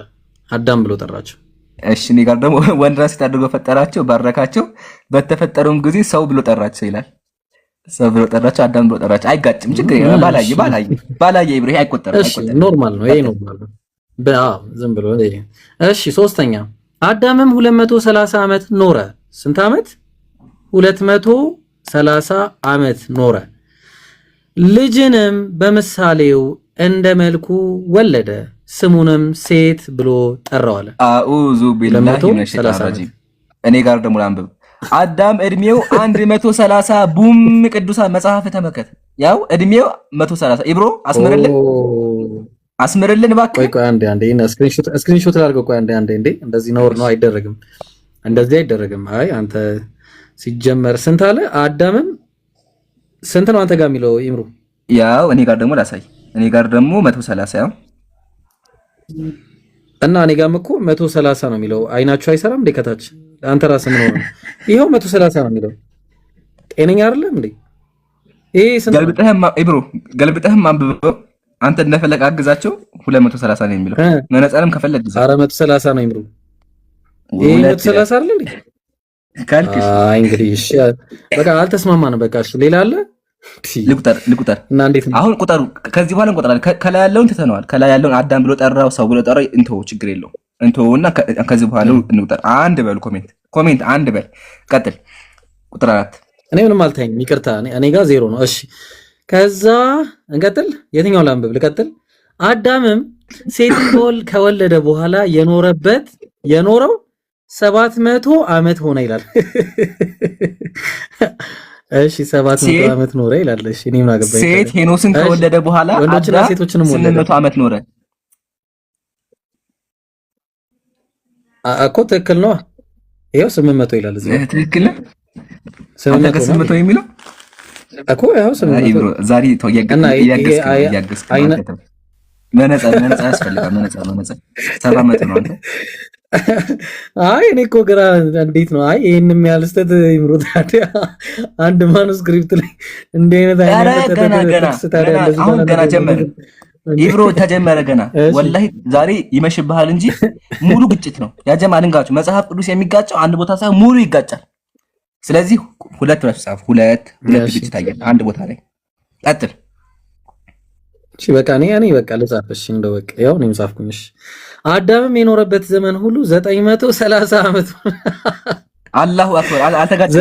አዳም ብሎ ጠራቸው። እሺ እኔ ጋር ደግሞ ወንድና ሴት አድርጎ ፈጠራቸው፣ ባረካቸው፣ በተፈጠሩም ጊዜ ሰው ብሎ ጠራቸው ይላል። ሰው ብሎ ጠራቸው፣ አዳም ብሎ ጠራቸው። አይጋጭም፣ ችግር የለም። ባላየ ኢብራሂም አይቆጠርም። እሺ ኖርማል ነው፣ ይሄ ኖርማል ነው። ዝም ብሎ እሺ። ሶስተኛ አዳምም 230 ዓመት ኖረ። ስንት ዓመት? 230 ዓመት ኖረ። ልጅንም በምሳሌው እንደ መልኩ ወለደ፣ ስሙንም ሴት ብሎ ጠራው አለ። አኡዙ ቢላሂ ሚነሸይጣኒ ረጂም። እኔ ጋር ደግሞ ላንብብ። አዳም እድሜው 130 ቡም ቅዱሳን መጽሐፍ ተመከተ። ያው እድሜው 130 ኢብሮ አስምርልን እባክህ። ቆይ አንዴ ይሄን ስክሪንሾት ላድርገው። ቆይ አንዴ እንደዚህ ነውር ነው፣ አይደረግም፣ እንደዚህ አይደረግም። አይ አንተ ሲጀመር ስንት አለ? አዳምም ስንት ነው አንተ ጋር የሚለው ኢምሩ? ያው እኔ ጋር ደግሞ ላሳይ። እኔ ጋር ደግሞ 130 ያው እና እኔ ጋርም እኮ 130 ነው የሚለው። አይናችሁ አይሰራም እንዴ ከታች? አንተ ራስህ ምን ሆነ? ይሄው 130 ነው የሚለው። ጤነኛ አይደለም እንዴ? ይሄ ስንት? ገልብጠህም አንብበው አንተ እንደፈለግ አግዛቸው። 230 ነው የሚለው። መነጽርም ከፈለግ ግዛ። ኧረ 130 ነው ኢምሩ። ይሄ 130 አይደል እንዴ? ካልክሽ አይ እንግዲህ እሺ በቃ አልተስማማንም። በቃ እሺ ሌላ አለ? ልቁጠር እና እንዴት ነው? አሁን ቁጠሩ። ከዚህ በኋላ እንቆጥራለን። ከላይ ያለውን ትተነዋል። ከላይ ያለውን አዳም ብሎ ጠራው፣ ሰው ብሎ ጠራው። እንተው፣ ችግር የለውም። እንተውና ከዚህ በኋላ እንቁጠር። አንድ በሉ። ኮሜንት አንድ በል። ቀጥል። ቁጥር 4 እኔ ምንም አልታየኝም፣ ይቅርታ። እኔ ጋር 0 ነው። እሺ ከዛ እንቀጥል። የትኛው ላንብብ? ልቀጥል። አዳምም ሴትን ከወለደ በኋላ የኖረው 700 ዓመት ሆነ ይላል። እሺ 700 ዓመት ኖረ ይላል። እሺ እኔ ምን አገባኝ? ሴት ሄኖስን ከወለደ በኋላ ወንዶችና ሴቶችንም ወለደ። 800 ዓመት ኖረ እኮ ትክክል ነው። ይሄው 800 ይላል እዚህ። ትክክል ነው። 800 የሚለው እኮ ይሄው 800 ዛሬ ያገዝክ መነጽር ያስፈልጋል። መነጽር 700 ነው አንተ። አይ እኔ እኮ ግራ እንዴት ነው? አይ ይሄንም ያልስተት ይምሩ። ታዲያ አንድ ማኑስክሪፕት ላይ እንደ አይነት አሁን ገና ጀመረ ኢብሮ ተጀመረ ገና። ወላሂ ዛሬ ይመሽብሃል እንጂ ሙሉ ግጭት ነው። ያ ጀማ ልንጋችሁ፣ መጽሐፍ ቅዱስ የሚጋጨው አንድ ቦታ ሳይሆን ሙሉ ይጋጫል። ስለዚህ ሁለት ጻፍ፣ ሁለት ግጭት አየህ አንድ ቦታ ላይ። ቀጥል። እሺ በቃ እኔ በቃ ልጻፍሽ እንደው በቃ ያው እኔም ጻፍኩኝ። እሺ አዳምም የኖረበት ዘመን ሁሉ 930 ዓመት። አላሁ አክበር። አልተጋጨም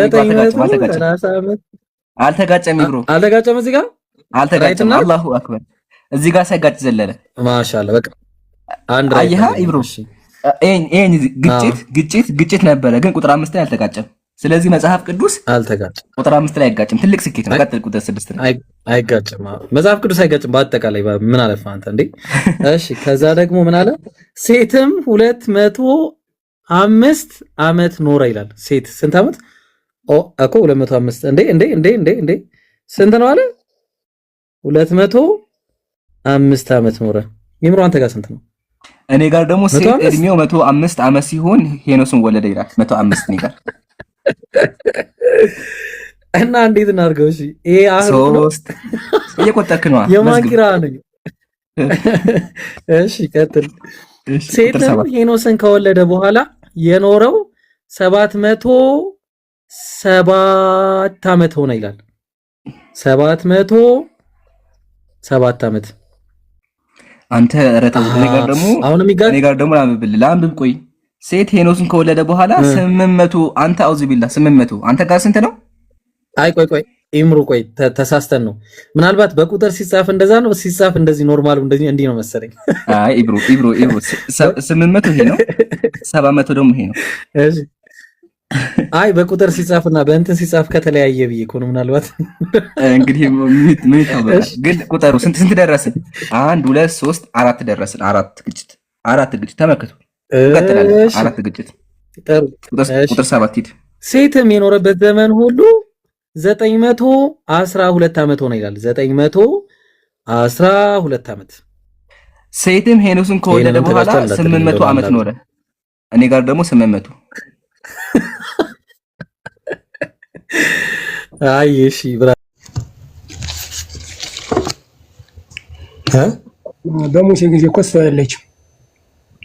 ኢብሮ፣ አልተጋጨም። እዚህ ጋር አልተጋጨም። አላሁ አክበር። እዚህ ጋር ሳይጋጭ ዘለለ። ማሻአላ። በቃ አንድ አየሃ ኢብሮ፣ ይሄን ግጭት ነበረ፣ ግን ቁጥር 5 ላይ አልተጋጨም። ስለዚህ መጽሐፍ ቅዱስ አልተጋጨም፣ ቁጥር 5 ላይ አይጋጭም። ትልቅ ስኬት ነው። ቀጥል። ቁጥር 6 ላይ አይጋጭም። መጽሐፍ ቅዱስ አይጋጭም በአጠቃላይ። ምን አለፈ አንተ እንዴ? እሺ ከዛ ደግሞ ምን አለ? ሴትም 205 ዓመት ኖረ ይላል። ሴት ስንት ዓመት? እኮ 205 እንዴ ስንት ነው አለ? 205 ዓመት ኖረ። ይምሩ አንተ ጋር ስንት ነው? እኔ ጋር ደግሞ ሴት እድሜው 105 ዓመት ሲሆን ሄኖስን ወለደ ይላል። 105 እኔ ጋር እና እንዴት እናድርገው? እሺ ይሄ አሁን 3 እየቆጠርክ ነው። የማንኪራ ነኝ። እሺ ቀጥል። ሴትም ሄኖስን ከወለደ በኋላ የኖረው 707 ዓመት ሆነ ይላል። 707 ዓመት። አንተ ረተው እኔ ጋር ደግሞ ላንብብ። ቆይ ሴት ሄኖስን ከወለደ በኋላ 800 አንተ አውዝ ቢላ 800 አንተ ጋር ስንት ነው? አይ ቆይ ኢምሩ ቆይ ተሳስተን ነው። ምናልባት በቁጥር ሲጻፍ እንደዛ ነው፣ ሲጻፍ እንደዚህ ኖርማሉ እንደዚህ እንዲህ ነው መሰለኝ። አይ ኢብሮ 800 ይሄ ነው፣ 700 ደግሞ ይሄ ነው። እሺ አይ በቁጥር ሲጻፍና በእንትን ሲጻፍ ከተለያየ ብዬ እኮ ነው። ምናልባት እንግዲህ ምን ይታወቃል። ግን ቁጥሩ ስንት ደረስን? 1 2 3 4 ደረስን። አራት ግጭት ተመልከቱ። ቀጥላለን። 4 ግጭት ቁጥር 7 ሂድ። ሴትም የኖረበት ዘመን ሁሉ 912 ዓመት ሆነ ይላል። 912 ዓመት። ሴትም ሄኖስን ከወለደ በኋላ 800 ዓመት ኖረ። እኔ ጋር ደግሞ 800 አይ እሺ ብራ በሙሴ ጊዜ እኮ እሷ የለችም።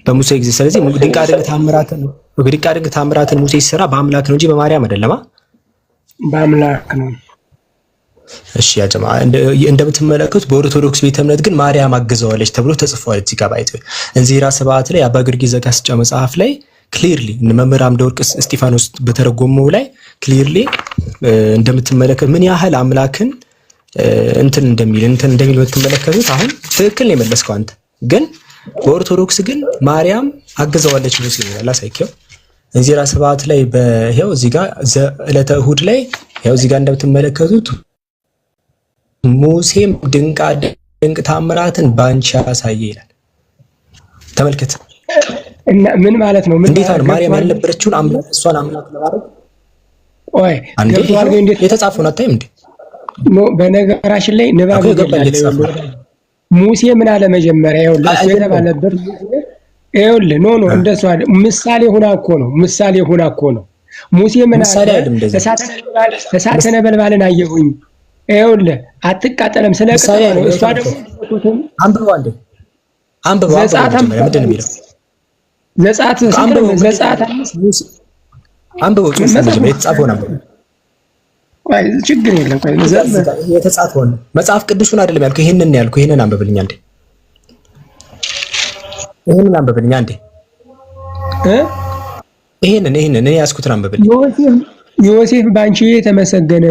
በሙሴ ጊዜ ስለዚህ ድንቅ ድንቅ ታምራትን ሙሴ ሲሰራ በአምላክ ነው እንጂ በማርያም አይደለማ። በአምላክ ነው። እሺ ያ ጀማ እንደምትመለከቱት በኦርቶዶክስ ቤተ እምነት ግን ማርያም አግዘዋለች ተብሎ ተጽፏል። እዚህ ጋር ባይቶ እንዚራ 7 ላይ አባ ጊዮርጊስ ዘጋስጫ መጽሐፍ ላይ ክሊርሊ መምህር አምደወርቅ እስጢፋኖስ በተረጎመው ላይ ክሊርሊ እንደምትመለከቱ ምን ያህል አምላክን እንትን እንደሚል የምትመለከቱት አሁን ትክክል ነው የመለስከው አንተ። ግን በኦርቶዶክስ ግን ማርያም አግዘዋለች ነው ሲል አላሳይከው እንዚራ 7 ላይ በይሄው እዚህ ጋር ዕለተ እሁድ ላይ ይሄው እዚህ ጋር እንደምትመለከቱት ሙሴም ድንቅ ታምራትን ባንቺ ያሳየ ይላል። ተመልከት እና ምን ማለት ነው? እንዴት ነው ማርያም ያልነበረችውን አምላክ እሷን አምላክ ለማድረግ ወይ ገብቷል? ግን እንዴት የተጻፈውን አታይም እንዴ? በነገራችን ላይ ንባብ ይገባል። ሙሴ ምን አለ መጀመሪያ ይኸውልህ የተባለበት ይኸውልህ ኖ እንደሱ አይደል። ምሳሌ ሆና እኮ ነው ሙሴ ምን አለ እሳተ ነበልባልን አየሁኝ ይኸውልህ አትቃጠለም ስለቀጠለ ነው። እሷ ደግሞ አንብበው ምንድን ነው የሚለው ዘጸአት አንብበው የተጻፈውን አንብበው። ቆይ ችግር የለም። ቆይ የተጻፈውን መጽሐፍ ቅዱሱን አይደለም ያልኩህ ይሄንን ነው ያልኩህ። ይሄንን አንብብልኝ አንዴ ይሄንን እኔ ያስኩትን አንብብልኝ። ዮሴፍ ባንቺ የተመሰገነ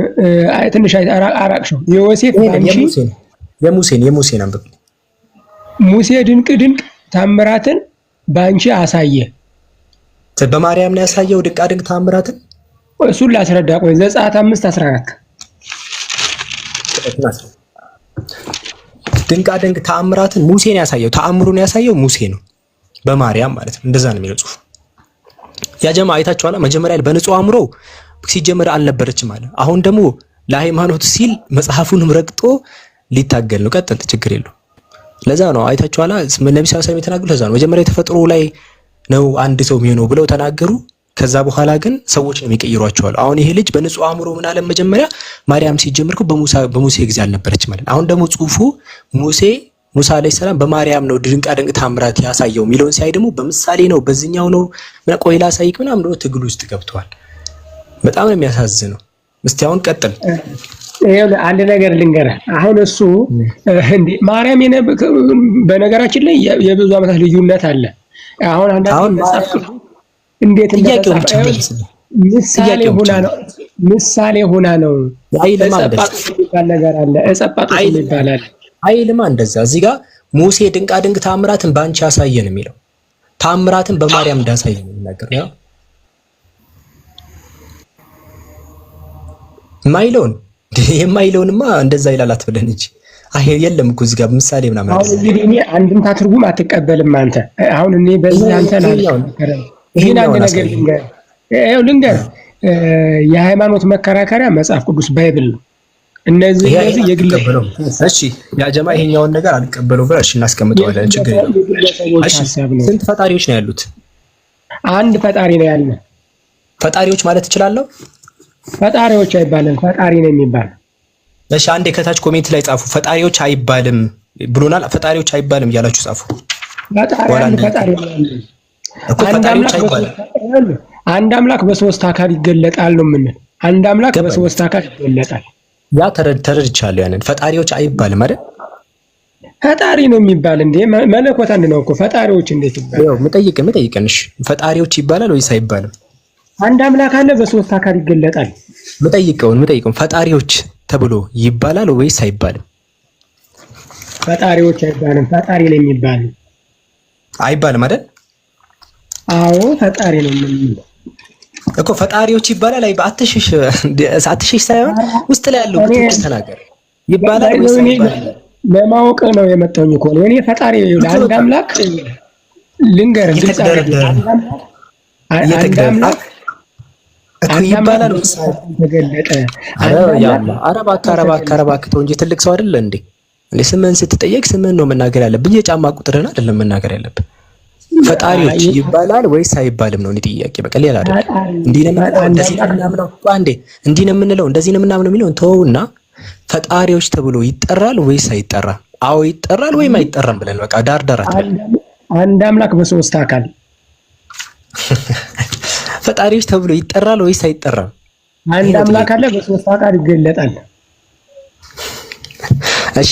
ትንሽ አራቅሽው። ዮሴፍ ባንቺ የሙሴን አንብብ። ሙሴ ድንቅ ታምራትን ባንቺ አሳየ። በማርያም ነው ያሳየው ድንቅ ታምራትን። እሱን ላስረዳ። ቆይ ዘጸአት 5:14 ድንቅ ታምራትን ሙሴን ያሳየው ተአምሩን ያሳየው ሙሴ ነው በማርያም ማለት ነው። እንደዛ ነው የሚለው ጽሑፍ። ያ ጀማ አይታችኋል። መጀመሪያ በንጹህ አእምሮ ሲጀመር አልነበረችም አለ። አሁን ደግሞ ለሃይማኖት ሲል መጽሐፉንም ረግጦ ሊታገል ነው። ቀጥል፣ ችግር የለው። ለዛ ነው አይታችኋል። ነብዩ ሰለላሁ ዐለይሂ ወሰለም የተናገሩት ለዛ ነው። መጀመሪያ የተፈጥሮ ላይ ነው አንድ ሰው የሚሆነው ብለው ተናገሩ። ከዛ በኋላ ግን ሰዎች ነው የሚቀይሯቸዋል። አሁን ይሄ ልጅ በንጹህ አእምሮ ምን አለ መጀመሪያ ማርያም ሲጀምር በሙሴ ጊዜ አልነበረችም ማለት። አሁን ደግሞ ጽሑፉ ሙሳ አለይሂ ሰላም በማርያም ነው ድንቅ ታምራት ያሳየው የሚለውን ሲያይ ደግሞ በምሳሌ ነው በዚህኛው ነው ቆይ ላሳይክ ምናምን ነው ትግል ውስጥ ገብተዋል። በጣም ነው የሚያሳዝነው። እስቲ አሁን ቀጥል። ይኸውልህ አንድ ነገር ልንገርህ። አሁን እሱ እንዴ ማርያም በነገራችን ላይ የብዙ ዓመታት ልዩነት አለ። አሁን አንዳንድ መጽሐፍ እንዴት ምሳሌ ሆና ነው ነገር አለ እጸጳጡ ይባላል አይልማ እንደዛ። እዚህ ጋር ሙሴ ድንቅ ታምራትን ባንቺ ያሳየን የሚለው ታምራትን በማርያም እንዳሳየን ነገር ነው የማይለውንማ እንደዛ ይላል አትበለን እንጂ አይ የለም እኮ እዚህ ጋር ምሳሌ ምናምን አሁን እንግዲህ እኔ አንድምታ ትርጉም አትቀበልም አንተ። አሁን እኔ በዚህ አንተ ነው ይሄን አንድ ነገር ልንገር የሃይማኖት መከራከሪያ መጽሐፍ ቅዱስ ባይብል ነው። እነዚህ የግል እሺ ያ ጀማ ይሄኛውን ነገር አልቀበለው ብለሽ እናስቀምጠዋለን። ችግር የለም። እሺ ስንት ፈጣሪዎች ነው ያሉት? አንድ ፈጣሪ ነው ያለ። ፈጣሪዎች ማለት እችላለሁ? ፈጣሪዎች አይባልም፣ ፈጣሪ ነው የሚባለው። እሺ አንዴ ከታች ኮሜንት ላይ ጻፉ። ፈጣሪዎች አይባልም ብሎናል። ፈጣሪዎች አይባልም እያላችሁ ጻፉ። አንድ አምላክ በሶስት አካል ይገለጣል ነው የምንል። አንድ አምላክ በሶስት አካል ይገለጣል። ያ ተረድቻለሁ። ያንን ፈጣሪዎች አይባልም አይደል? ፈጣሪ ነው የሚባል እንዴ? መለኮት አንድ ነው እኮ። ፈጣሪዎች እንዴት ይባላል? ያው መጠይቅንሽ ፈጣሪዎች ይባላል ወይስ አይባልም? አንድ አምላክ አለ በሶስት አካል ይገለጣል። መጠይቀውን ፈጣሪዎች ተብሎ ይባላል ወይስ አይባልም? ፈጣሪዎች አይባልም። ፈጣሪ ነው የሚባል አይባልም አይደል? አዎ ፈጣሪ ነው የሚባል እኮ ፈጣሪዎች ይባላል። አይ አትሽሽ ሳይሆን ውስጥ ላይ ያለው ግጥም ተናገር። ይባላል ወይስ አይባልም? ለማወቅ ነው የመጣው እኮ ነው። እኔ ፈጣሪ አንድ አምላክ ልንገርህ አንድ አምላክ ይባላል ወይስ ተገለጠ? አረባክ ተው እንጂ ትልቅ ሰው አይደለ እንዴ? ስምህን ስትጠየቅ ስምህን ነው መናገር ያለብን። የጫማ ቁጥርህን አይደለም መናገር ያለብን። ፈጣሪዎች ይባላል ወይስ አይባልም ነው ጥያቄ። በቃ ሌላ አይደል። እንዲህ ነው እንደዚህ ነው ምናምነው አንዴ እንዲህ ነው የምንለው እንደዚህ ነው ምናምነው የሚለውን ተውና ፈጣሪዎች ተብሎ ይጠራል ወይስ አይጠራም? አዎ ይጠራል ወይም አይጠራም ብለን በቃ ዳር ዳራችን አንድ አምላክ በሶስት አካል ፈጣሪዎች ተብሎ ይጠራል ወይስ አይጠራም? አንድ አምላክ አለ በሶስት አካል ይገለጣል። እሺ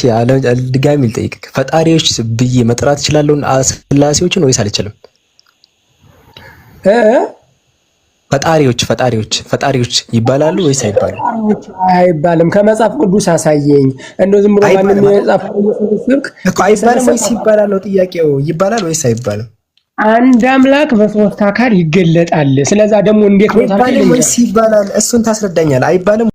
ድጋሚ ልጠይቅ፣ ፈጣሪዎች ብዬ መጥራት እችላለሁ ስላሴዎችን ወይስ አልችልም? ፈጣሪዎች ይባላሉ ወይስ አይባሉም? አይባልም። ከመጽሐፍ ቅዱስ አሳየኝ። እንደው ዝም ብሎ ማንም የጻፈው እኮ አይባልም ወይስ ይባላል ነው ጥያቄው። ይባላል ወይስ አይባልም? አንድ አምላክ በሶስት አካል ይገለጣል። ስለዛ ደግሞ እንዴት ነው ታዲያ? አይባልም ወይስ ይባላል? እሱን ታስረዳኛለህ። አይባልም